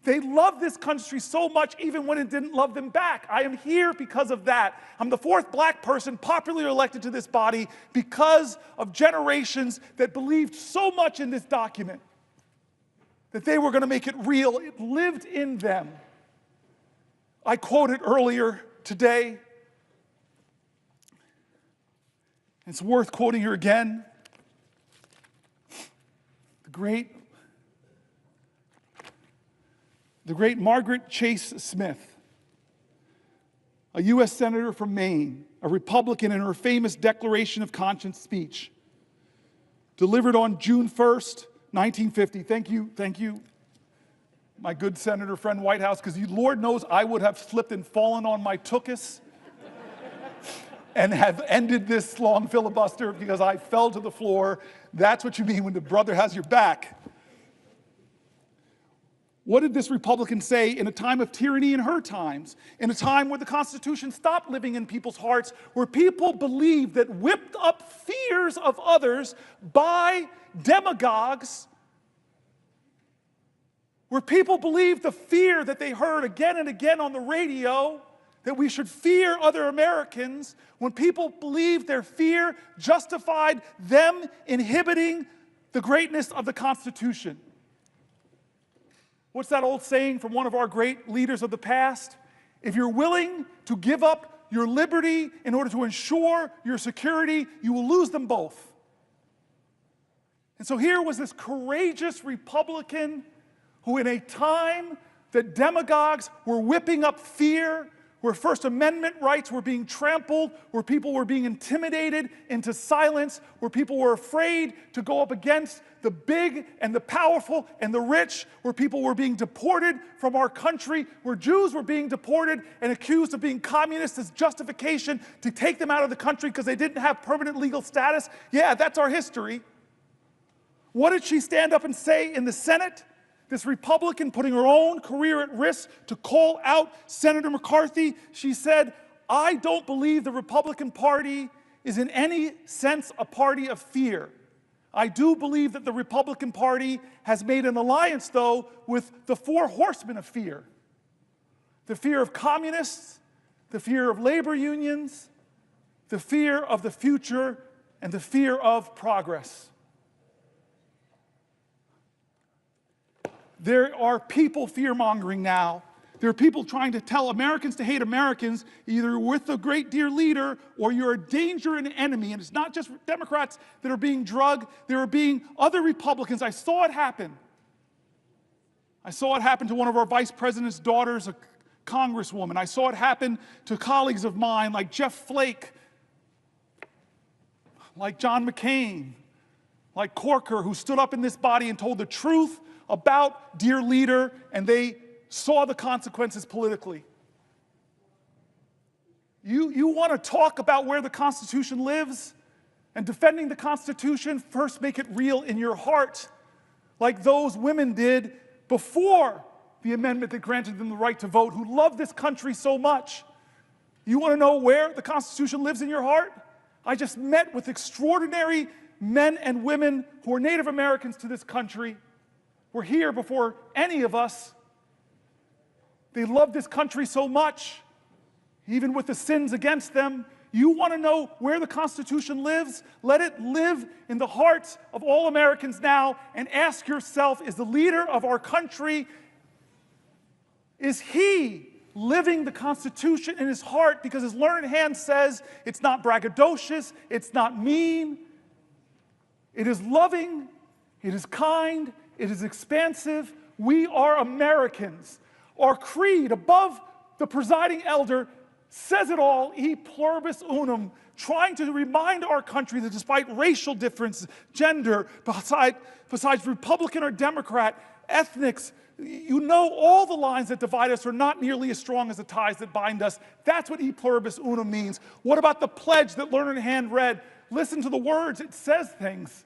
They loved this country so much even when it didn't love them back. I am here because of that. I'm the fourth black person popularly elected to this body because of generations that believed so much in this document that they were going to make it real. It lived in them. I quoted earlier today. It's worth quoting here again. The great Margaret Chase Smith, a U.S. Senator from Maine, a Republican, in her famous Declaration of Conscience speech, delivered on June 1st, 1950. Thank you, my good senator friend Whitehouse, because Lord knows I would have slipped and fallen on my tuchus and have ended this long filibuster because I fell to the floor. That's what you mean when the brother has your back. What did this Republican say in a time of tyranny in her times, in a time where the Constitution stopped living in people's hearts, where people believed that whipped up fears of others by demagogues, where people believed the fear that they heard again and again on the radio, that we should fear other Americans, when people believed their fear justified them inhibiting the greatness of the Constitution. What's that old saying from one of our great leaders of the past? If you're willing to give up your liberty in order to ensure your security, you will lose them both. And so here was this courageous Republican who, in a time that demagogues were whipping up fear, where First Amendment rights were being trampled, where people were being intimidated into silence, where people were afraid to go up against the big and the powerful and the rich, where people were being deported from our country, where Jews were being deported and accused of being communists as justification to take them out of the country because they didn't have permanent legal status. Yeah, that's our history. What did she stand up and say in the Senate? This Republican putting her own career at risk to call out Senator McCarthy. She said, "I don't believe the Republican Party is in any sense a party of fear. I do believe that the Republican Party has made an alliance, though, with the four horsemen of fear. The fear of communists, the fear of labor unions, the fear of the future, and the fear of progress." There are people fear-mongering now. There are people trying to tell Americans to hate Americans, either with the great dear leader or you're a danger and an enemy. And it's not just Democrats that are being drugged. There are being other Republicans. I saw it happen. I saw it happen to one of our vice president's daughters, a congresswoman. I saw it happen to colleagues of mine like Jeff Flake, like John McCain, like Corker, who stood up in this body and told the truth about dear leader, and they saw the consequences politically. You want to talk about where the Constitution lives and defending the Constitution? First, make it real in your heart, like those women did before the amendment that granted them the right to vote, who love this country so much. You want to know where the Constitution lives in your heart? I just met with extraordinary men and women who are Native Americans to this country. Were here before any of us. They love this country so much, even with the sins against them. You want to know where the Constitution lives? Let it live in the hearts of all Americans now, and ask yourself, is the leader of our country, is he living the Constitution in his heart? Because his learned hand says it's not braggadocious, it's not mean, it is loving, it is kind, it is expansive. We are Americans. Our creed above the presiding elder says it all, e pluribus unum, trying to remind our country that despite racial difference, gender, besides Republican or Democrat, ethnics, you know all the lines that divide us are not nearly as strong as the ties that bind us. That's what e pluribus unum means. What about the pledge that learned hand read? Listen to the words. It says things.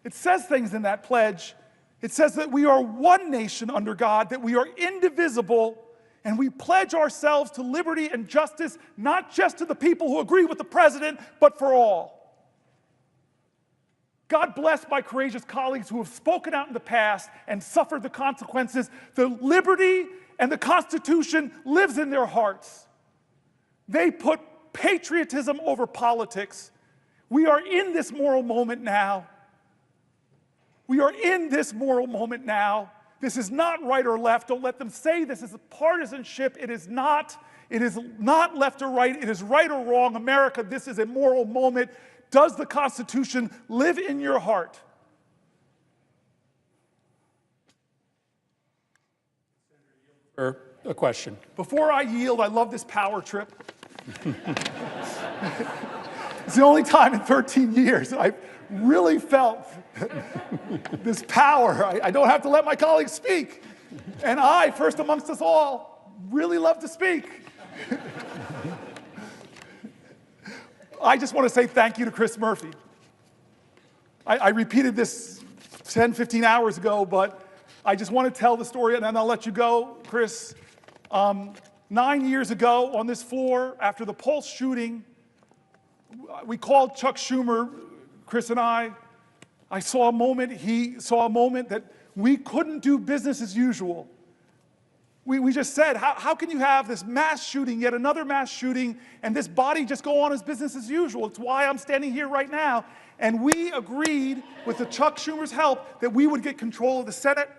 It says things in that pledge. It says that we are one nation under God, that we are indivisible, and we pledge ourselves to liberty and justice, not just to the people who agree with the president, but for all. God bless my courageous colleagues who have spoken out in the past and suffered the consequences. The liberty and the Constitution lives in their hearts. They put patriotism over politics. We are in this moral moment now. We are in this moral moment now. This is not right or left. Don't let them say this is a partisanship. It is not. It is not left or right. It is right or wrong. America, this is a moral moment. Does the Constitution live in your heart? For a question. Before I yield, I love this power trip. It's the only time in 13 years I've really felt this power. I don't have to let my colleagues speak. And I, first amongst us all, really love to speak. I just want to say thank you to Chris Murphy. I repeated this 10, 15 hours ago, but I just want to tell the story, and then I'll let you go, Chris. 9 years ago on this floor, after the Pulse shooting, we called Chuck Schumer, Chris and I saw a moment, he saw a moment that we couldn't do business as usual. We just said, how can you have this mass shooting, yet another mass shooting, and this body just go on as business as usual? It's why I'm standing here right now. And we agreed, with the Chuck Schumer's help, that we would get control of the Senate.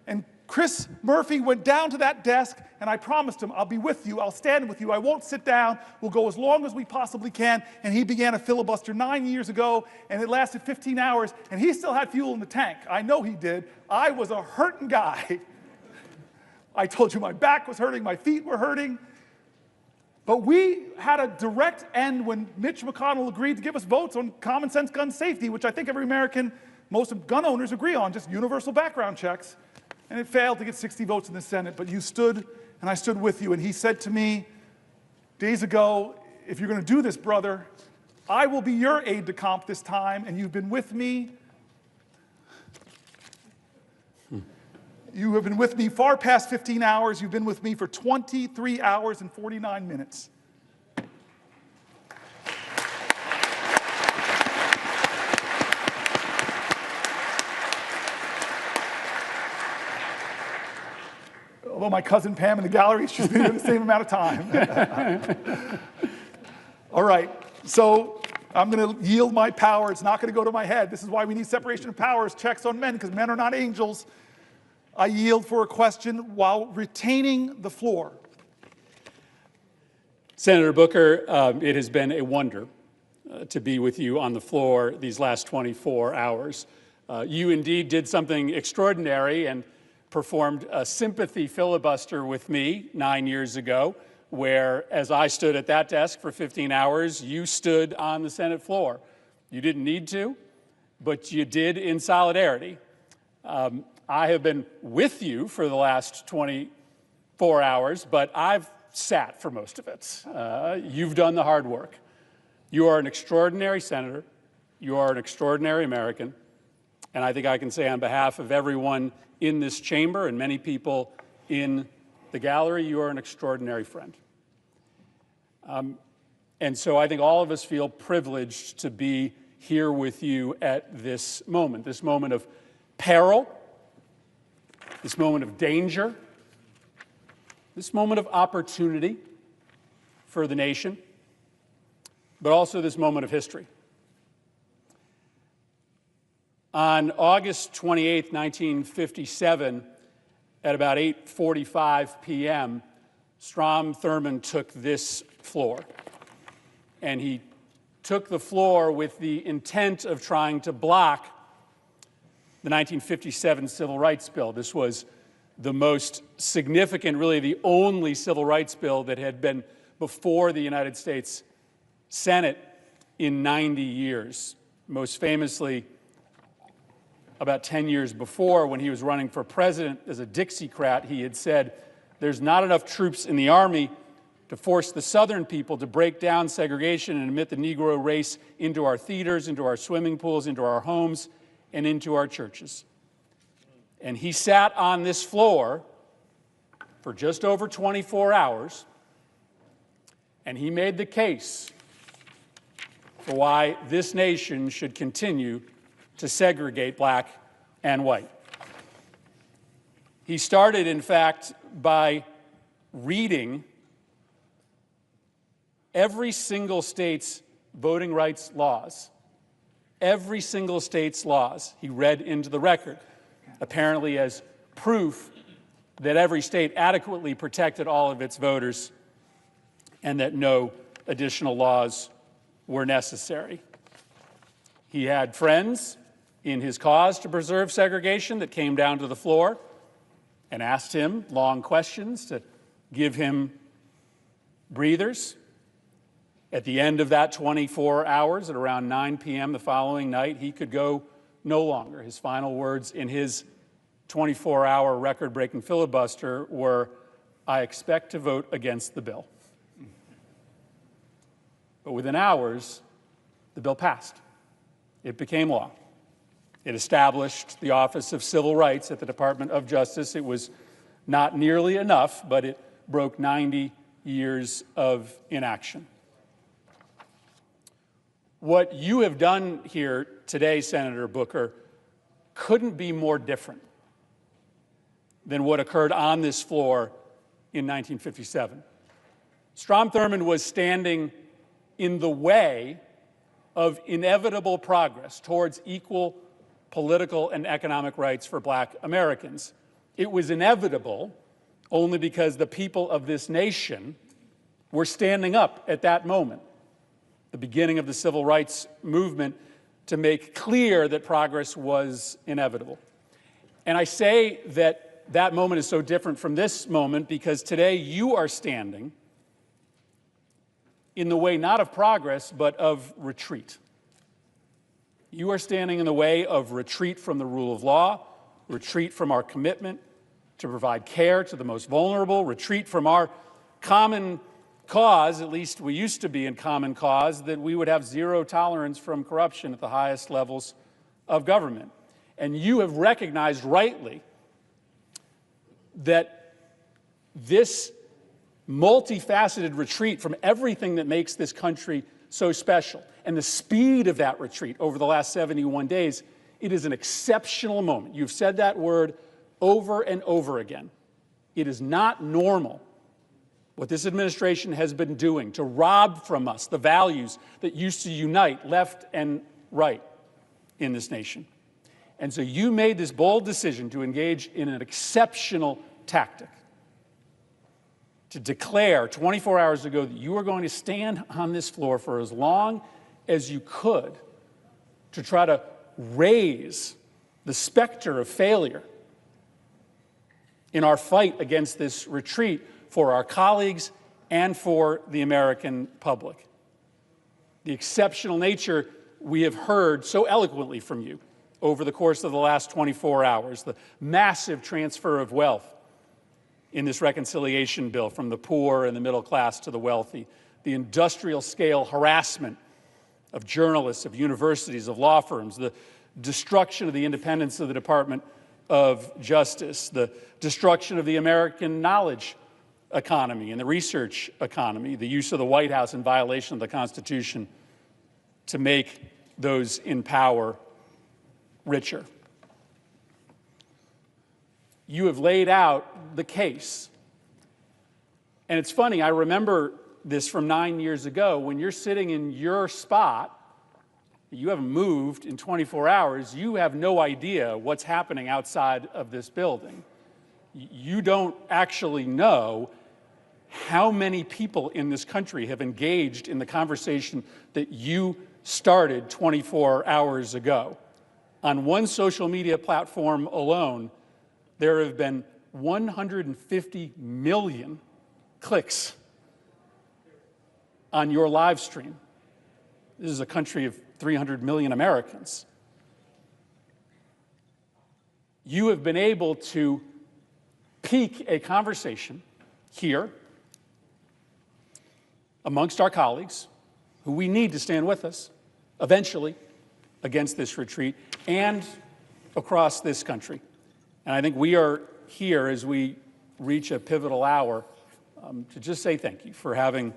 And Chris Murphy went down to that desk, and I promised him, I'll be with you, I'll stand with you, I won't sit down, we'll go as long as we possibly can. And he began a filibuster 9 years ago, and it lasted 15 hours, and he still had fuel in the tank. I know he did. I was a hurting guy. I told you my back was hurting, my feet were hurting. But we had a direct end when Mitch McConnell agreed to give us votes on common sense gun safety, which I think every American, most gun owners agree on, just universal background checks. And it failed to get 60 votes in the Senate, but you stood, and I stood with you. And he said to me days ago, if you're going to do this, brother, I will be your aide de camp this time, and you've been with me. You have been with me far past 15 hours. You've been with me for 23 hours and 49 minutes. Although my cousin Pam in the gallery, she's been here the same amount of time. All right, so I'm going to yield my power. It's not going to go to my head. This is why we need separation of powers, checks on men, because men are not angels. I yield for a question while retaining the floor. Senator Booker, it has been a wonder to be with you on the floor these last 24 hours. You indeed did something extraordinary and performed a sympathy filibuster with me 9 years ago, where as I stood at that desk for 15 hours, you stood on the Senate floor. You didn't need to, but you did in solidarity. I have been with you for the last 24 hours, but I've sat for most of it. You've done the hard work. You are an extraordinary senator. You are an extraordinary American. And I think I can say on behalf of everyone in this chamber and many people in the gallery, you are an extraordinary friend. And so I think all of us feel privileged to be here with you at this moment of peril, this moment of danger, this moment of opportunity for the nation, but also this moment of history. On August 28, 1957, at about 8:45 p.m., Strom Thurmond took this floor. And he took the floor with the intent of trying to block the 1957 Civil Rights Bill. This was the most significant, really the only civil rights bill that had been before the United States Senate in 90 years. Most famously, about 10 years before, when he was running for president as a Dixiecrat, he had said, "There's not enough troops in the Army to force the Southern people to break down segregation and admit the Negro race into our theaters, into our swimming pools, into our homes, and into our churches." And he sat on this floor for just over 24 hours, and he made the case for why this nation should continue to segregate black and white. He started, in fact, by reading every single state's voting rights laws. Every single state's laws he read into the record, apparently as proof that every state adequately protected all of its voters and that no additional laws were necessary. He had friends in his cause to preserve segregation that came down to the floor and asked him long questions to give him breathers. At the end of that 24 hours, at around 9 p.m. the following night, he could go no longer. His final words in his 24-hour record-breaking filibuster were, "I expect to vote against the bill." But within hours, the bill passed. It became law. It established the Office of Civil Rights at the Department of Justice. It was not nearly enough, but it broke 90 years of inaction. What you have done here today, Senator Booker, couldn't be more different than what occurred on this floor in 1957. Strom Thurmond was standing in the way of inevitable progress towards equal political and economic rights for black Americans. It was inevitable only because the people of this nation were standing up at that moment, the beginning of the civil rights movement, to make clear that progress was inevitable. And I say that that moment is so different from this moment because today you are standing in the way not of progress, but of retreat. You are standing in the way of retreat from the rule of law, retreat from our commitment to provide care to the most vulnerable, retreat from our common cause, at least we used to be in common cause, that we would have zero tolerance from corruption at the highest levels of government. And you have recognized rightly that this multifaceted retreat from everything that makes this country so special, and the speed of that retreat over the last 71 days, it is an exceptional moment. You've said that word over and over again. It is not normal what this administration has been doing to rob from us the values that used to unite left and right in this nation. And so you made this bold decision to engage in an exceptional tactic, to declare 24 hours ago that you were going to stand on this floor for as long as you could to try to raise the specter of failure in our fight against this retreat for our colleagues and for the American public. The exceptional nature we have heard so eloquently from you over the course of the last 24 hours, the massive transfer of wealth in this reconciliation bill from the poor and the middle class to the wealthy, the industrial scale harassment of journalists, of universities, of law firms, the destruction of the independence of the Department of Justice, the destruction of the American knowledge economy and the research economy, the use of the White House in violation of the Constitution to make those in power richer. You have laid out the case. And it's funny, I remember this from 9 years ago. When you're sitting in your spot, you haven't moved in 24 hours, you have no idea what's happening outside of this building. You don't actually know how many people in this country have engaged in the conversation that you started 24 hours ago. On one social media platform alone, there have been 150 million clicks on your live stream. This is a country of 300 million Americans. You have been able to pique a conversation here amongst our colleagues, who we need to stand with us eventually against this retreat, and across this country. And I think we are here as we reach a pivotal hour to just say thank you for having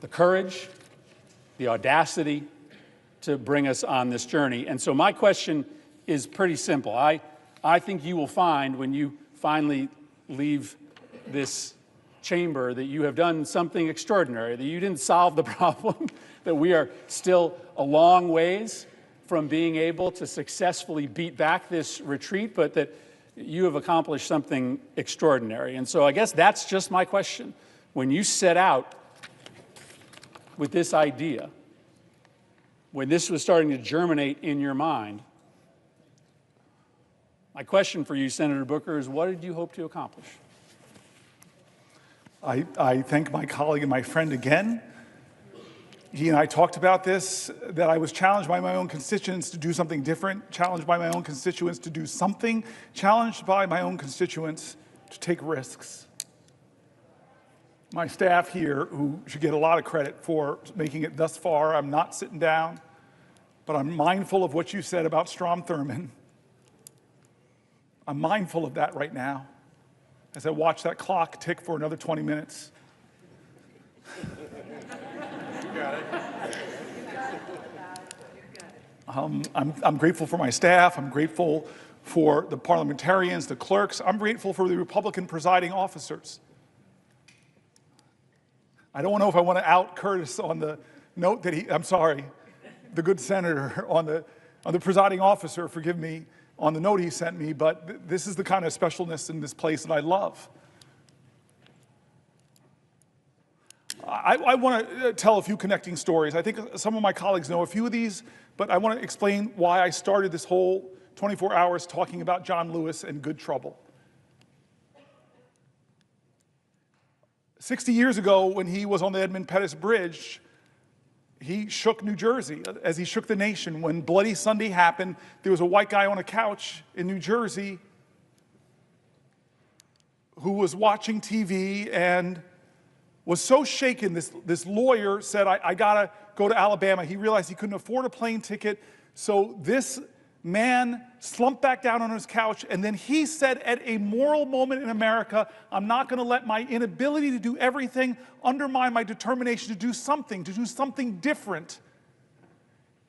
the courage, the audacity to bring us on this journey. And so my question is pretty simple. I think you will find when you finally leave this chamber that you have done something extraordinary, that you didn't solve the problem, that we are still a long ways from being able to successfully beat back this retreat, but that you have accomplished something extraordinary. And so I guess that's just my question. When you set out with this idea, when this was starting to germinate in your mind, my question for you, Senator Booker, is what did you hope to accomplish? I thank my colleague and my friend again. He and I talked about this, that I was challenged by my own constituents to do something different, challenged by my own constituents to do something, challenged by my own constituents to take risks. My staff here, who should get a lot of credit for making it thus far, I'm not sitting down, but I'm mindful of what you said about Strom Thurmond. I'm mindful of that right now as I watch that clock tick for another 20 minutes. I'm grateful for my staff. I'm grateful for the parliamentarians, the clerks. I'm grateful for the Republican presiding officers. I don't know if I want to out Curtis on the note that the good senator on the presiding officer, forgive me, on the note he sent me, but this is the kind of specialness in this place that I love. I want to tell a few connecting stories. I think some of my colleagues know a few of these, but I want to explain why I started this whole 24 hours talking about John Lewis and good trouble. 60 years ago, when he was on the Edmund Pettus Bridge, he shook New Jersey as he shook the nation. When Bloody Sunday happened, there was a white guy on a couch in New Jersey who was watching TV and was so shaken. This lawyer said, I gotta go to Alabama. He realized he couldn't afford a plane ticket. So this man slumped back down on his couch, and then he said, at a moral moment in America, I'm not gonna let my inability to do everything undermine my determination to do something different.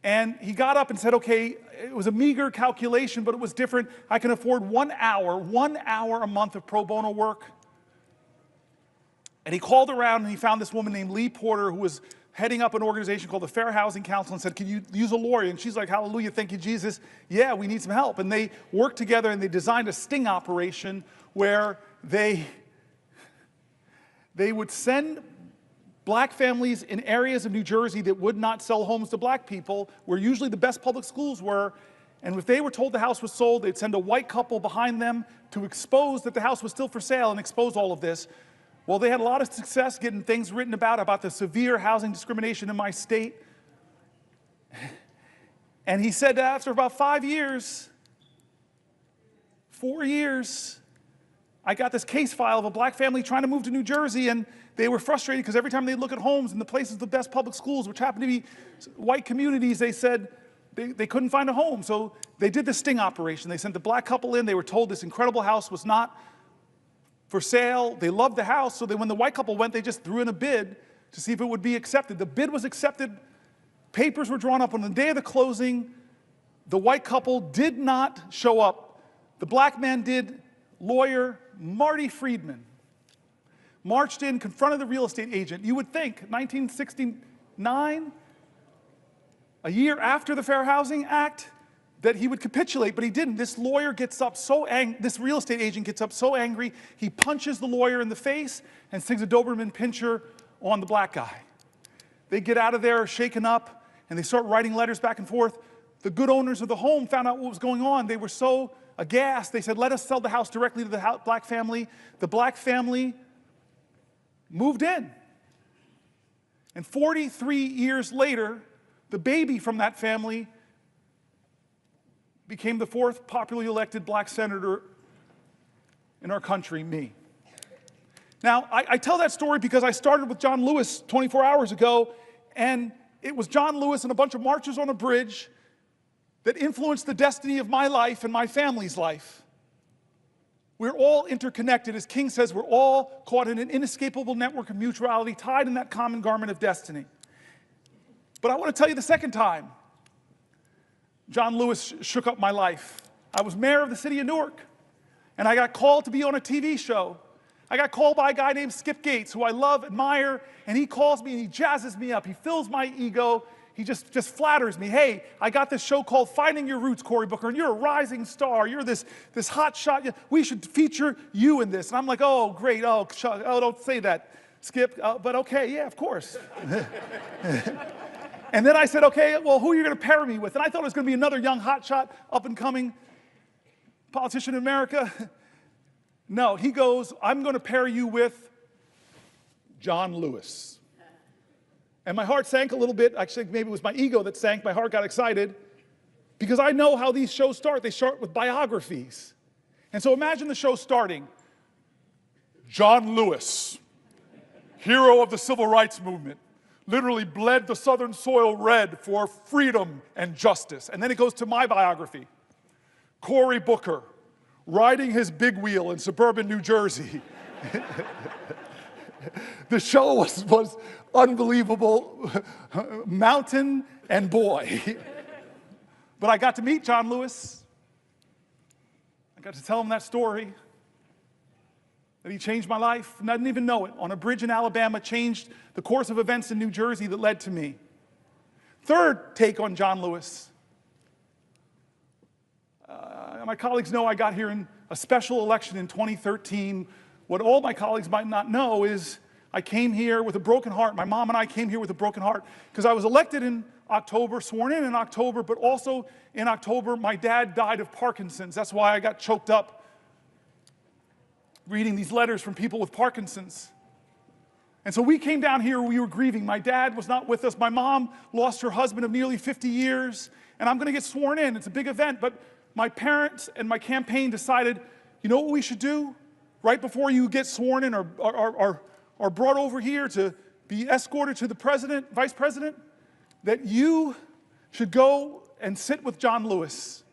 And he got up and said, okay, it was a meager calculation, but it was different. I can afford 1 hour a month of pro bono work. And he called around and he found this woman named Lee Porter, who was heading up an organization called the Fair Housing Council, and said, can you use a lawyer? And she's like, hallelujah, thank you, Jesus. Yeah, we need some help. And they worked together and they designed a sting operation where they would send black families in areas of New Jersey that would not sell homes to black people, where usually the best public schools were, and if they were told the house was sold, they'd send a white couple behind them to expose that the house was still for sale and expose all of this. Well, they had a lot of success getting things written about the severe housing discrimination in my state. And he said after about 4 years, I got this case file of a black family trying to move to New Jersey, and they were frustrated because every time they look at homes in the places, the best public schools, which happened to be white communities, they said they couldn't find a home. So they did the sting operation. They sent the black couple in. They were told this incredible house was not for sale. They loved the house, so when the white couple went, they just threw in a bid to see if it would be accepted. The bid was accepted. Papers were drawn up on the day of the closing. The white couple did not show up. The black man did. Lawyer Marty Friedman marched in, confronted the real estate agent. You would think 1969, a year after the Fair Housing Act, that he would capitulate, but he didn't. This lawyer gets up so angry, this real estate agent gets up so angry, he punches the lawyer in the face and sings a Doberman Pinscher on the black guy. They get out of there shaken up, and they start writing letters back and forth. The good owners of the home found out what was going on. They were so aghast. They said, let us sell the house directly to the black family. The black family moved in. And 43 years later, the baby from that family became the 4th popularly elected black senator in our country, me. Now, I tell that story because I started with John Lewis 24 hours ago, and it was John Lewis and a bunch of marchers on a bridge that influenced the destiny of my life and my family's life. We're all interconnected. As King says, we're all caught in an inescapable network of mutuality, tied in that common garment of destiny. But I want to tell you the second time John Lewis shook up my life. I was mayor of the city of Newark, and I got called to be on a TV show. I got called by a guy named Skip Gates, who I love, admire, and he calls me and he jazzes me up. He fills my ego. He just flatters me. Hey, I got this show called Finding Your Roots, Cory Booker, and you're a rising star. You're this hot shot. We should feature you in this. And I'm like, oh, great. Oh, don't say that, Skip. But okay, yeah, of course. And then I said, okay, well, who are you going to pair me with? And I thought it was going to be another young hotshot, up-and-coming politician in America. No, he goes, I'm going to pair you with John Lewis. And my heart sank a little bit. Actually, maybe it was my ego that sank. My heart got excited because I know how these shows start. They start with biographies. And so imagine the show starting. John Lewis, hero of the civil rights movement, literally bled the southern soil red for freedom and justice. And then it goes to my biography. Cory Booker, riding his big wheel in suburban New Jersey. The show was unbelievable, mountain and boy. But I got to meet John Lewis. I got to tell him that story, that he changed my life, and I didn't even know it. On a bridge in Alabama, changed the course of events in New Jersey that led to me. Third take on John Lewis. My colleagues know I got here in a special election in 2013. What all my colleagues might not know is I came here with a broken heart. My mom and I came here with a broken heart because I was elected in October, sworn in October, but also in October, my dad died of Parkinson's. That's why I got choked up reading these letters from people with Parkinson's. And so we came down here, we were grieving. My dad was not with us. My mom lost her husband of nearly 50 years. And I'm going to get sworn in. It's a big event. But my parents and my campaign decided, you know what we should do? Right before you get sworn in or brought over here to be escorted to the president, vice president, that you should go and sit with John Lewis.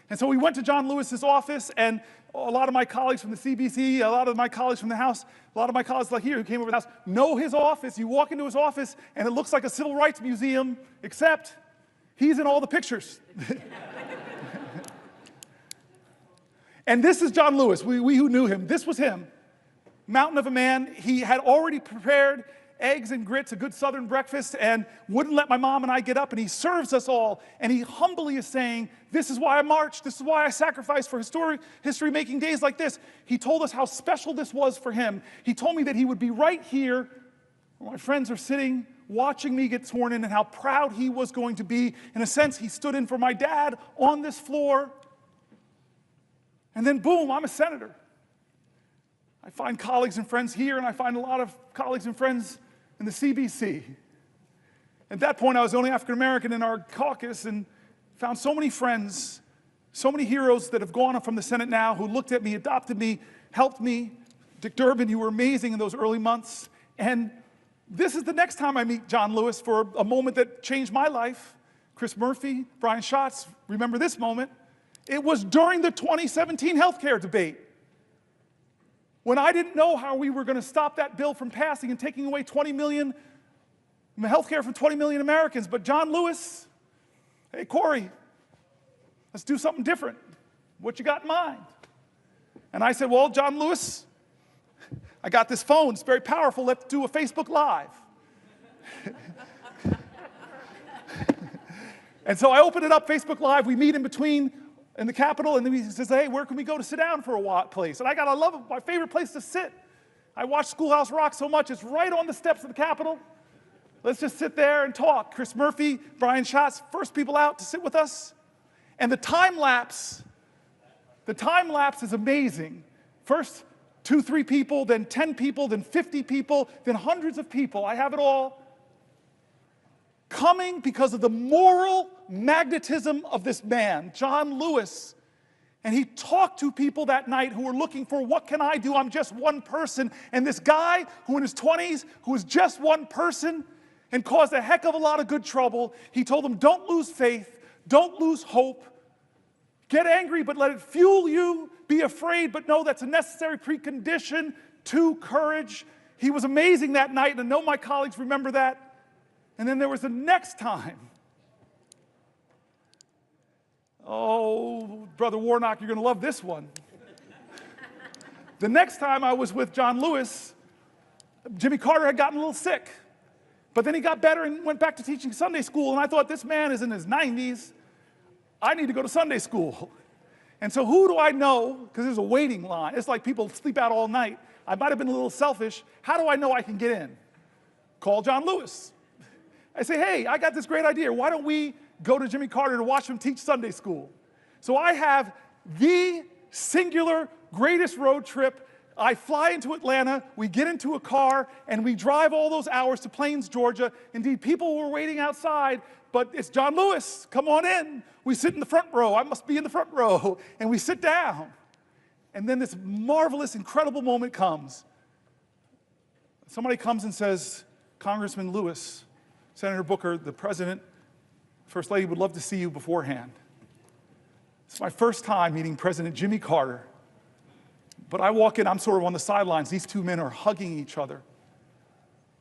And so we went to John Lewis's office, and a lot of my colleagues from the CBC, a lot of my colleagues from the House, a lot of my colleagues like here who came over to the House know his office. You walk into his office, and it looks like a civil rights museum, except he's in all the pictures. And this is John Lewis, we who knew him. This was him, mountain of a man. He had already prepared eggs and grits, a good Southern breakfast, and wouldn't let my mom and I get up, and he serves us all, and he humbly is saying, this is why I marched, this is why I sacrificed for history-making days like this. He told us how special this was for him. He told me that he would be right here where my friends are sitting, watching me get sworn in, and how proud he was going to be. In a sense, he stood in for my dad on this floor, and then boom, I'm a senator. I find colleagues and friends here, and I find a lot of colleagues and friends in the CBC. At that point, I was the only African American in our caucus and found so many friends, so many heroes that have gone up from the Senate now who looked at me, adopted me, helped me. Dick Durbin, you were amazing in those early months. And this is the next time I meet John Lewis for a moment that changed my life. Chris Murphy, Brian Schatz, remember this moment. It was during the 2017 healthcare debate, when I didn't know how we were going to stop that bill from passing and taking away 20 million, health care from 20 million Americans. But John Lewis, hey, Cory, let's do something different. What you got in mind? And I said, well, John Lewis, I got this phone. It's very powerful. Let's do a Facebook Live. And so I opened it up, Facebook Live. We meet in between in the Capitol, and then he says, hey, where can we go to sit down for a place? And I love it, my favorite place to sit. I watch Schoolhouse Rock so much, it's right on the steps of the Capitol. Let's just sit there and talk. Chris Murphy, Brian Schatz, first people out to sit with us. And the time lapse is amazing. First 2, 3 people, then 10 people, then 50 people, then hundreds of people. I have it all. Coming because of the moral magnetism of this man, John Lewis. And he talked to people that night who were looking for, what can I do? I'm just one person. And this guy who in his 20s, who was just one person and caused a heck of a lot of good trouble, he told them, don't lose faith, don't lose hope. Get angry, but let it fuel you. Be afraid, but know that's a necessary precondition to courage. He was amazing that night, and I know my colleagues remember that. And then there was the next time. Oh, Brother Warnock, you're going to love this one. The next time I was with John Lewis, Jimmy Carter had gotten a little sick. But then he got better and went back to teaching Sunday school. And I thought, this man is in his 90s. I need to go to Sunday school. And so who do I know? Because there's a waiting line. It's like people sleep out all night. I might have been a little selfish. How do I know I can get in? Call John Lewis. I say, hey, I got this great idea. Why don't we go to Jimmy Carter to watch him teach Sunday school? So I have the singular greatest road trip. I fly into Atlanta, we get into a car, and we drive all those hours to Plains, Georgia. Indeed, people were waiting outside, but it's John Lewis. Come on in. We sit in the front row. I must be in the front row. And we sit down. And then this marvelous, incredible moment comes. Somebody comes and says, Congressman Lewis, Senator Booker, the President, First Lady would love to see you beforehand. It's my first time meeting President Jimmy Carter. But I walk in, I'm sort of on the sidelines. These two men are hugging each other.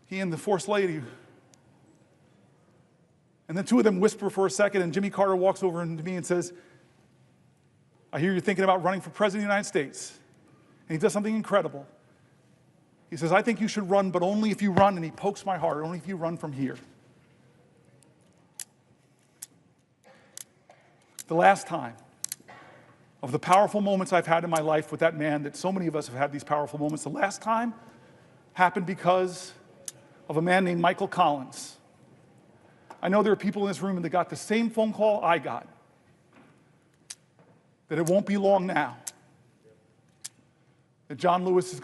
He and the First Lady. And the two of them whisper for a second, and Jimmy Carter walks over to me and says, I hear you're thinking about running for President of the United States. And he does something incredible. He says, I think you should run, but only if you run, and he pokes my heart, only if you run from here. The last time of the powerful moments I've had in my life with that man, that so many of us have had these powerful moments, the last time happened because of a man named Michael Collins. I know there are people in this room that got the same phone call I got, that it won't be long now, that John Lewis is going